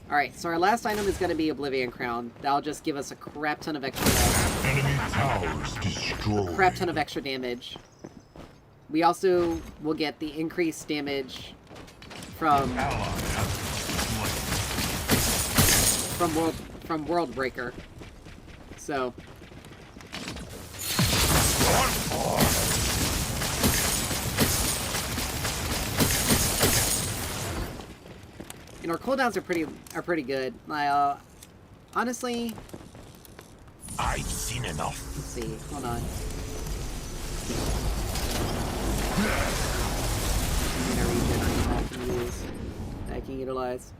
Alright, so our last item is going to be Oblivion Crown. That'll just give us a crap ton of extra Enemy towers destroyed. crap ton of extra damage. We also will get the increased damage from World Breaker. So and our cooldowns are pretty good. Honestly, I've seen enough. let's see. Hold on. I can utilize.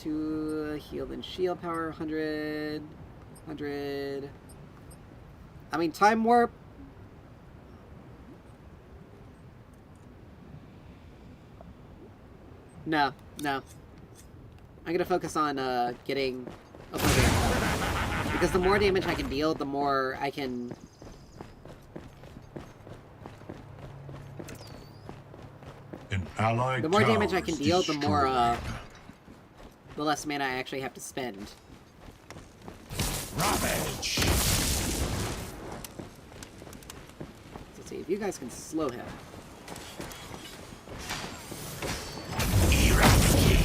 To heal and shield power 100. I mean, time warp. No. I'm gonna focus on getting Oblivion. Because the more damage I can deal, the more I can... An allied The more damage I tower can is deal, the more, destroyed. the less mana I actually have to spend. Ravage. Let's see, if you guys can slow him. Eradicate.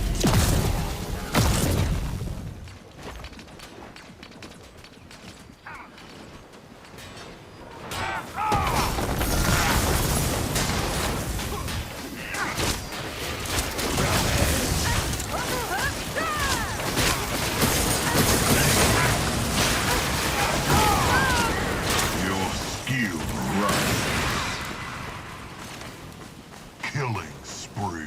Your skill rises. Killing spree.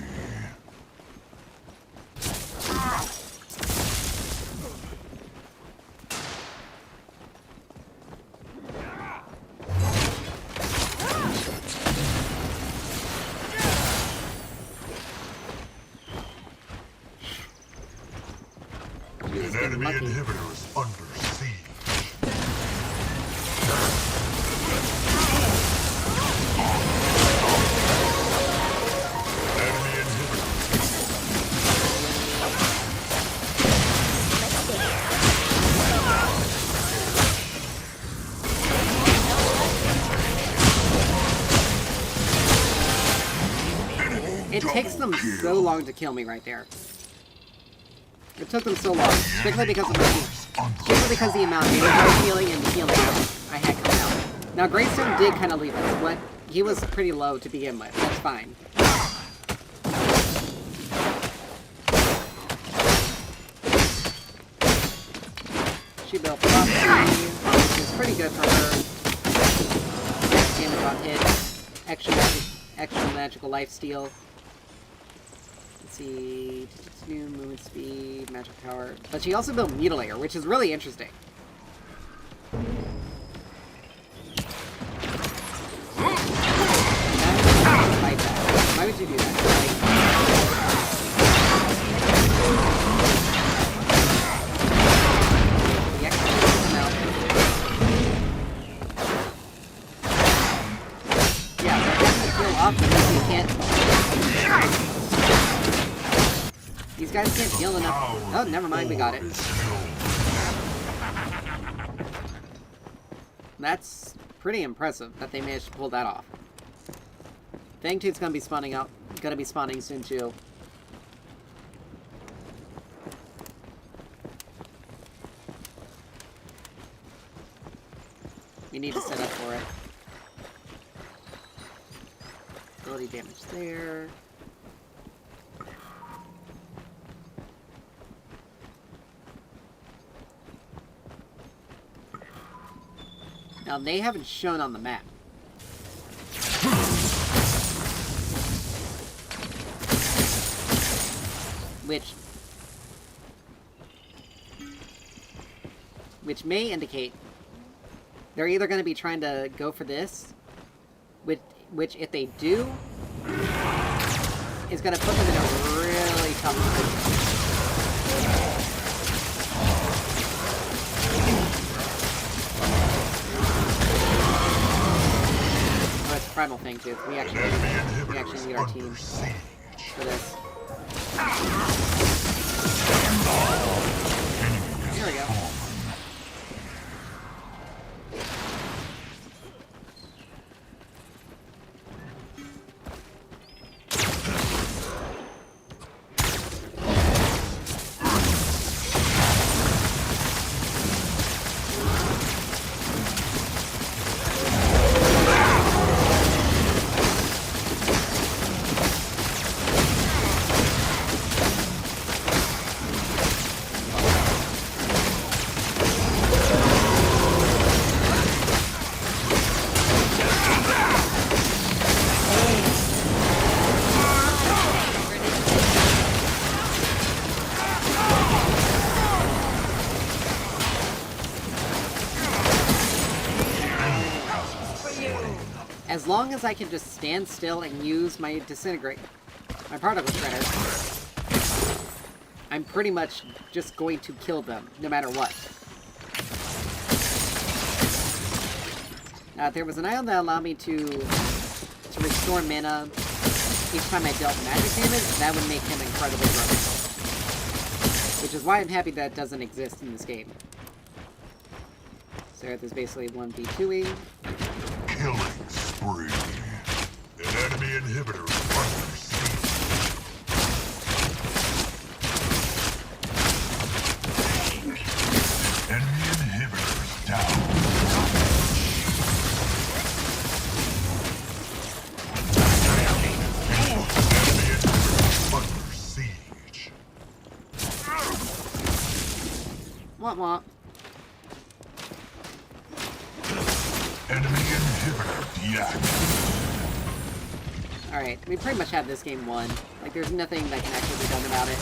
An enemy lucky. inhibitor is under siege. Enemy inhibitor. It takes them so long to kill me right there. It took them so long, strictly because of the amount of damage I was healing and the healing I had coming out. Now, Greystone did kind of leave us, but he was pretty low to begin with. That's fine. She built Prophecy, which is pretty good for her. Damage on hit, extra magical lifesteal. Let's see, new movement speed, magic power. But she also built Mutilator, which is really interesting. Fight that. Why would you do that? The extra come out. Yeah, so I have to heal up because you can't. These guys can't heal enough. Oh, never mind, we got it. That's pretty impressive that they managed to pull that off. Fangtoot's gonna be spawning up. Gonna be spawning soon too. We need to set up for it. Ability damage there. Now, they haven't shown on the map. Which may indicate they're either going to be trying to go for this, which if they do, is going to put them in a really tough position. Oh, it's Primal Fangtooth. We actually need our team for this. Here we go. As long as I can just stand still and use my disintegrate, my particle shredder, I'm pretty much just going to kill them, no matter what. Now, if there was an item that allowed me to restore mana each time I dealt magic damage, that would make him incredibly broken. Which is why I'm happy that doesn't exist in this game. So there's basically 1v2e. Killing spree. An enemy inhibitor is under siege. Enemy inhibitor is down. Enemy inhibitor under siege. Womp womp. Enemy inhibitor deactivated. Alright, we pretty much have this game won. Like, there's nothing that can actually be done about it.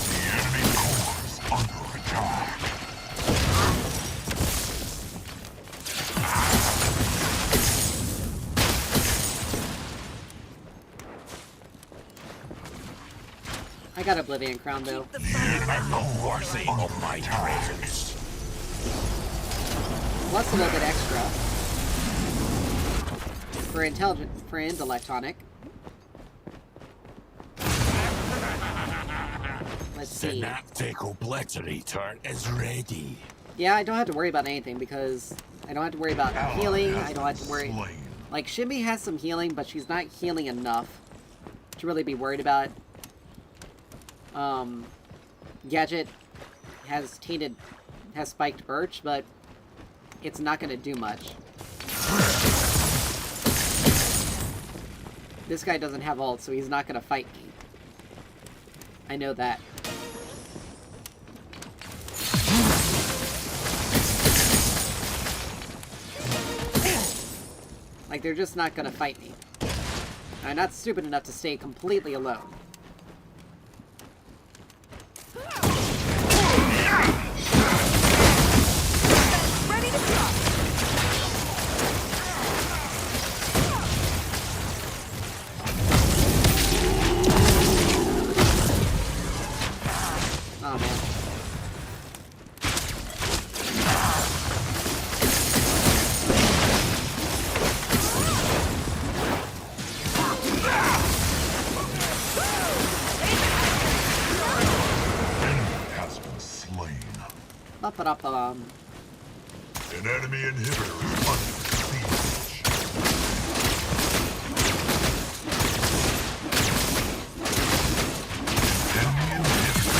The enemy core is under attack. I got Oblivion Crown, though. The enemy core is under my presence. Plus a little bit extra. For Intellectonic. Let's see. Synaptic obliterator is ready. Yeah, I don't have to worry about anything because I don't have to worry about healing. I don't have to worry. Like, Shimmy has some healing, but she's not healing enough to really be worried about. Gadget has spiked Birch, but it's not going to do much. This guy doesn't have ult, so he's not going to fight me. I know that. Like, they're just not going to fight me. I'm not stupid enough to stay completely alone. Oh, man. Has been slain. Ba-ba-da-bum. An enemy inhibitor is under siege. Enemy inhibitor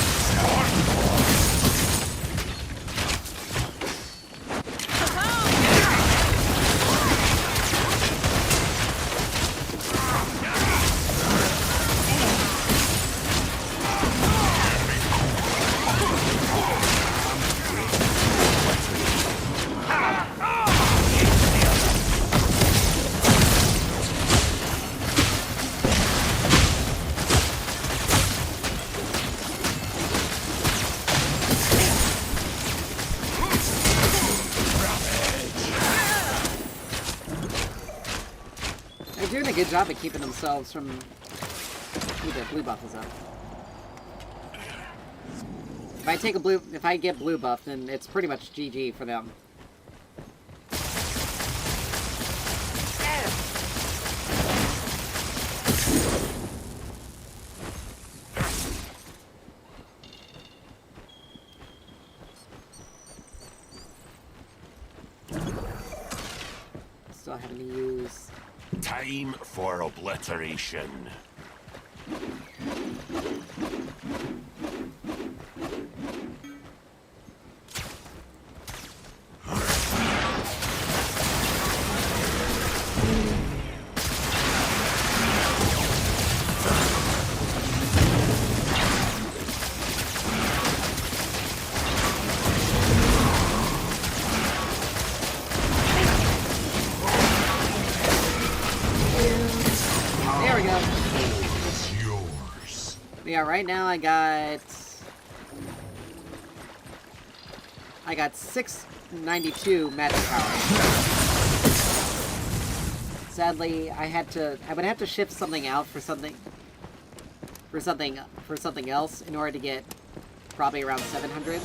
They're doing a good job at keeping themselves from... Ooh, the blue buff is up. If I get blue buff, then it's pretty much GG for them. Still having to use... Time for obliteration. There we go. It's yours. Yeah, right now I got 692 magic power. Sadly, I would have to shift something out for something else in order to get probably around 700.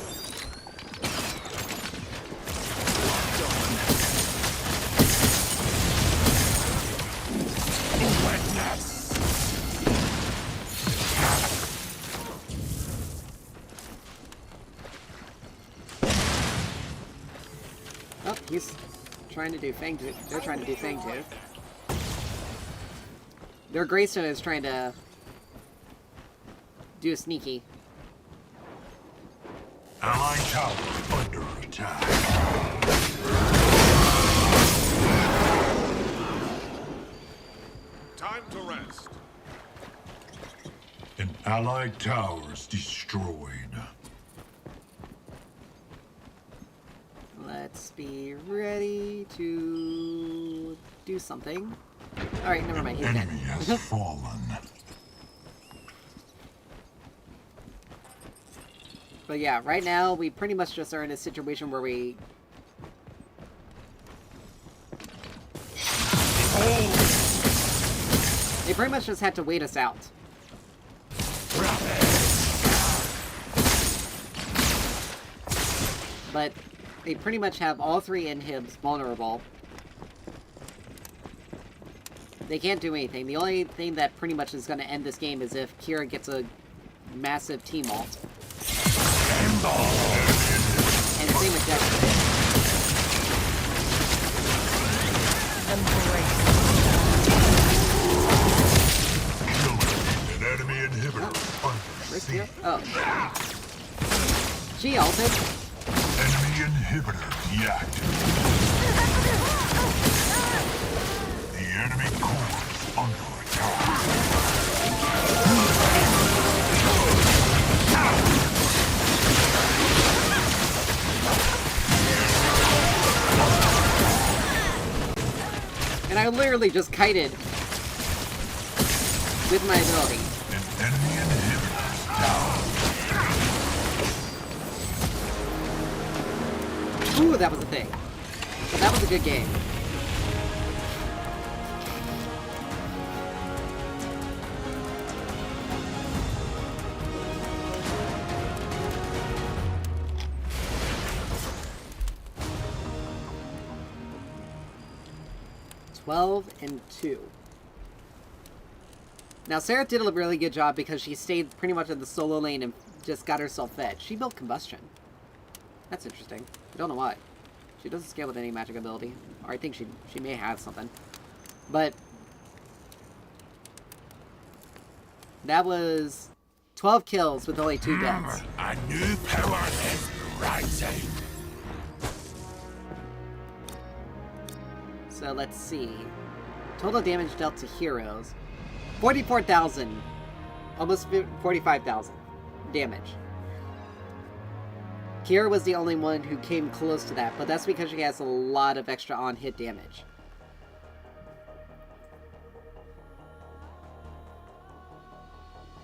Oh, he's trying to do Fang Tooth. They're trying to do Fang Tooth. Their Greystone is trying to do a sneaky. Allied tower under attack. Time to rest. An allied tower's destroyed. Let's be ready to do something. Alright, never mind, he's dead. Enemy has fallen. But yeah, right now we pretty much just are in a situation where we... They pretty much just had to wait us out. But they pretty much have all three inhibs vulnerable. They can't do anything. The only thing that pretty much is going to end this game is if Kira gets a massive team ult. And same with Dexter. An enemy inhibitor under Where's siege. Kira? Oh. She ulted. Enemy inhibitor deactivated. The enemy core is under attack. And I literally just kited with my ability. An enemy inhibitor is down. Ooh, that was a thing. But that was a good game. and 2. Now, Sarah did a really good job because she stayed pretty much in the solo lane and just got herself fed. She built Combustion. That's interesting. I don't know why. She doesn't scale with any magic ability. Or I think she may have something. But that was 12 kills with only 2 deaths. A new power is rising. So let's see. Total damage dealt to heroes. 44,000. Almost 45,000 damage. Kira was the only one who came close to that, but that's because she has a lot of extra on-hit damage.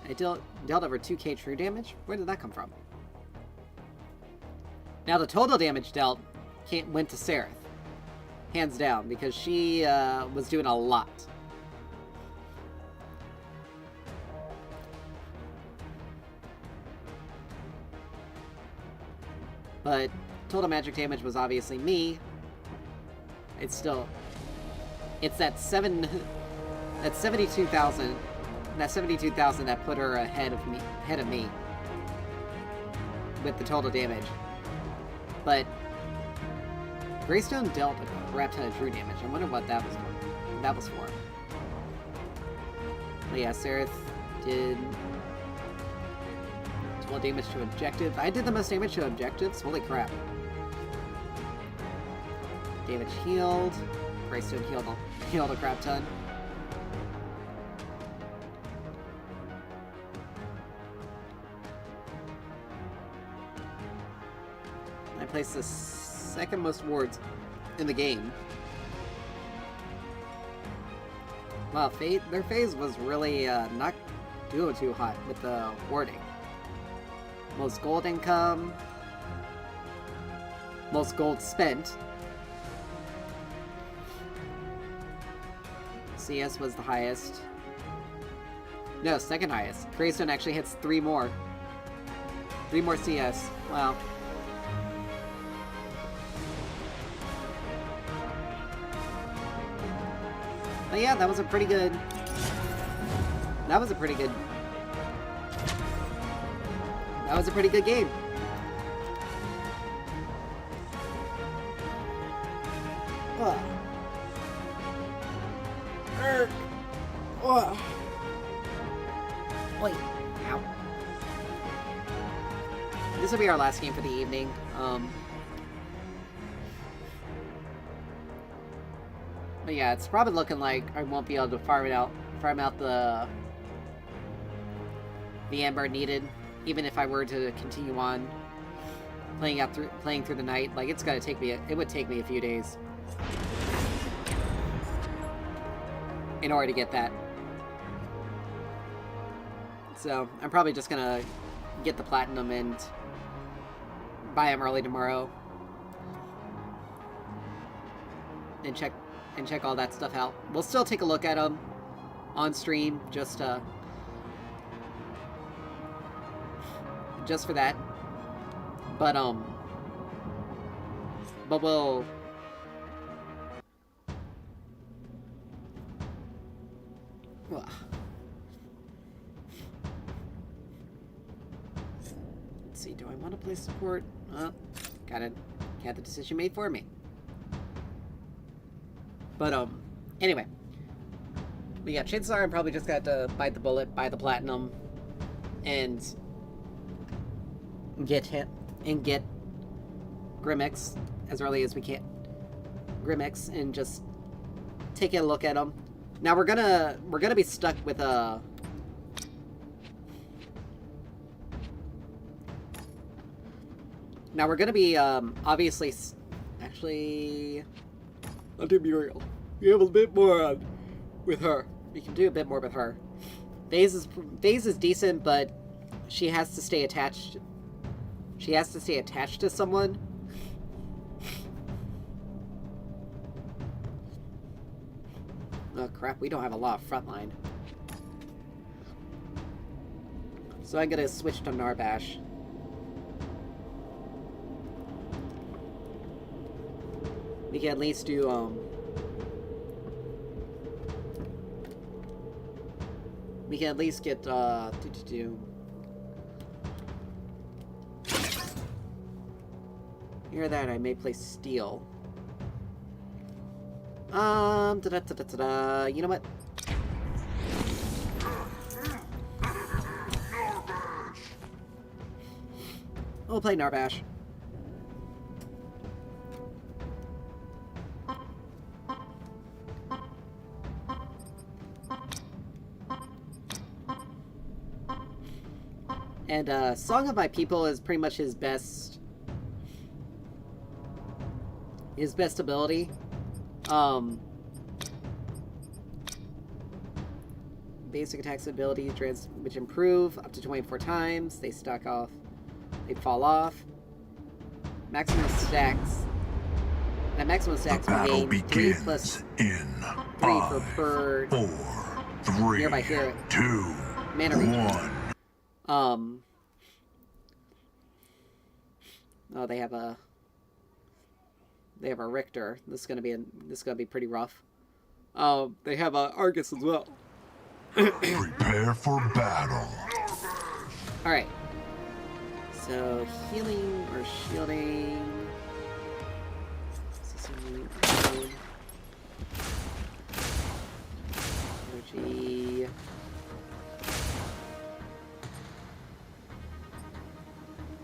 I dealt over 2k true damage? Where did that come from? Now the total damage dealt went to Seraph. Hands down, because she was doing a lot. But total magic damage was obviously me. It's still... It's that 72,000... That 72,000 that put her ahead of me. With the total damage. But... Greystone dealt a crap ton of true damage. I wonder what that was for. But yeah, Seraph did 12 damage to objective. I did the most damage to objectives. Holy crap. Damage healed. Greystone healed a crap ton. I placed the second most wards in the game. Wow, their phase was really not doing too hot with the warding. Most gold income. Most gold spent. CS was the highest. No, second highest. Greystone actually hits 3 more. 3 more CS. Wow. But yeah, that was a pretty good... That was a pretty good game. Ugh. Ugh. Wait. Ow. This will be our last game for the evening. But yeah, it's probably looking like I won't be able to farm out the Ember needed, even if I were to continue on playing through the night. Like, it would take me a few days in order to get that. So I'm probably just gonna get the platinum and buy them early tomorrow and check all that stuff out. We'll still take a look at them on stream, just for that. But we'll... Ugh. Let's see, do I want to play support? Got the decision made for me. But, anyway. But yeah, chances are I'm probably just got to bite the bullet, buy the platinum, and get Grimmix as early as we can. Grimmix, and just take a look at them. Now we're gonna be stuck with a... Now we're gonna be, obviously... Actually... I'll do Muriel. We have a bit more with her. We can do a bit more with her. Phase is decent, but she has to stay attached. She has to stay attached to someone. Oh crap, we don't have a lot of frontline. So I'm gonna switch to Narbash. We can at least do, we can at least get, Hear that, I may play Steel. You know what? We'll play Narbash. And, Song of My People is pretty much his best ability. Basic attacks ability, which improve up to 24 times. They fall off. Maximum stacks. At maximum stacks, we gain 3 plus 3 per 4, 3, nearby hero. 2, Mana region. 1. Oh, they have a Richter. This is gonna be pretty rough. Oh, they have a Argus as well. Prepare for battle. All right. So healing or shielding. Energy.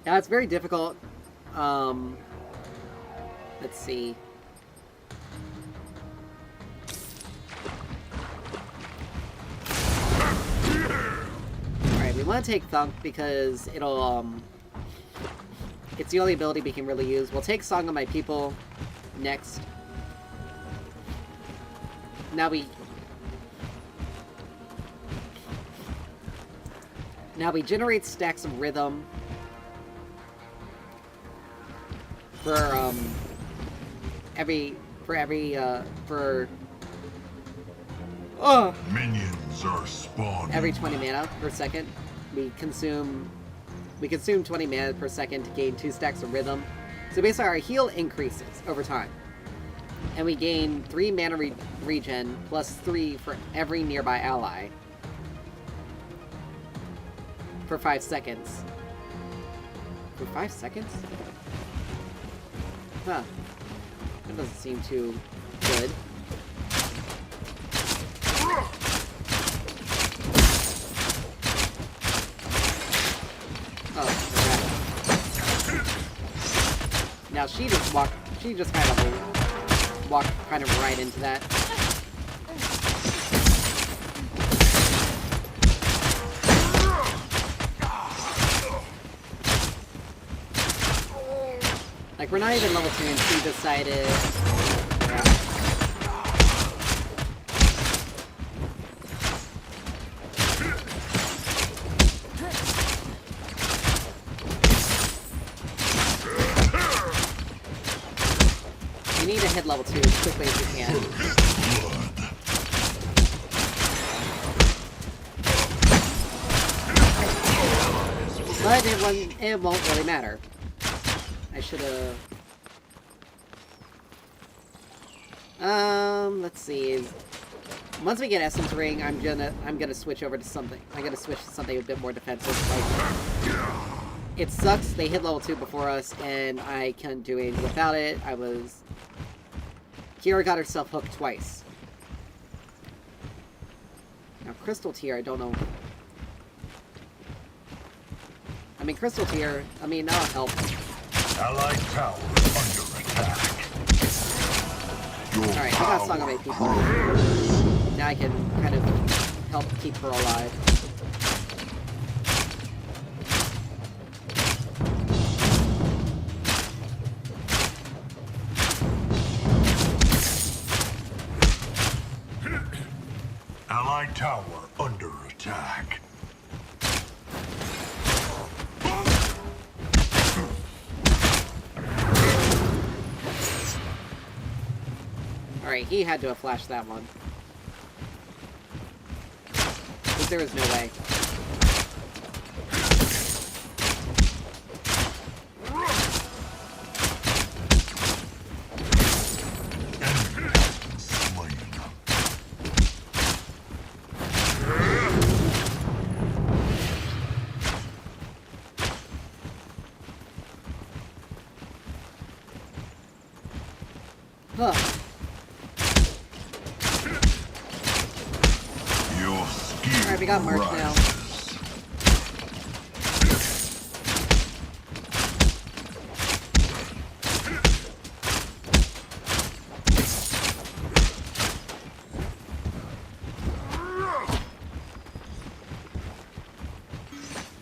Yeah, it's very difficult. Let's see. Alright, we want to take Thunk because it'll, it's the only ability we can really use. We'll take Song of My People next. Now we generate stacks of rhythm for Minions are spawning. every 20 mana per second. We consume 20 mana per second to gain 2 stacks of rhythm. So basically our heal increases over time. And we gain 3 mana regen plus 3 for every nearby ally for 5 seconds. For 5 seconds? Huh. That doesn't seem too good. Oh, okay. Now she just kind of walked kind of right into that. Like, we're not even level 2 and she decided... Yeah. You need to hit level 2 as quickly as you can. But it won't really matter. I should've... let's see. Once we get Essence Ring, I'm gonna switch over to something. I'm gonna switch to something a bit more defensive. Like, it sucks, they hit level 2 before us, and I couldn't do anything without it. Kira got herself hooked twice. Now, Crystal Tier, I don't know... I mean, Crystal Tier, that'll help. Allied tower under attack. Alright, I got Song of My People. Now I can kind of help keep her alive. Allied tower under attack. Alright, he had to have flashed that one. Because there was no way. Huh. Alright, we got March now.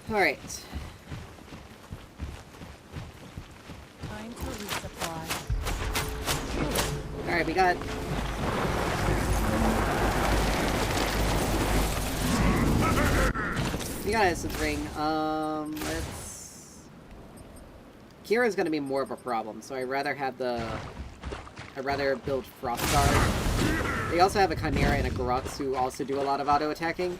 Alright. Time to resupply. Alright, we got... We got Essence Ring. Let's... Kira's gonna be more of a problem, so I'd rather build Frost Guard. They also have a Chimera and a Garrux who also do a lot of auto-attacking.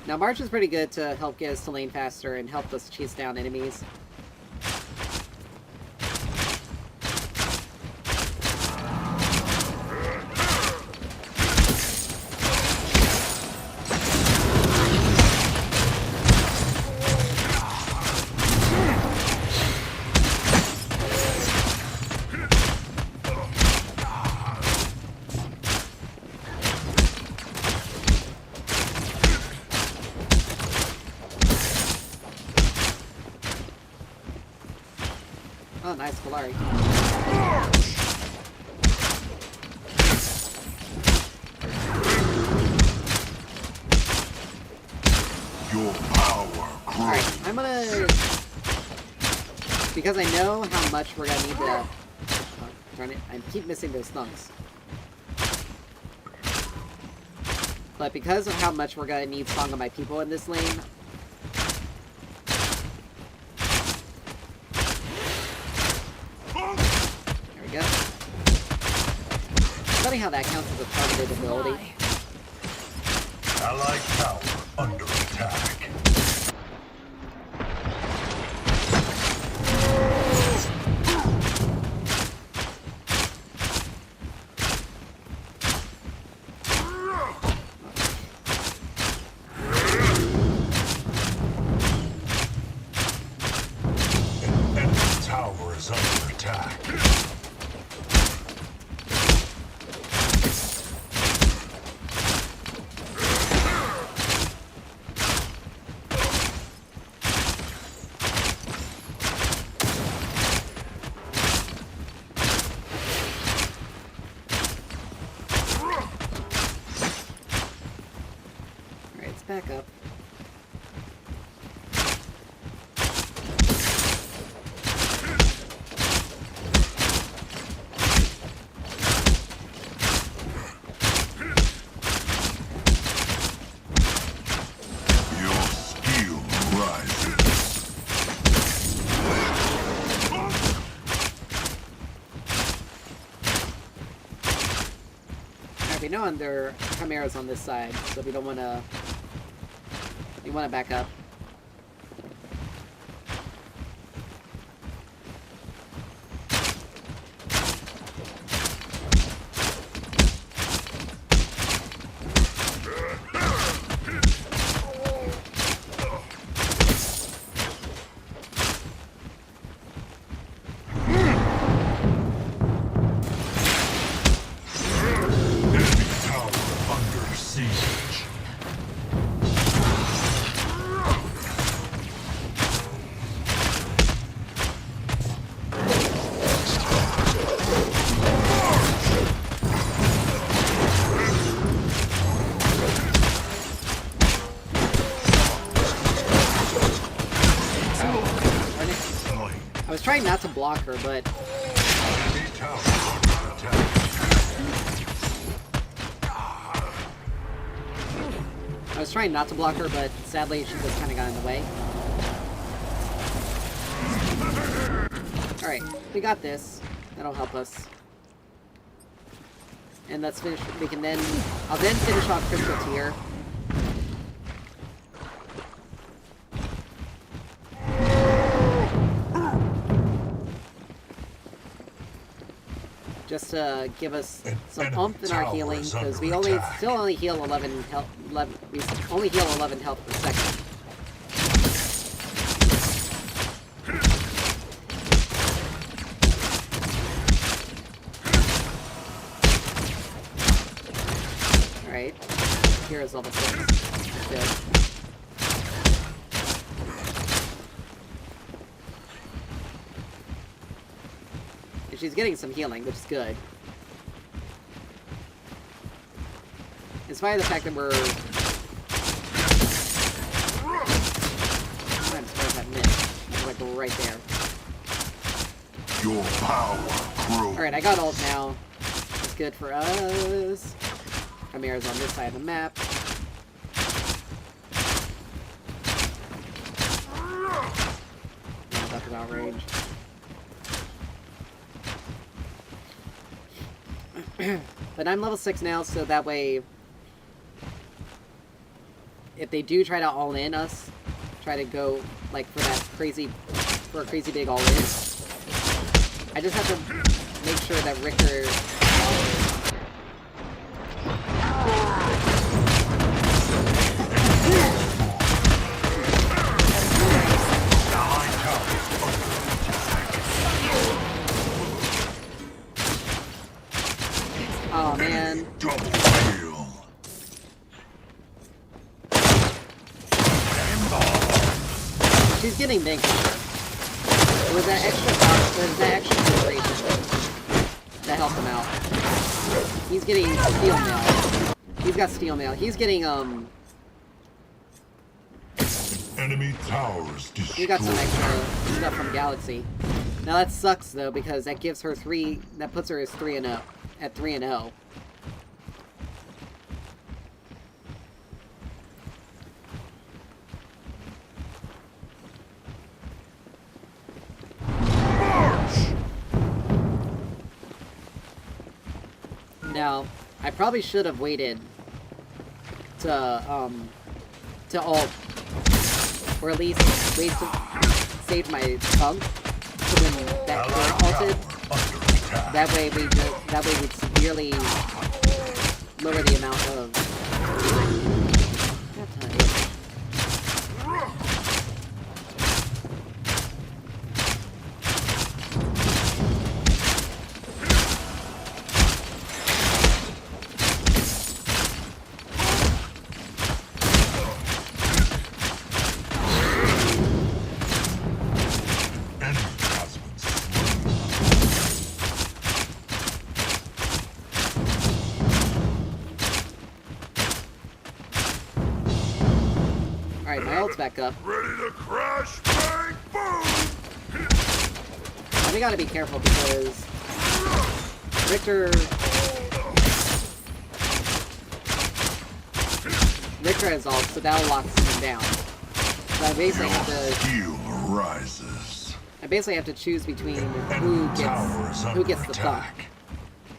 Now, March is pretty good to help get us to lane faster and help us chase down enemies. Oh, nice, Polari. Your power grows. Alright, I'm gonna... Because I know how much we're gonna need to... Oh, darn it, I keep missing those thunks. But because of how much we're gonna need Song of My People in this lane... There we go. Funny how that counts as a targeted ability. Allied tower under attack. Enemy tower is under attack. Alright, let's back up. Your skill rises. Alright, we know there are chimeras on this side, so we don't wanna... We wanna back up. Enemy tower under siege. I was trying not to block her, but... Enemy tower under attack. I was trying not to block her, but sadly she just kind of got in the way. Alright, we got this. That'll help us. And let's finish... We can then... I'll then finish off Crystal Tier. Just to give us some enemy oomph in our tower healing, is because under we only attack. still only heal 11 health. We only heal 11 health per second. All right, here is level 6. Good. And she's getting some healing, which is good. In spite of the fact that we're... I'm surprised that missed. It's like right there. Your power grows. Alright, I got ult now. It's good for us. Chimera's on this side of the map. Not up without range. But I'm level 6 now, so that way if they do try to all in us, try to go like for a crazy big all in, I just have to make sure that Richter. Oh man. Double kill. She's getting vanquished. It was that extra generation that helped him out. He's getting steel mail. He's got steel mail. He's getting Enemy towers destroyed. he got some extra stuff from Galaxy. Now that sucks though, because that gives her that puts her as 3-0 at 3-0. Now, I probably should have waited to ult, or at least wait to save my thumb to when that turret ulted. That way we'd severely lower the amount of. Alright, my ult's back up. Ready to crash, bang, boom! We gotta be careful because Richter has ult, so that'll lock him down. So I basically have to. Steel rises. I basically have to choose between who gets the thump,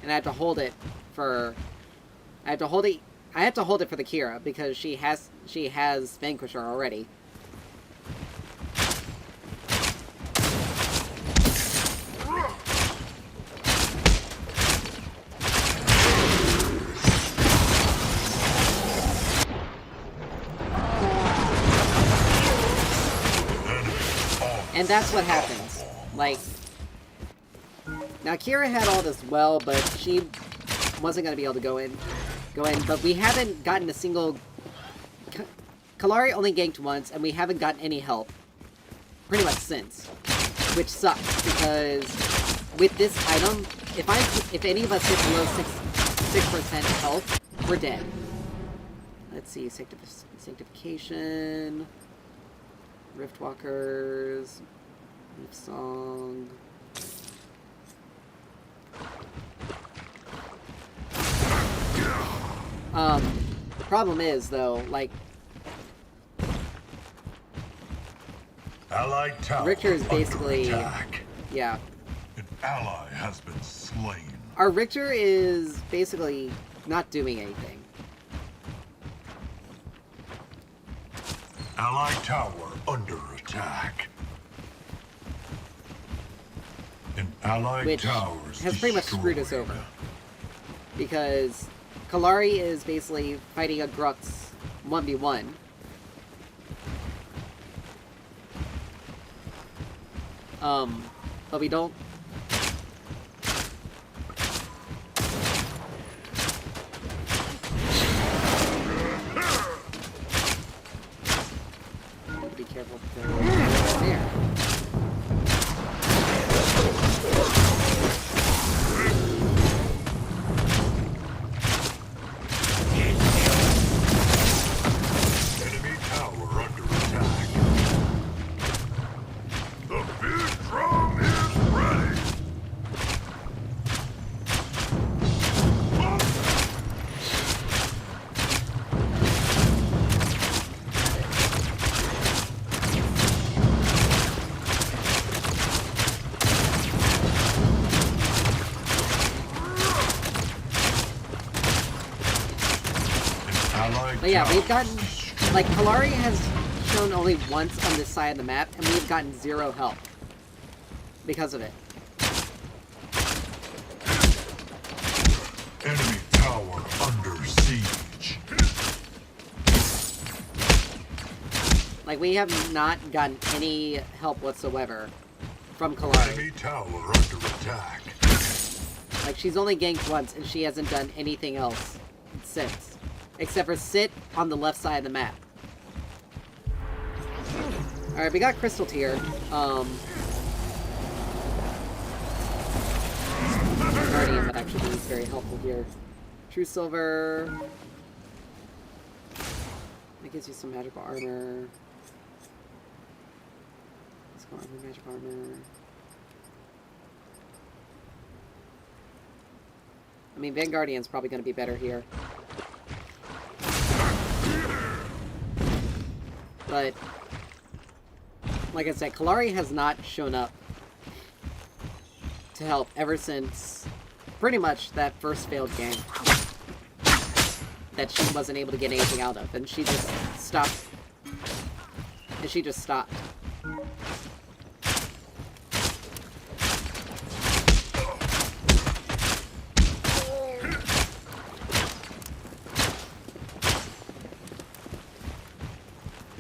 and I have to hold it for. I have to hold it for the Kira because she has Vanquisher already. And that's what happens. Like, now Kira had all this well, but she wasn't gonna be able to go in. But we haven't gotten a single. Kallari only ganked once, and we haven't gotten any help pretty much since, which sucks because with this item, if any of us hit below 6% health, we're dead. Let's see, sanctification. Riftwalkers, Leaf Song. Problem is though, like Allied tower Richter is basically under attack. yeah. An ally has been slain. Our Richter is basically not doing anything. Allied tower under attack. An allied Which tower has pretty much screwed us over. Because Kallari is basically fighting a Grux 1v1. But we don't. Be careful there. Enemy tower under attack. The big drum is ready! But yeah, we've gotten Like, Kalari has shown only once on this side of the map, and we've gotten 0 help because of it. Enemy tower under siege. Like, we have not gotten any help whatsoever from Kalari. Enemy tower under attack. Like, she's only ganked once, and she hasn't done anything else since. Except for sit on the left side of the map. Alright, we got Crystal Tier. Guardian would actually be very helpful here. True Silver. That gives you some magical armor. Let's go armor, magical armor. I mean, Vanguardian's probably going to be better here. But, like I said, Kalari has not shown up to help ever since pretty much that first failed game that she wasn't able to get anything out of, and she just stopped. And she just stopped.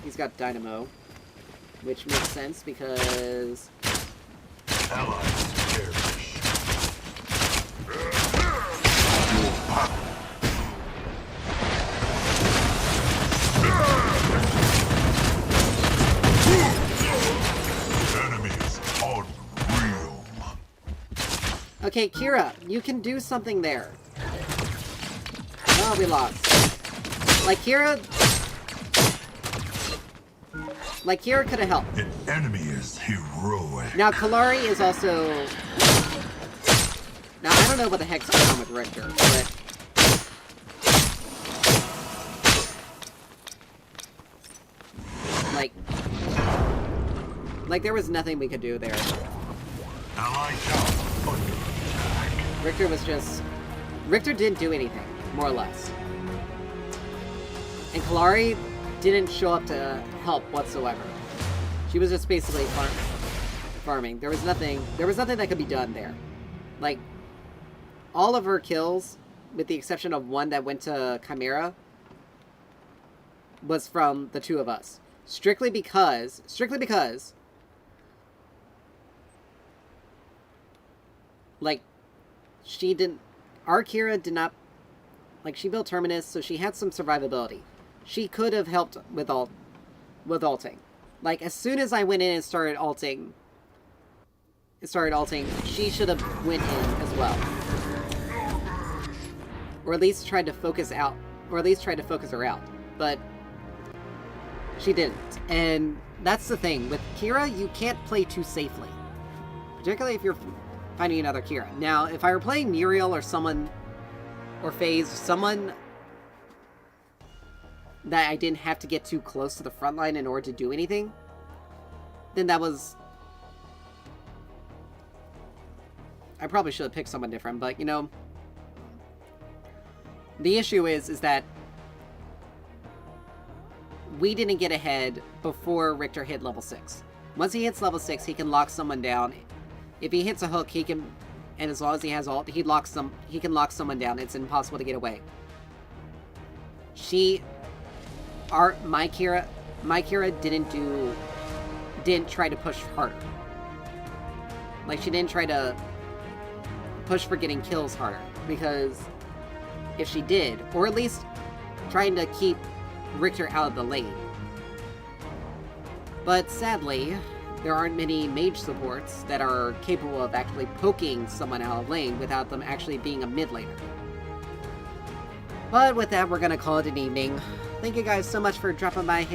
He's got Dynamo, which makes sense because Allies perish. Enemies unreal. okay, Kira, you can do something there. Oh, we lost. Like Kira could have helped. An enemy is heroic. Now, Kalari is also... Now, I don't know what the heck's going on with Richter, but... Like, there was nothing we could do there. Allied tower under attack. Richter was just... Richter didn't do anything, more or less. And Kalari didn't show up to help whatsoever. She was just basically farming. There was nothing that could be done there. Like, all of her kills, with the exception of one that went to Chimera, was from the two of us. Strictly because, like, our Kira did not, like, she built Terminus, so she had some survivability. She could have helped with ulting. Like, as soon as I went in and started ulting, she should have went in as well. Or at least tried to focus her out. But she didn't. And that's the thing. With Kira, you can't play too safely. Particularly if you're finding another Kira. Now, if I were playing Muriel or someone, or FaZe, someone that I didn't have to get too close to the front line in order to do anything, then that was... I probably should have picked someone different, but, you know, the issue is that we didn't get ahead before Richter hit level 6. Once he hits level 6, he can lock someone down. If he hits a hook, he can, and as long as he has ult, he can lock someone down. It's impossible to get away. My Kira didn't try to push harder. Like, she didn't try to push for getting kills harder, because if she did, or at least trying to keep Richter out of the lane. But sadly, there aren't many mage supports that are capable of actually poking someone out of lane without them actually being a mid laner. But with that, we're gonna call it an evening. Thank you guys so much for dropping by.